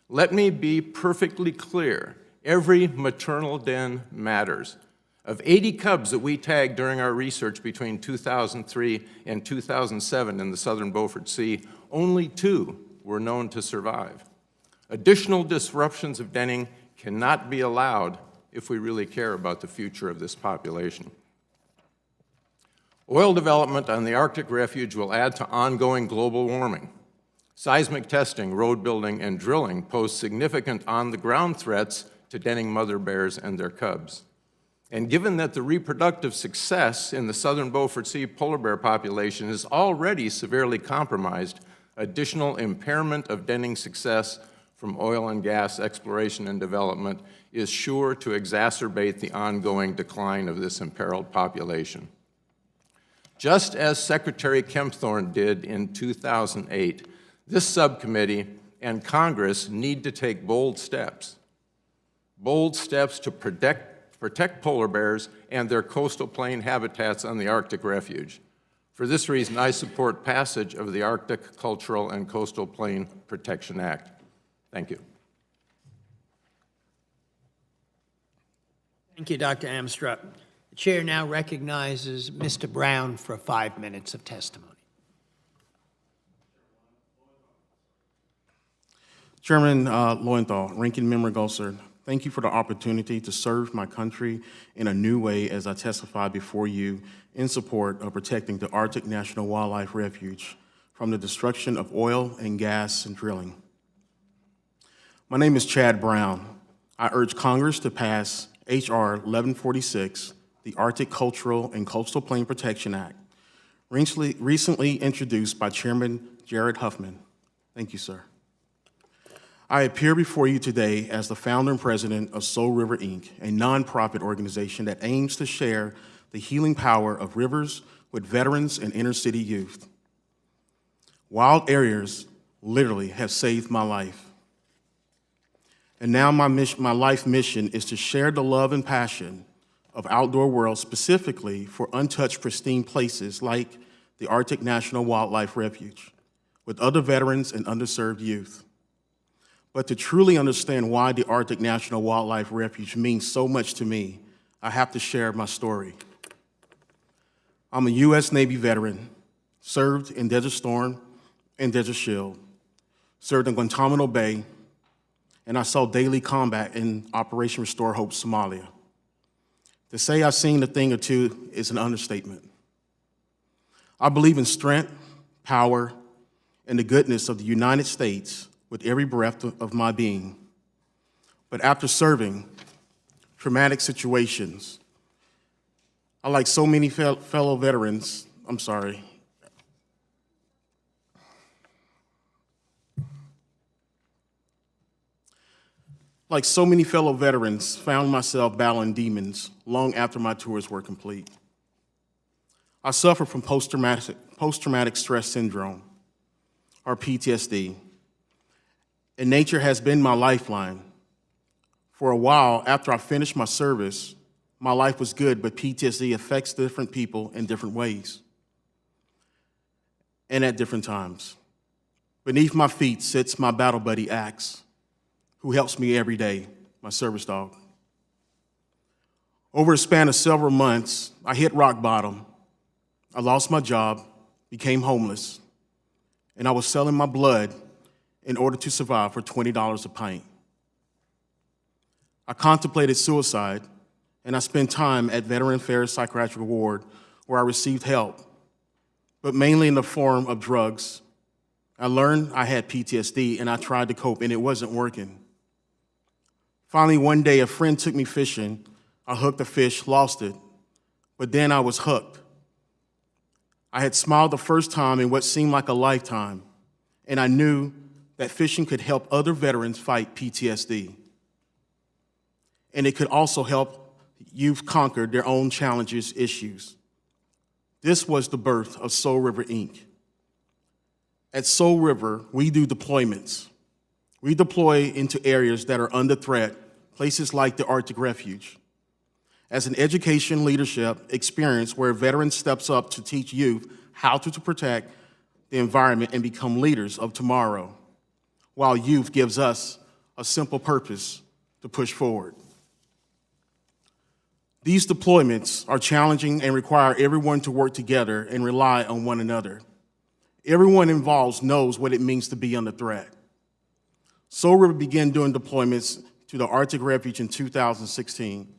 Let me be perfectly clear. Every maternal den matters. Of 80 cubs that we tagged during our research between 2003 and 2007 in the southern Beaufort Sea, only 2 were known to survive. Additional disruptions of denning cannot be allowed if we really care about the future of this population. Oil development on the Arctic Refuge will add to ongoing global warming. Seismic testing, road building, and drilling pose significant on-the-ground threats to denning mother bears and their cubs. And given that the reproductive success in the southern Beaufort Sea polar bear population is already severely compromised, additional impairment of denning success from oil and gas exploration and development is sure to exacerbate the ongoing decline of this imperiled population. Just as Secretary Kempthorne did in 2008, this subcommittee and Congress need to take bold steps to protect polar bears and their coastal plain habitats on the Arctic Refuge. For this reason, I support passage of the Arctic Cultural and Coastal Plain Protection Act. Thank you. Thank you, Dr. Amstrup. The chair now recognizes Mr. Brown for 5 minutes of testimony. Chairman Lowenthal, Ranking Member Gosar, thank you for the opportunity to serve my country in a new way as I testify before you in support of protecting the Arctic National Wildlife Refuge from the destruction of oil and gas and drilling. My name is Chad Brown. I urge Congress to pass H.R. 1146, the Arctic Cultural and Coastal Plain Protection Act, recently introduced by Chairman Jared Huffman. Thank you, sir. I appear before you today as the founder and president of Soul River, Inc., a nonprofit organization that aims to share the healing power of rivers with veterans and inner-city youth. Wild areas literally have saved my life. And now my life mission is to share the love and passion of outdoor world specifically for untouched, pristine places like the Arctic National Wildlife Refuge with other veterans and underserved youth. But to truly understand why the Arctic National Wildlife Refuge means so much to me, I have to share my story. I'm a U.S. Navy veteran, served in Desert Storm and Desert Shield, served in Guantanamo Bay, and I saw daily combat in Operation Restore Hope, Somalia. To say I've seen a thing or two is an understatement. I believe in strength, power, and the goodness of the United States with every breath of my being. But after serving traumatic situations, I, like so many fellow veterans, like so many fellow veterans, found myself battling demons long after my tours were complete. I suffer from post-traumatic stress syndrome, or PTSD, and nature has been my lifeline. For a while, after I finished my service, my life was good, but PTSD affects different people in different ways and at different times. Beneath my feet sits my battle buddy, Axe, who helps me every day, my service dog. Over a span of several months, I hit rock bottom. I lost my job, became homeless, and I was selling my blood in order to survive for $20 a pint. I contemplated suicide, and I spent time at Veteran Affairs Psychiatric Ward where I received help, but mainly in the form of drugs. I learned I had PTSD, and I tried to cope, and it wasn't working. Finally, one day, a friend took me fishing. I hooked a fish, lost it, but then I was hooked. I had smiled the first time in what seemed like a lifetime, and I knew that fishing could help other veterans fight PTSD. And it could also help youth conquer their own challenges, issues. This was the birth of Soul River, Inc. At Soul River, we do deployments. We deploy into areas that are under threat, places like the Arctic Refuge. as an education leadership experience where veterans steps up to teach youth how to protect the environment and become leaders of tomorrow, while youth gives us a simple purpose to push forward. These deployments are challenging and require everyone to work together and rely on one another. Everyone involved knows what it means to be under threat. Soul River began doing deployments to the Arctic Refuge in 2016.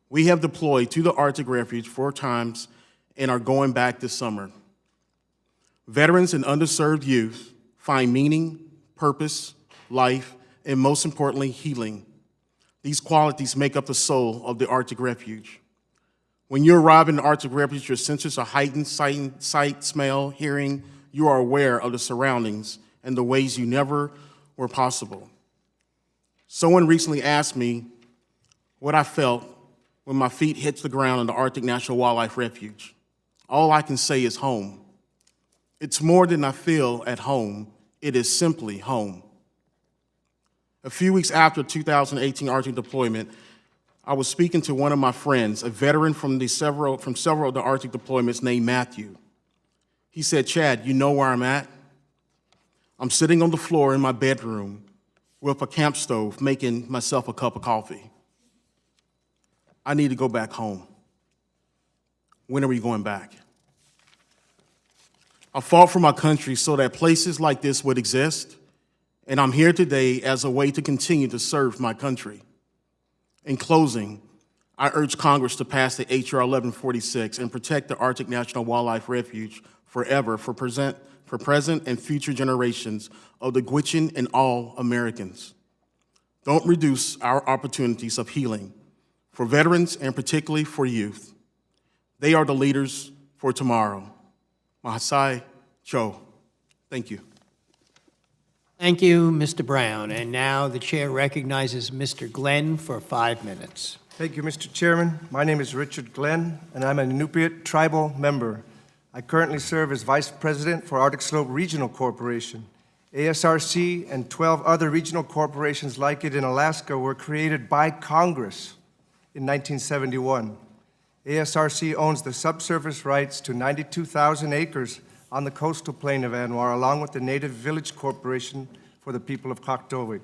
We have deployed to the Arctic Refuge 4 times and are going back this summer. Veterans and underserved youth find meaning, purpose, life, and most importantly, healing. These qualities make up the soul of the Arctic Refuge. When you arrive in the Arctic Refuge, your senses are heightened, sight, smell, hearing. You are aware of the surroundings and the ways you never were possible. Someone recently asked me what I felt when my feet hit the ground in the Arctic National Wildlife Refuge. All I can say is home. It's more than I feel at home. It is simply home. A few weeks after 2018 Arctic deployment, I was speaking to one of my friends, a veteran from several of the Arctic deployments named Matthew. He said, "Chad, you know where I'm at? I'm sitting on the floor in my bedroom with a camp stove making myself a cup of coffee. I need to go back home. When are we going back?" I fought for my country so that places like this would exist, and I'm here today as a way to continue to serve my country. In closing, I urge Congress to pass the H.R. 1146 and protect the Arctic National Wildlife Refuge forever for present and future generations of the Gwich'in and all Americans. Don't reduce our opportunities of healing for veterans and particularly for youth. They are the leaders for tomorrow. Mahasai Cho. Thank you. Thank you, Mr. Brown. And now the chair recognizes Mr. Glenn for 5 minutes. Thank you, Mr. Chairman. My name is Richard Glenn, and I'm an Inupiat tribal member. I currently serve as Vice President for Arctic Slope Regional Corporation. ASRC and 12 other regional corporations like it in Alaska were created by Congress in 1971. ASRC owns the subsurface rights to 92,000 acres on the coastal plain of ANWR, along with the Native Village Corporation for the people of Kaktovik.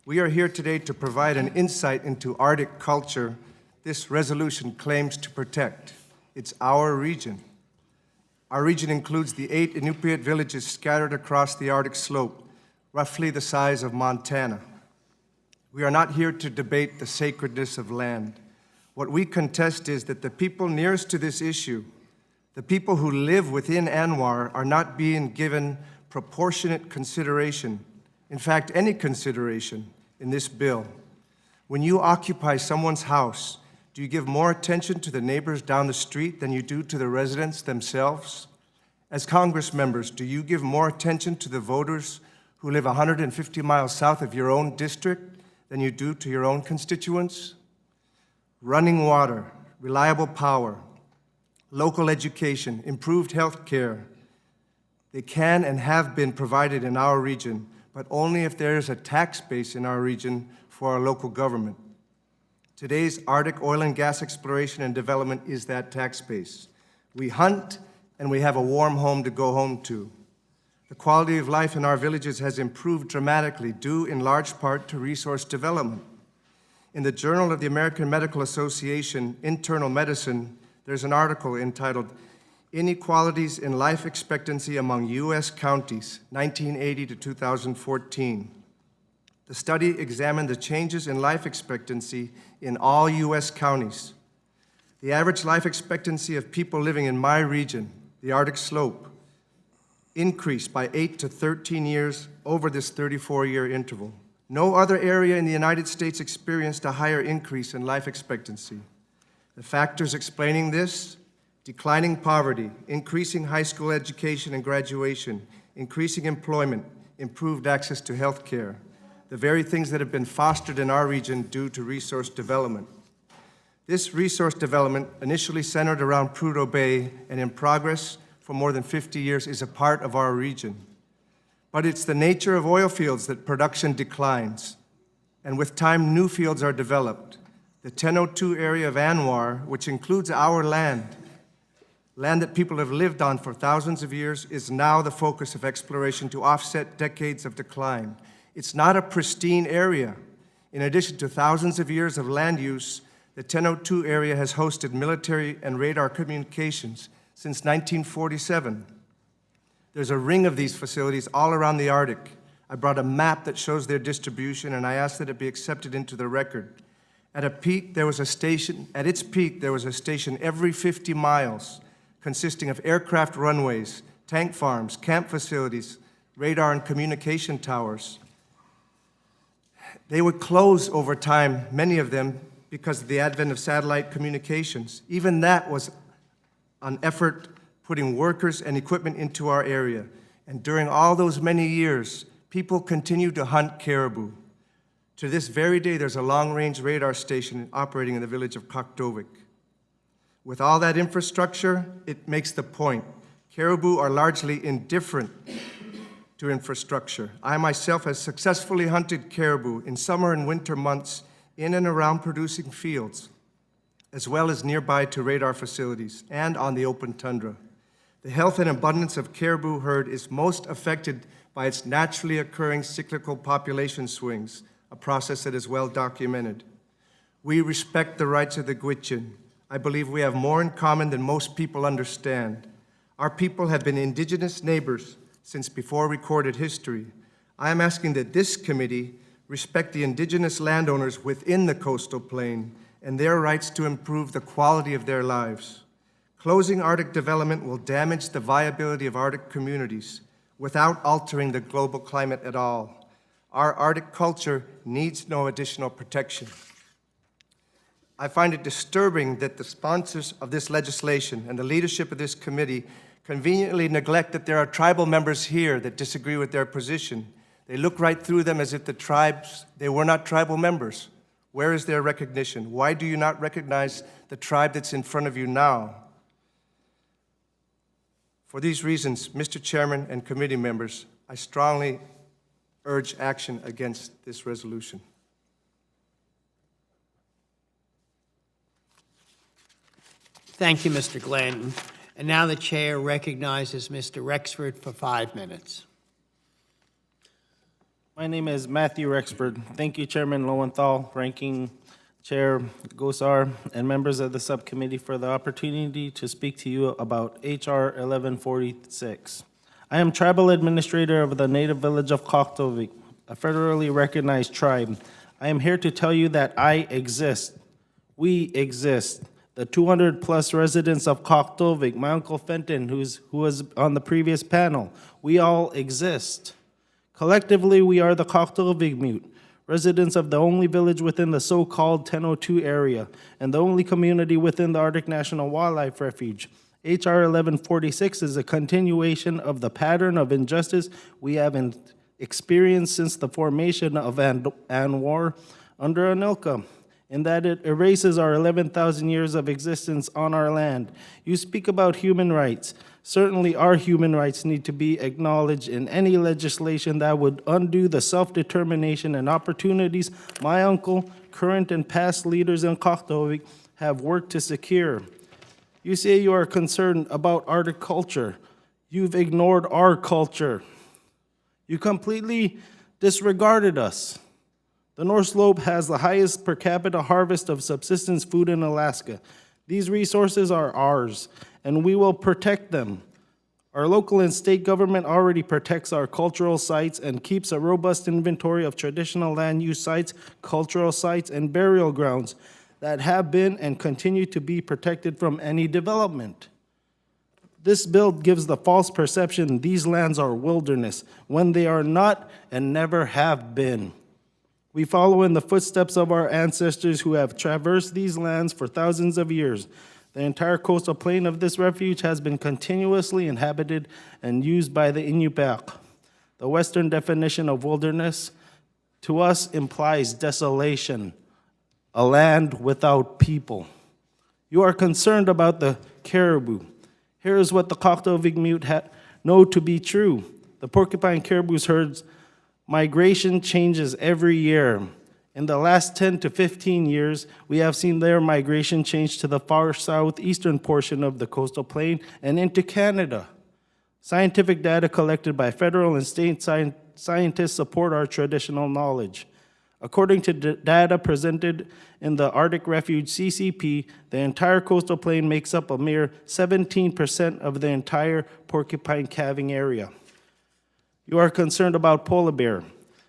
We are here today to provide an insight into Arctic culture this resolution claims to protect. It's our region. Our region includes the 8 Inupiat villages scattered across the Arctic slope, roughly the size of Montana. We are not here to debate the sacredness of land. What we contest is that the people nearest to this issue, the people who live within ANWR, are not being given proportionate consideration, in fact, any consideration in this bill. When you occupy someone's house, do you give more attention to the neighbors down the street than you do to the residents themselves? As Congress members, do you give more attention to the voters who live 150 miles south of your own district than you do to your own constituents? Running water, reliable power, local education, improved health care, they can and have been provided in our region, but only if there is a tax base in our region for our local government. Today's Arctic oil and gas exploration and development is that tax base. We hunt and we have a warm home to go home to. The quality of life in our villages has improved dramatically due in large part to resource development. In the Journal of the American Medical Association, Internal Medicine, there's an article entitled Inequalities in Life Expectancy Among U.S. Counties, 1980 to 2014. The study examined the changes in life expectancy in all U.S. counties. The average life expectancy of people living in my region, the Arctic Slope, increased by 8 to 13 years over this 34-year interval. No other area in the United States experienced a higher increase in life expectancy. The factors explaining this: declining poverty, increasing high school education and graduation, increasing employment, improved access to health care, the very things that have been fostered in our region due to resource development. This resource development, initially centered around Prudhoe Bay and in progress for more than 50 years, is a part of our region. But it's the nature of oil fields that production declines, and with time, new fields are developed. The 1002 area of Anwar, which includes our land that people have lived on for thousands of years, is now the focus of exploration to offset decades of decline. It's not a pristine area. In addition to thousands of years of land use, the 1002 area has hosted military and radar communications since 1947. There's a ring of these facilities all around the Arctic. I brought a map that shows their distribution, and I asked that it be accepted into the record. At its peak, there was a station every 50 miles, consisting of aircraft runways, tank farms, camp facilities, radar and communication towers. They would close over time, many of them, because of the advent of satellite communications. Even that was an effort putting workers and equipment into our area. And during all those many years, people continued to hunt caribou. To this very day, there's a long-range radar station operating in the village of Kaktovik. With all that infrastructure, it makes the point. Caribou are largely indifferent to infrastructure. I myself have successfully hunted caribou in summer and winter months in and around producing fields, as well as nearby to radar facilities and on the open tundra. The health and abundance of caribou herd is most affected by its naturally occurring cyclical population swings, a process that is well documented. We respect the rights of the Gwich'in. I believe we have more in common than most people understand. Our people have been indigenous neighbors since before recorded history. I am asking that this committee respect the indigenous landowners within the coastal plain and their rights to improve the quality of their lives. Closing Arctic development will damage the viability of Arctic communities without altering the global climate at all. Our Arctic culture needs no additional protection. I find it disturbing that the sponsors of this legislation and the leadership of this committee conveniently neglect that there are tribal members here that disagree with their position. They look right through them as if they were not tribal members. Where is their recognition? Why do you not recognize the tribe that's in front of you now? For these reasons, Mr. Chairman and committee members, I strongly urge action against this resolution. Thank you, Mr. Glenn. And now the chair recognizes Mr. Rexford for 5 minutes. My name is Matthew Rexford. Thank you, Chairman Lowenthal, Ranking Chair Gosar, and members of the subcommittee for the opportunity to speak to you about H.R. 1146. I am tribal administrator of the native village of Kaktovik, a federally recognized tribe. I am here to tell you that I exist. We exist. The 200-plus residents of Kaktovik, my Uncle Fenton, who was on the previous panel, we all exist. Collectively, we are the Kaktovik Mute, residents of the only village within the so-called 1002 area, and the only community within the Arctic National Wildlife Refuge. H.R. 1146 is a continuation of the pattern of injustice we have experienced since the formation of Anwar under Anilka, in that it erases our 11,000 years of existence on our land. You speak about human rights. Certainly our human rights need to be acknowledged in any legislation that would undo the self-determination and opportunities my uncle, current and past leaders in Kaktovik have worked to secure. You say you are concerned about Arctic culture. You've ignored our culture. You completely disregarded us. The North Slope has the highest per capita harvest of subsistence food in Alaska. These resources are ours, and we will protect them. Our local and state government already protects our cultural sites and keeps a robust inventory of traditional land use sites, cultural sites, and burial grounds that have been and continue to be protected from any development. This bill gives the false perception these lands are wilderness, when they are not and never have been. We follow in the footsteps of our ancestors who have traversed these lands for thousands of years. The entire coastal plain of this refuge has been continuously inhabited and used by the Inupiaq. The Western definition of wilderness to us implies desolation, a land without people. You are concerned about the caribou. Here is what the Kaktovik Mute know to be true. The porcupine caribou's herds migration changes every year. In the last 10 to 15 years, we have seen their migration change to the far southeastern portion of the coastal plain and into Canada. Scientific data collected by federal and state scientists support our traditional knowledge. According to data presented in the Arctic Refuge CCP, the entire coastal plain makes up a mere 17% of the entire porcupine calving area. You are concerned about polar bear.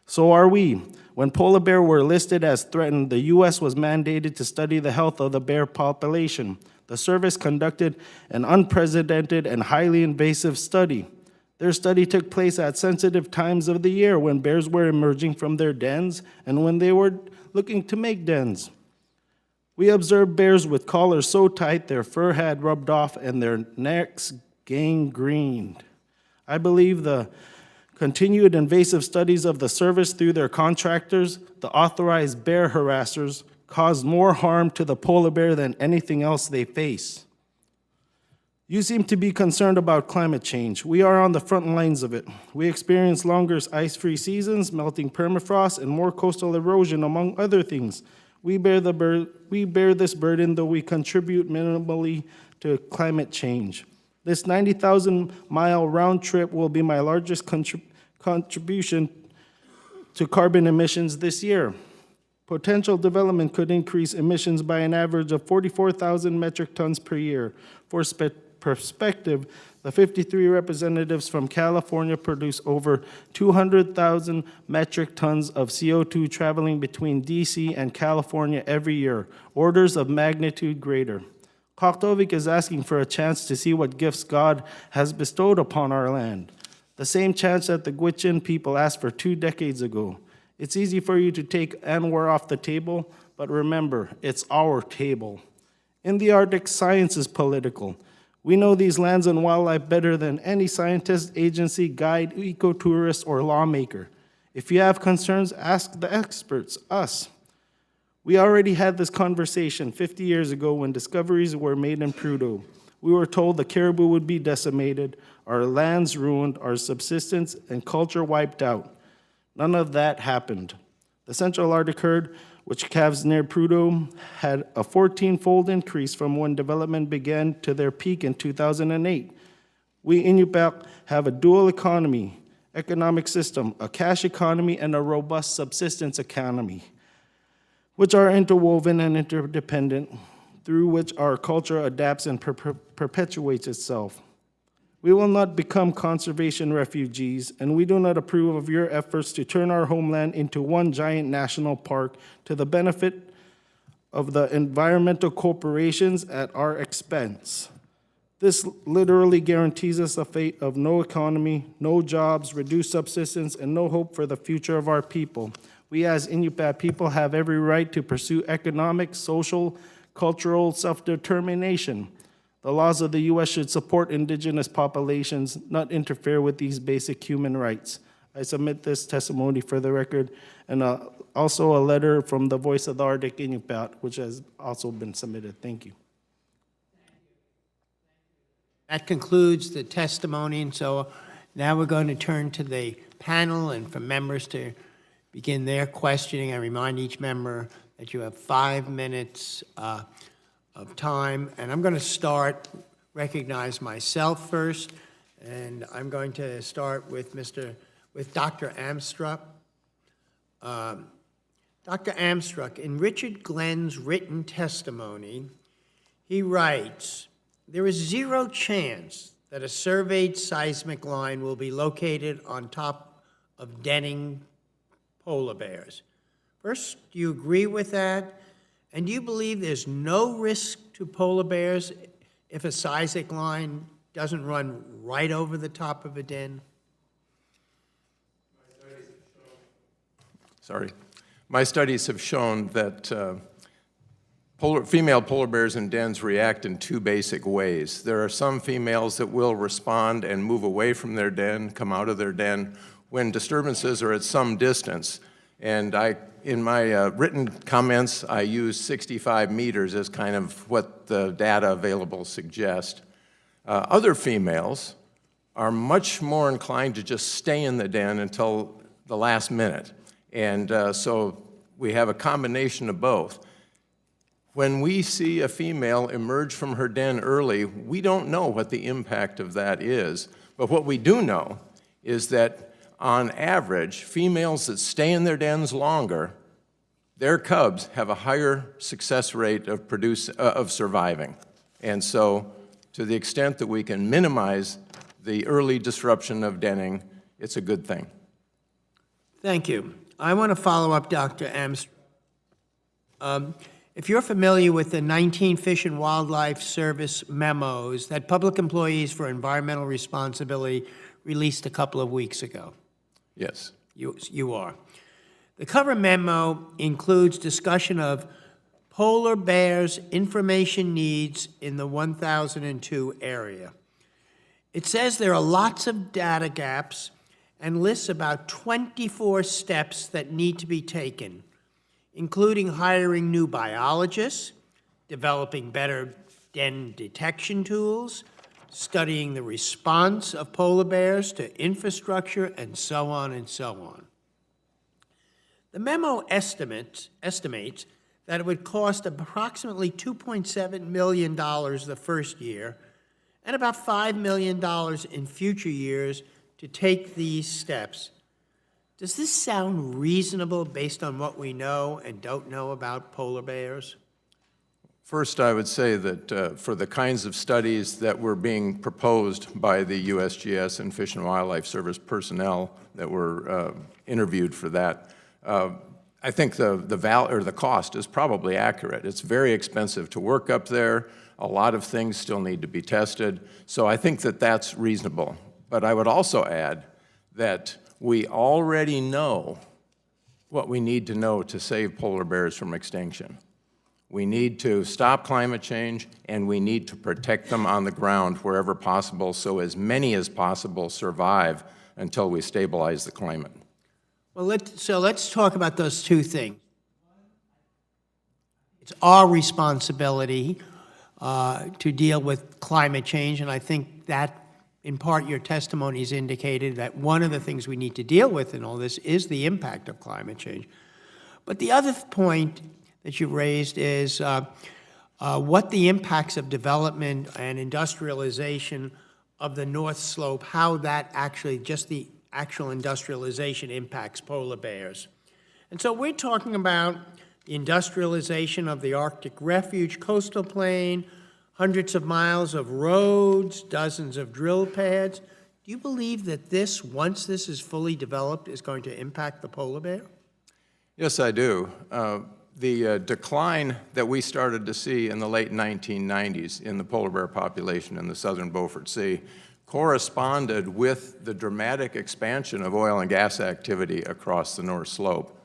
So are we. When polar bear were listed as threatened, the U.S. was mandated to study the health of the bear population. The service conducted an unprecedented and highly invasive study. Their study took place at sensitive times of the year when bears were emerging from their dens and when they were looking to make dens. We observed bears with collars so tight their fur had rubbed off and their necks gangrened. I believe the continued invasive studies of the service through their contractors, the authorized bear harassers, caused more harm to the polar bear than anything else they face. You seem to be concerned about climate change. We are on the front lines of it. We experience longer ice-free seasons, melting permafrost, and more coastal erosion, among other things. We bear this burden, though we contribute minimally to climate change. This 90,000-mile round trip will be my largest contribution to carbon emissions this year. Potential development could increase emissions by an average of 44,000 metric tons per year. For perspective, the 53 representatives from California produce over 200,000 metric tons of CO2 traveling between DC and California every year, orders of magnitude greater. Kaktovik is asking for a chance to see what gifts God has bestowed upon our land, the same chance that the Gwich'in people asked for 2 decades ago. It's easy for you to take Anwar off the table, but remember, it's our table. In the Arctic, science is political. We know these lands and wildlife better than any scientist, agency, guide, ecotourist, or lawmaker. If you have concerns, ask the experts, us. We already had this conversation 50 years ago when discoveries were made in Prudhoe. We were told the caribou would be decimated, our lands ruined, our subsistence and culture wiped out. None of that happened. The Central Arctic herd, which calves near Prudhoe, had a 14-fold increase from when development began to their peak in 2008. We Inupiaq have a dual economic system, a cash economy and a robust subsistence economy, which are interwoven and interdependent, through which our culture adapts and perpetuates itself. We will not become conservation refugees, and we do not approve of your efforts to turn our homeland into one giant national park to the benefit of the environmental corporations at our expense. This literally guarantees us a fate of no economy, no jobs, reduced subsistence, and no hope for the future of our people. We as Inupiaq people have every right to pursue economic, social, cultural self-determination. The laws of the U.S. should support indigenous populations, not interfere with these basic human rights. I submit this testimony for the record, and also a letter from the Voice of the Arctic Inupiaq, which has also been submitted. Thank you. That concludes the testimony, and so now we're going to turn to the panel and for members to begin their questioning. I remind each member that you have 5 minutes of time, and I'm going to recognize myself first, and I'm going to start with Dr. Amstrup. Dr. Amstrup, in Richard Glenn's written testimony, he writes, "There is zero chance that a surveyed seismic line will be located on top of denning polar bears." First, do you agree with that? And do you believe there's no risk to polar bears if a seismic line doesn't run right over the top of a den? My studies have shown that female polar bears in dens react in 2 basic ways. There are some females that will respond and move away from their den, come out of their den, when disturbances are at some distance. And in my written comments, I use 65 meters as kind of what the data available suggest. Other females are much more inclined to just stay in the den until the last minute. And so we have a combination of both. When we see a female emerge from her den early, we don't know what the impact of that is. But what we do know is that, on average, females that stay in their dens longer, their cubs have a higher success rate of surviving. And so, to the extent that we can minimize the early disruption of denning, it's a good thing. Thank you. I want to follow up Dr. Amstrad. If you're familiar with the 19 Fish and Wildlife Service memos that Public Employees for Environmental Responsibility released a couple of weeks ago. Yes. You are. The cover memo includes discussion of polar bears' information needs in the 1002 area. It says there are lots of data gaps and lists about 24 steps that need to be taken, including hiring new biologists, developing better den detection tools, studying the response of polar bears to infrastructure, and so on and so on. The memo estimates that it would cost approximately $2.7 million the first year and about $5 million in future years to take these steps. Does this sound reasonable based on what we know and don't know about polar bears? First, I would say that for the kinds of studies that were being proposed by the USGS and Fish and Wildlife Service personnel that were interviewed for that, I think the cost is probably accurate. It's very expensive to work up there. A lot of things still need to be tested. So I think that that's reasonable. But I would also add that we already know what we need to know to save polar bears from extinction. We need to stop climate change, and we need to protect them on the ground wherever possible so as many as possible survive until we stabilize the climate. Well, let's talk about those two things. It's our responsibility to deal with climate change, and I think that, in part, your testimony has indicated that one of the things we need to deal with in all this is the impact of climate change. But the other point that you raised is what the impacts of development and industrialization of the North Slope, how that actually, just the actual industrialization impacts polar bears. And so we're talking about the industrialization of the Arctic Refuge coastal plain, hundreds of miles of roads, dozens of drill pads. Do you believe that this, once this is fully developed, is going to impact the polar bear? Yes, I do. The decline that we started to see in the late 1990s in the polar bear population in the southern Beaufort Sea corresponded with the dramatic expansion of oil and gas activity across the North Slope.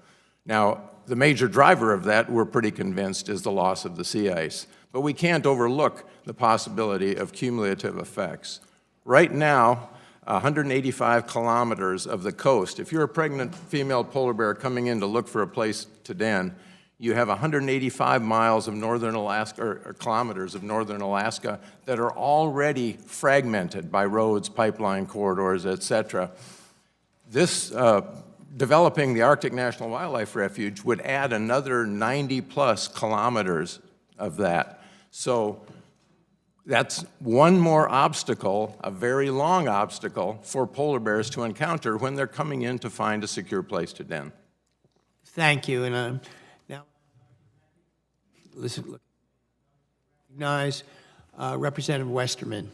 Now, the major driver of that, we're pretty convinced, is the loss of the sea ice. But we can't overlook the possibility of cumulative effects. Right now, 185 kilometers of the coast, if you're a pregnant female polar bear coming in to look for a place to den, you have 185 miles of northern Alaska, or kilometers of northern Alaska, that are already fragmented by roads, pipeline corridors, et cetera. This, developing the Arctic National Wildlife Refuge would add another 90-plus kilometers of that. So that's one more obstacle, a very long obstacle, for polar bears to encounter when they're coming in to find a secure place to den. Thank you. And now, listen, recognize Representative Westerman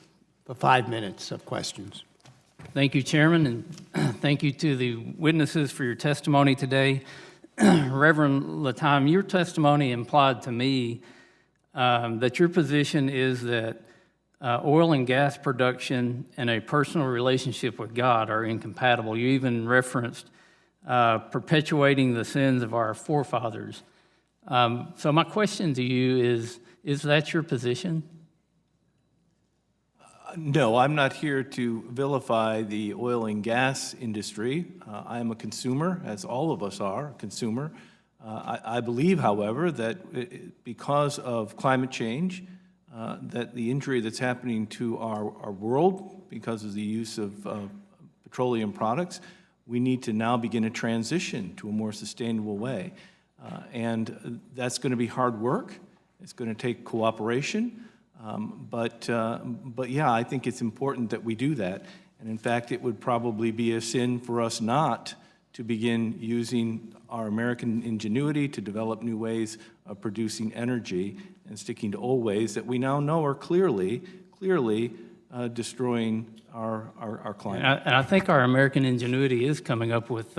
for 5 minutes of questions. Thank you, Chairman, and thank you to the witnesses for your testimony today. Reverend Latom, your testimony implied to me that your position is that oil and gas production and a personal relationship with God are incompatible. You even referenced perpetuating the sins of our forefathers. So my question to you is that your position? No, I'm not here to vilify the oil and gas industry. I am a consumer, as all of us are, a consumer. I believe, however, that because of climate change, that the injury that's happening to our world because of the use of petroleum products, we need to now begin a transition to a more sustainable way. And that's going to be hard work. It's going to take cooperation. But yeah, I think it's important that we do that. And in fact, it would probably be a sin for us not to begin using our American ingenuity to develop new ways of producing energy and sticking to old ways that we now know are clearly destroying our climate. And I think our American ingenuity is coming up with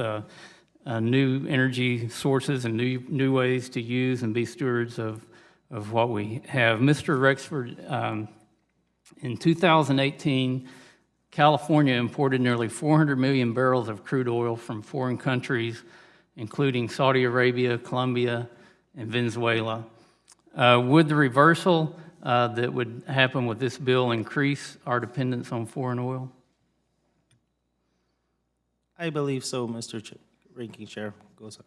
new energy sources and new ways to use and be stewards of what we have. Mr. Rexford, in 2018, California imported nearly 400 million barrels of crude oil from foreign countries, including Saudi Arabia, Colombia, and Venezuela. Would the reversal that would happen with this bill increase our dependence on foreign oil? I believe so, Mr. Ranking Chair Gosar.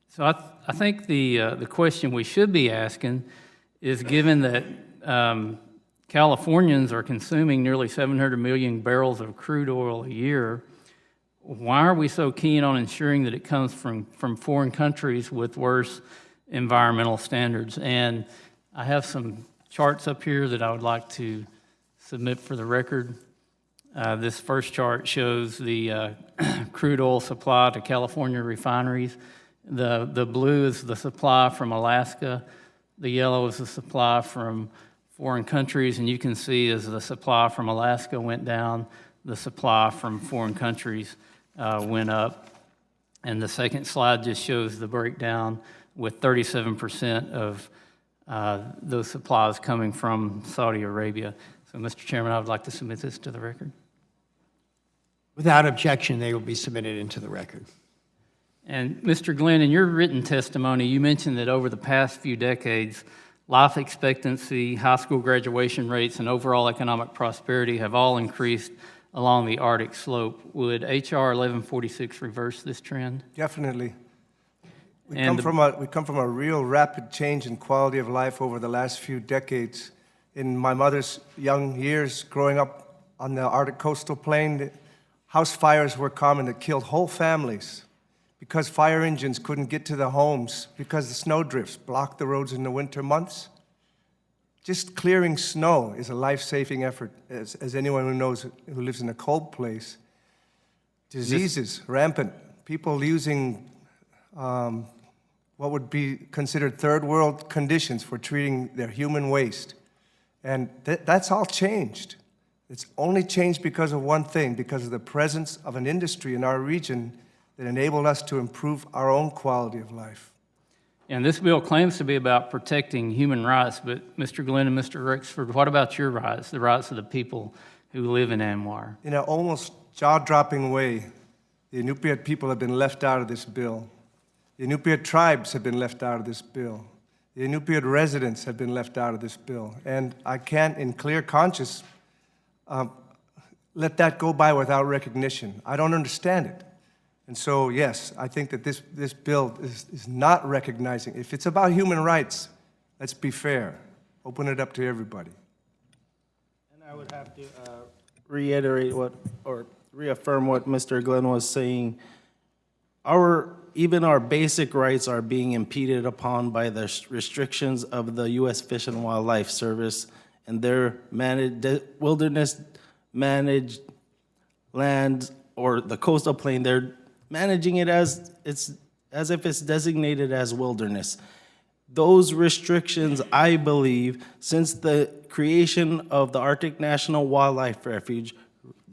So I think the question we should be asking is, given that Californians are consuming nearly 700 million barrels of crude oil a year, why are we so keen on ensuring that it comes from foreign countries with worse environmental standards? And I have some charts up here that I would like to submit for the record. This first chart shows the crude oil supply to California refineries. The blue is the supply from Alaska. The yellow is the supply from foreign countries, and you can see as the supply from Alaska went down, the supply from foreign countries went up. And the second slide just shows the breakdown with 37% of those supplies coming from Saudi Arabia. So, Mr. Chairman, I would like to submit this to the record. Without objection, they will be submitted into the record. And Mr. Glenn, in your written testimony, you mentioned that over the past few decades, life expectancy, high school graduation rates, and overall economic prosperity have all increased along the Arctic slope. Would H.R. 1146 reverse this trend? Definitely. We come from a real rapid change in quality of life over the last few decades. In my mother's young years, growing up on the Arctic coastal plain, house fires were common that killed whole families because fire engines couldn't get to the homes because the snowdrifts blocked the roads in the winter months. Just clearing snow is a life-saving effort, as anyone who knows who lives in a cold place. Diseases rampant. People using what would be considered third world conditions for treating their human waste. And that's all changed. It's only changed because of one thing, because of the presence of an industry in our region that enabled us to improve our own quality of life. And this bill claims to be about protecting human rights, but Mr. Glenn and Mr. Rexford, what about your rights, the rights of the people who live in ANWR? In an almost jaw-dropping way, the Inupiat people have been left out of this bill. The Inupiat tribes have been left out of this bill. The Inupiat residents have been left out of this bill. And I can't, in clear conscience, let that go by without recognition. I don't understand it. And so, yes, I think that this bill is not recognizing. If it's about human rights, let's be fair. Open it up to everybody. And I would have to reiterate reaffirm what Mr. Glenn was saying. Even our basic rights are being impeded upon by the restrictions of the U.S. Fish and Wildlife Service and their wilderness managed land, or the coastal plain. They're managing it as if it's designated as wilderness. Those restrictions, I believe, since the creation of the Arctic National Wildlife Refuge,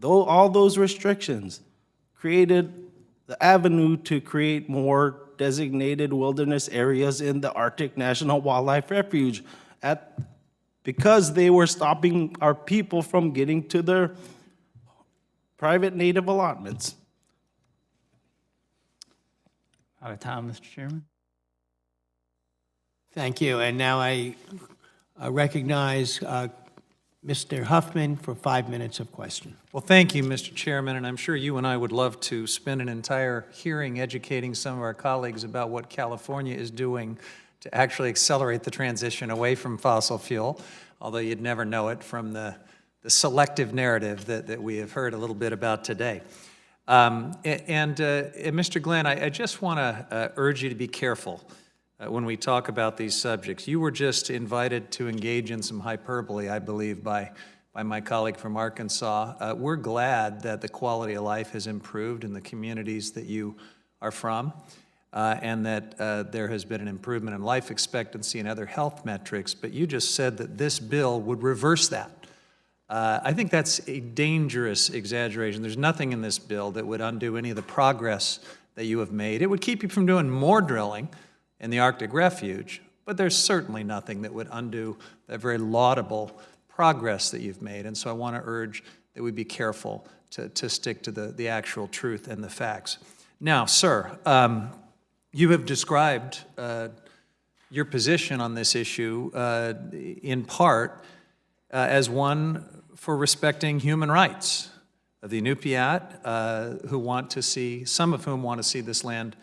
all those restrictions created the avenue to create more designated wilderness areas in the Arctic National Wildlife Refuge because they were stopping our people from getting to their private native allotments. Out of time, Mr. Chairman. Thank you. And now I recognize Mr. Huffman for 5 minutes of question. Well, thank you, Mr. Chairman, and I'm sure you and I would love to spend an entire hearing educating some of our colleagues about what California is doing to actually accelerate the transition away from fossil fuel, although you'd never know it from the selective narrative that we have heard a little bit about today. Mr. Glenn, I just want to urge you to be careful when we talk about these subjects. You were just invited to engage in some hyperbole, I believe, by my colleague from Arkansas. We're glad that the quality of life has improved in the communities that you are from, and that there has been an improvement in life expectancy and other health metrics, but you just said that this bill would reverse that. I think that's a dangerous exaggeration. There's nothing in this bill that would undo any of the progress that you have made. It would keep you from doing more drilling in the Arctic Refuge, but there's certainly nothing that would undo that very laudable progress that you've made. And so I want to urge that we be careful to stick to the actual truth and the facts. Now, sir, you have described your position on this issue in part as one for respecting human rights of the Inupiat, who want to see, some of whom want to see this land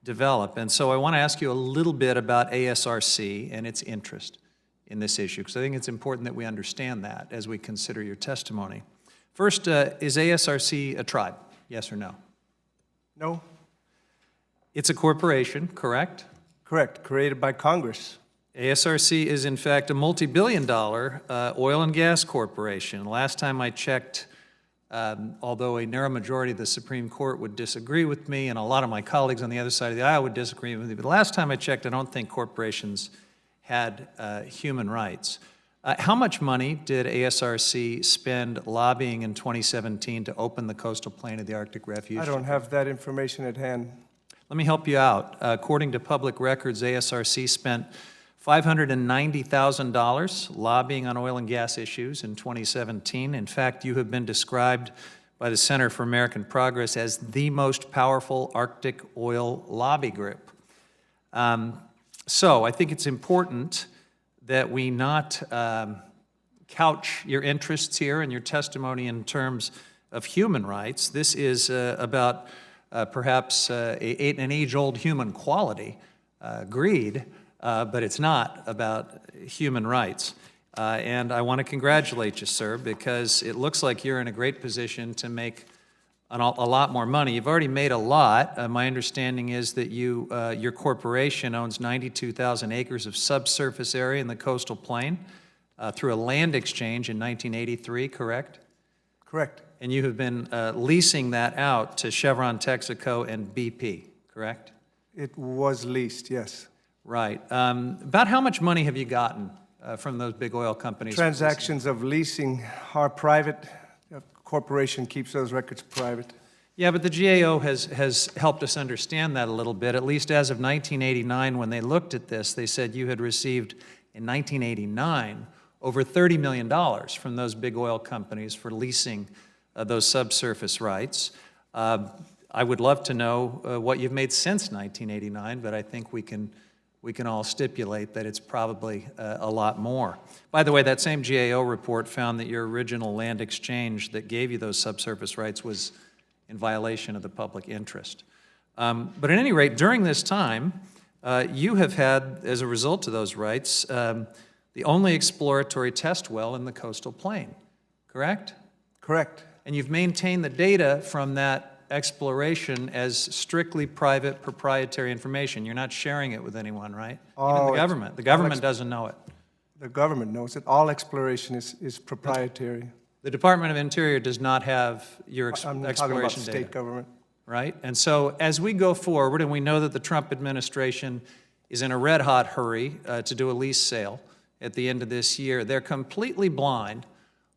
develop. And so I want to ask you a little bit about ASRC and its interest in this issue, because I think it's important that we understand that as we consider your testimony. First, is ASRC a tribe? Yes or no? No. It's a corporation, correct? Correct, created by Congress. ASRC is in fact a multi-billion-dollar oil and gas corporation. Last time I checked, although a narrow majority of the Supreme Court would disagree with me, and a lot of my colleagues on the other side of the aisle would disagree with me, but the last time I checked, I don't think corporations had human rights. How much money did ASRC spend lobbying in 2017 to open the coastal plain of the Arctic Refuge? I don't have that information at hand. Let me help you out. According to public records, ASRC spent $590,000 lobbying on oil and gas issues in 2017. In fact, you have been described by the Center for American Progress as the most powerful Arctic oil lobby group. So I think it's important that we not couch your interests here and your testimony in terms of human rights. This is about perhaps an age-old human quality, greed, but it's not about human rights. And I want to congratulate you, sir, because it looks like you're in a great position to make a lot more money. You've already made a lot. My understanding is that your corporation owns 92,000 acres of subsurface area in the coastal plain through a land exchange in 1983, correct? Correct. And you have been leasing that out to Chevron, Texaco, and BP, correct? It was leased, yes. Right. About how much money have you gotten from those big oil companies? Transactions of leasing are private. The corporation keeps those records private. Yeah, but the GAO has helped us understand that a little bit. At least as of 1989, when they looked at this, they said you had received, in 1989, over $30 million from those big oil companies for leasing those subsurface rights. I would love to know what you've made since 1989, but I think we can all stipulate that it's probably a lot more. By the way, that same GAO report found that your original land exchange that gave you those subsurface rights was in violation of the public interest. But at any rate, during this time, you have had, as a result of those rights, the only exploratory test well in the coastal plain, correct? Correct. And you've maintained the data from that exploration as strictly private, proprietary information. You're not sharing it with anyone, right? Even the government. The government doesn't know it. The government knows it. All exploration is proprietary. The Department of Interior does not have your I'm exploration talking about data. state government. Right? And so as we go forward, and we know that the Trump administration is in a red-hot hurry to do a lease sale at the end of this year, they're completely blind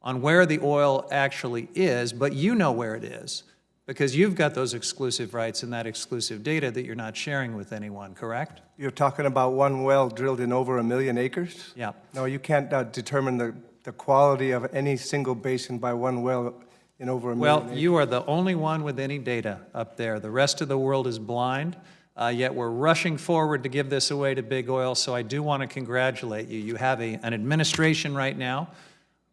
on where the oil actually is, but you know where it is, because you've got those exclusive rights and that exclusive data that you're not sharing with anyone, correct? You're talking about one well drilled in over 1 million acres? Yeah. No, you can't determine the quality of any single basin by one well in over 1 million acres. Well, you are the only one with any data up there. The rest of the world is blind, yet we're rushing forward to give this away to big oil, so I do want to congratulate you. You have an administration right now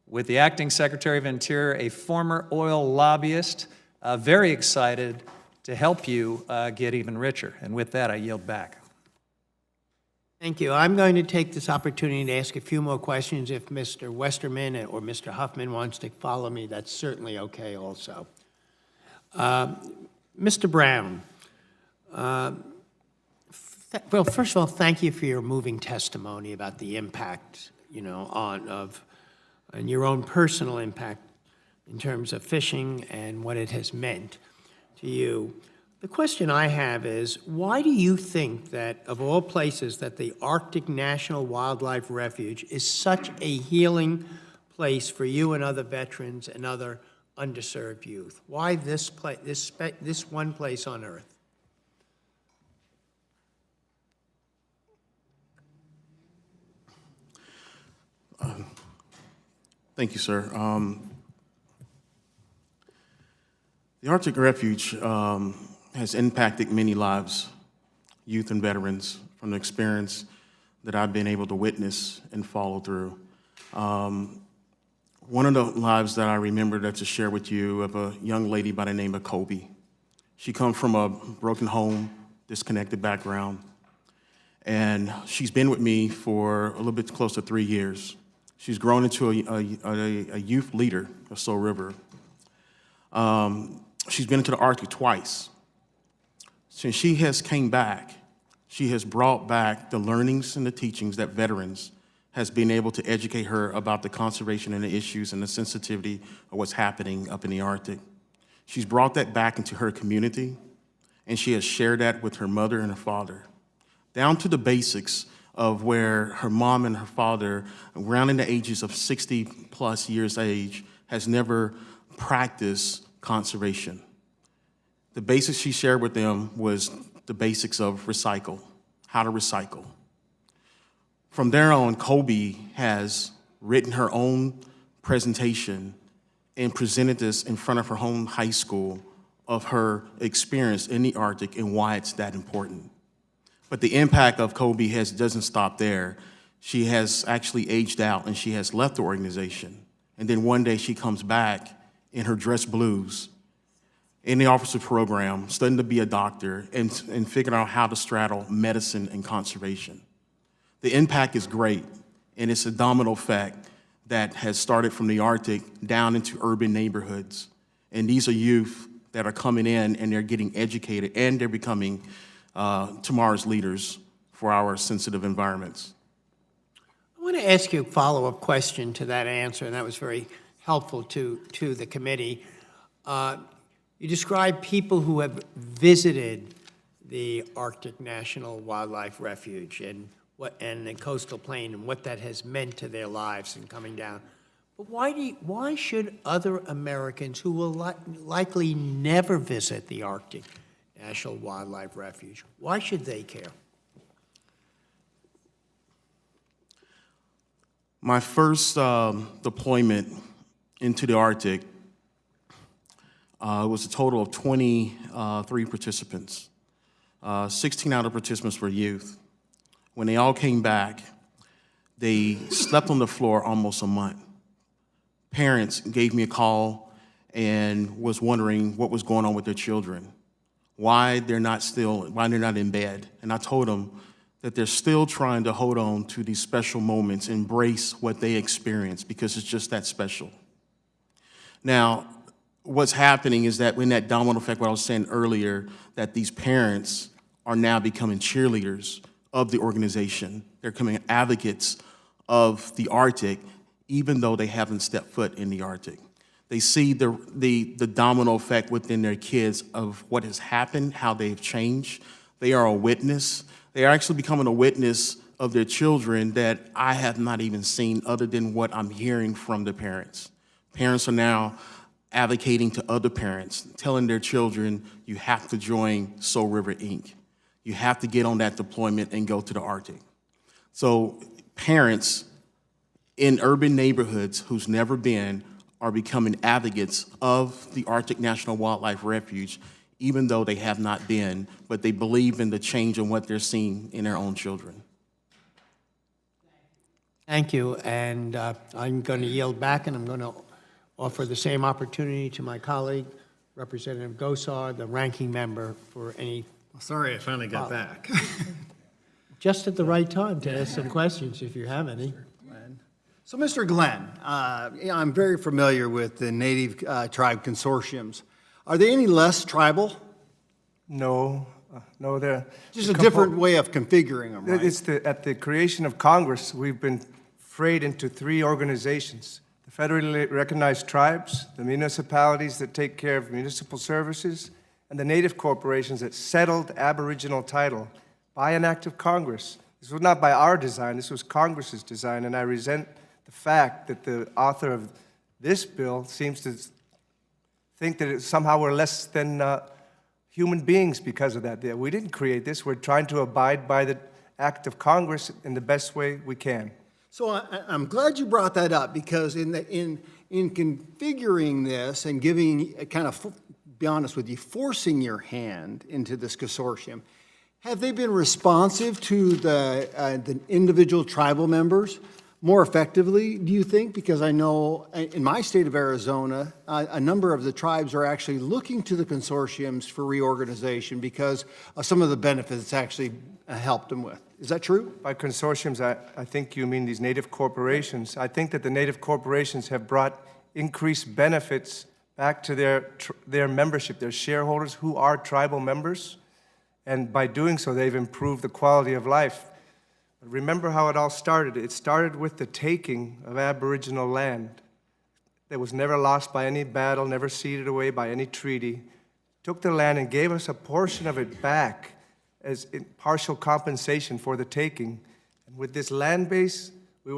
with the acting Secretary of Interior, a former oil lobbyist, very excited to help you get even richer. And with that, I yield back. Thank you. I'm going to take this opportunity to ask a few more questions. If Mr. Westerman or Mr. Huffman wants to follow me, that's certainly okay also. Mr. Brown, well, first of all, thank you for your moving testimony about the impact, and your own personal impact in terms of fishing and what it has meant to you. The question I have is, why do you think that, of all places, that the Arctic National Wildlife Refuge is such a healing place for you and other veterans and other underserved youth? Why this one place on Earth? Thank you, sir. The Arctic Refuge has impacted many lives, youth and veterans, from the experience that I've been able to witness and follow through. One of the lives that I remember to share with you of a young lady by the name of Kobe. She comes from a broken home, disconnected background, and she's been with me for a little bit close to 3 years. She's grown into a youth leader of Soul River. She's been into the Arctic twice. Since she has came back, she has brought back the learnings and the teachings that veterans has been able to educate her about the conservation and the issues and the sensitivity of what's happening up in the Arctic. She's brought that back into her community, and she has shared that with her mother and her father, down to the basics of where her mom and her father, around in the ages of 60+ years age, has never practiced conservation. The basics she shared with them was the basics of recycle, how to recycle. From there on, Kobe has written her own presentation and presented this in front of her home high school of her experience in the Arctic and why it's that important. But the impact of Kobe doesn't stop there. She has actually aged out and she has left the organization. And then one day she comes back in her dress blues in the officer program, studying to be a doctor and figuring out how to straddle medicine and conservation. The impact is great, and it's a domino effect that has started from the Arctic down into urban neighborhoods. And these are youth that are coming in and they're getting educated and they're becoming tomorrow's leaders for our sensitive environments. I want to ask you a follow-up question to that answer, and that was very helpful to the committee. You described people who have visited the Arctic National Wildlife Refuge and the coastal plain and what that has meant to their lives in coming down. But why should other Americans who will likely never visit the Arctic National Wildlife Refuge, why should they care? My first deployment into the Arctic was a total of 23 participants. 16 out of participants were youth. When they all came back, they slept on the floor almost a month. Parents gave me a call and was wondering what was going on with their children, why they're not in bed. And I told them that they're still trying to hold on to these special moments, embrace what they experience, because it's just that special. Now, what's happening is that in that domino effect, what I was saying earlier, that these parents are now becoming cheerleaders of the organization. They're becoming advocates of the Arctic, even though they haven't stepped foot in the Arctic. They see the domino effect within their kids of what has happened, how they've changed. They are a witness. They are actually becoming a witness of their children that I have not even seen other than what I'm hearing from the parents. Parents are now advocating to other parents, telling their children, you have to join Soul River, Inc. You have to get on that deployment and go to the Arctic. So parents in urban neighborhoods who's never been are becoming advocates of the Arctic National Wildlife Refuge, even though they have not been, but they believe in the change in what they're seeing in their own children. Thank you, and I'm going to yield back, and I'm going to offer the same opportunity to my colleague, Representative Gosar, the ranking member, for any. Sorry, I finally got back. Just at the right time to ask some questions, if you have any. So, Mr. Glenn, I'm very familiar with the Native Tribe consortiums. Are they any less tribal? No, no, they're... Just a different way of configuring them, right? It's at the creation of Congress, we've been frayed into three organizations: the federally recognized tribes, the municipalities that take care of municipal services, and the native corporations that settled Aboriginal title by an act of Congress. This was not by our design, this was Congress's design, and I resent the fact that the author of this bill seems to think that somehow we're less than human beings because of that. We didn't create this. We're trying to abide by the act of Congress in the best way we can. So I'm glad you brought that up, because in configuring this and giving, kind of, be honest with you, forcing your hand into this consortium, have they been responsive to the individual tribal members more effectively, do you think? Because I know in my state of Arizona, a number of the tribes are actually looking to the consortiums for reorganization because of some of the benefits it's actually helped them with. Is that true? By consortiums, I think you mean these native corporations. I think that the native corporations have brought increased benefits back to their membership, their shareholders who are tribal members. And by doing so, they've improved the quality of life. Remember how it all started. It started with the taking of Aboriginal land that was never lost by any battle, never ceded away by any treaty. Took the land and gave us a portion of it back as partial compensation for the taking. And with this land base, we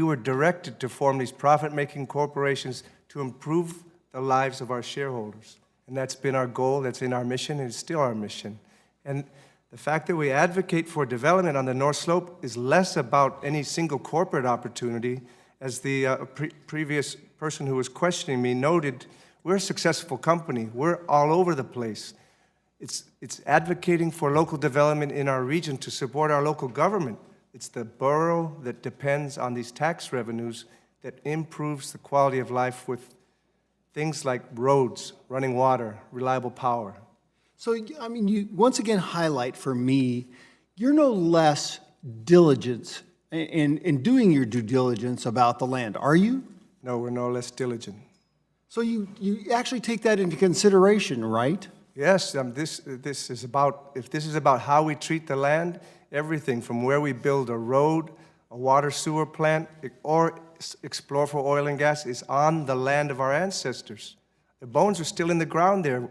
were directed to form these profit-making corporations to improve the lives of our shareholders. And that's been our goal, that's in our mission, and it's still our mission. And the fact that we advocate for development on the North Slope is less about any single corporate opportunity. As the previous person who was questioning me noted, we're a successful company. We're all over the place. It's advocating for local development in our region to support our local government. It's the borough that depends on these tax revenues that improves the quality of life with things like roads, running water, reliable power. So, I mean, you once again highlight for me, you're no less diligent in doing your due diligence about the land, are you? No, we're no less diligent. So you actually take that into consideration, right? Yes, if this is about how we treat the land, everything from where we build a road, a water sewer plant, or explore for oil and gas is on the land of our ancestors. The bones are still in the ground there.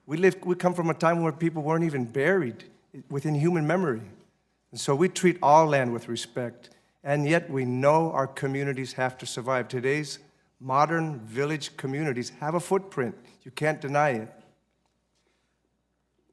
We come from a time where people weren't even buried within human memory. And so we treat all land with respect, and yet we know our communities have to survive. Today's modern village communities have a footprint. You can't deny it.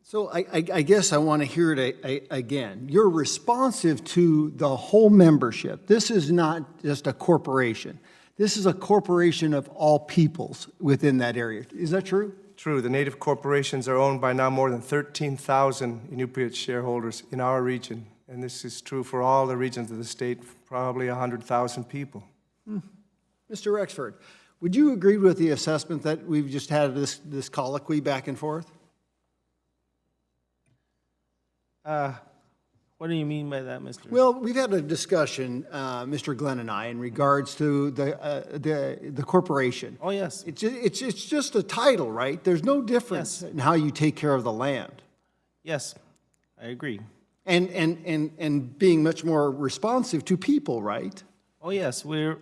So I guess I want to hear it again. You're responsive to the whole membership. This is not just a corporation. This is a corporation of all peoples within that area. Is that true? True. The native corporations are owned by now more than 13,000 Inupiat shareholders in our region. And this is true for all the regions of the state, probably 100,000 people. Mr. Rexford, would you agree with the assessment that we've just had this colloquy back and forth? What do you mean by that, Mr.? Well, we've had a discussion, Mr. Glenn and I, in regards to the corporation. Oh, yes. It's just a title, right? There's no difference in how you take care of the land. Yes, I agree. And being much more responsive to people, right? Oh, yes, we're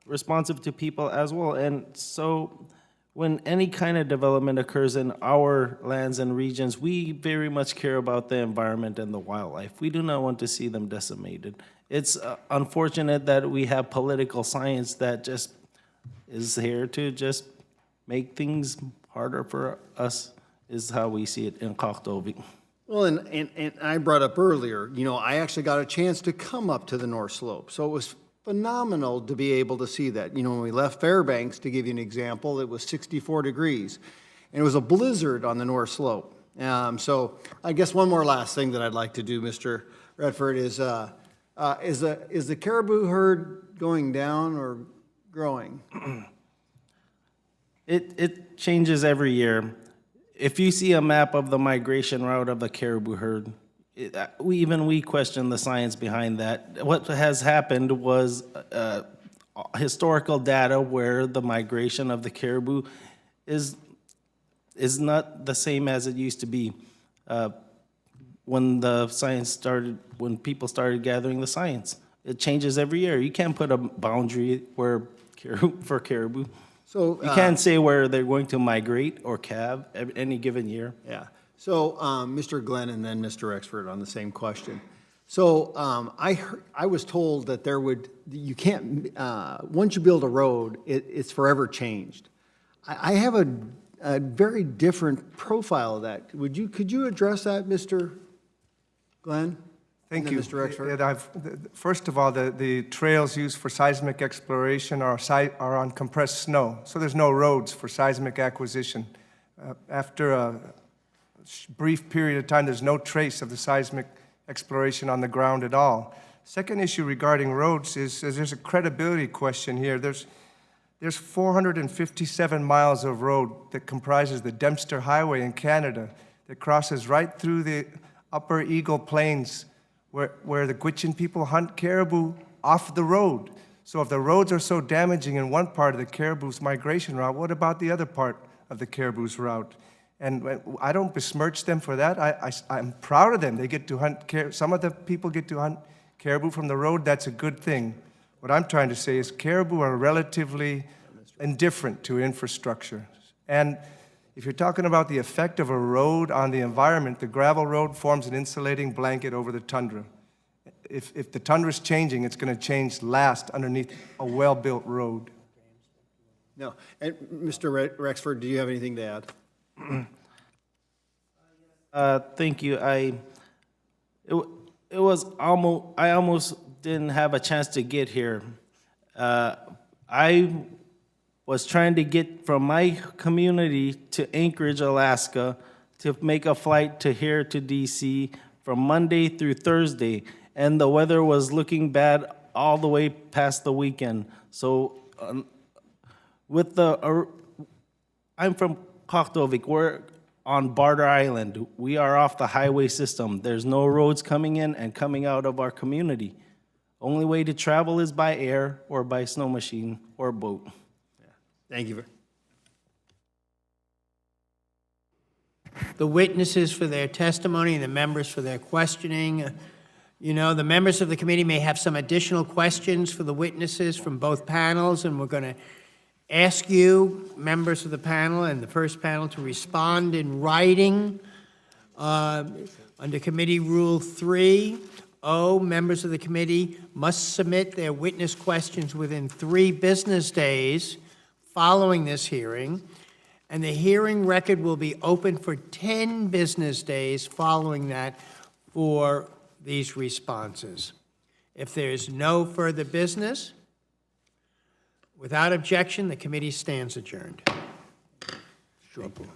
responsive to people as well. And so when any kind of development occurs in our lands and regions, we very much care about the environment and the wildlife. We do not want to see them decimated. It's unfortunate that we have political science that just is here to just make things harder for us, is how we see it in Kaktovik. Well, and I brought up earlier, you know, I actually got a chance to come up to the North Slope. So it was phenomenal to be able to see that. You know, when we left Fairbanks, to give you an example, it was 64 degrees. And it was a blizzard on the North Slope. So I guess one more last thing that I'd like to do, Mr. Redford, is the caribou herd going down or growing? It changes every year. If you see a map of the migration route of the caribou herd, we question the science behind that. What has happened was historical data where the migration of the caribou is not the same as it used to be when when people started gathering the science. It changes every year. You can't put a boundary for caribou. So You can't say where they're going to migrate or calve any given year. Yeah. So, Mr. Glenn and then Mr. Rexford on the same question. So, I was told that you can't, once you build a road, it's forever changed. I have a very different profile of that. Could you address that, Mr. Glenn? Thank And you. then Mr. Rexford? First of all, the trails used for seismic exploration are on compressed snow, so there's no roads for seismic acquisition. After a brief period of time, there's no trace of the seismic exploration on the ground at all. Second issue regarding roads is there's a credibility question here. There's 457 miles of road that comprises the Dempster Highway in Canada that crosses right through the Upper Eagle Plains where the Gwich'in people hunt caribou off the road. So if the roads are so damaging in one part of the caribou's migration route, what about the other part of the caribou's route? And I don't besmirch them for that. I'm proud of them. They get to hunt, some of the people get to hunt caribou from the road. That's a good thing. What I'm trying to say is caribou are relatively indifferent to infrastructure. And if you're talking about the effect of a road on the environment, the gravel road forms an insulating blanket over the tundra. If the tundra is changing, it's going to change last underneath a well-built road. No. And Mr. Rexford, do you have anything to add? Thank you. I almost didn't have a chance to get here. I was trying to get from my community to Anchorage, Alaska, to make a flight to here to DC from Monday through Thursday, and the weather was looking bad all the way past the weekend. So I'm from Kaktovik. We're on Barter Island. We are off the highway system. There's no roads coming in and coming out of our community. Only way to travel is by air or by snow machine or boat. Thank you. The witnesses for their testimony and the members for their questioning. You know, the members of the committee may have some additional questions for the witnesses from both panels, and we're going to ask you, members of the panel and the first panel, to respond in writing under Committee Rule 3.0. Members of the committee must submit their witness questions within 3 business days following this hearing, and the hearing record will be open for 10 business days following that for these responses. If there is no further business, without objection, the committee stands adjourned. Short board.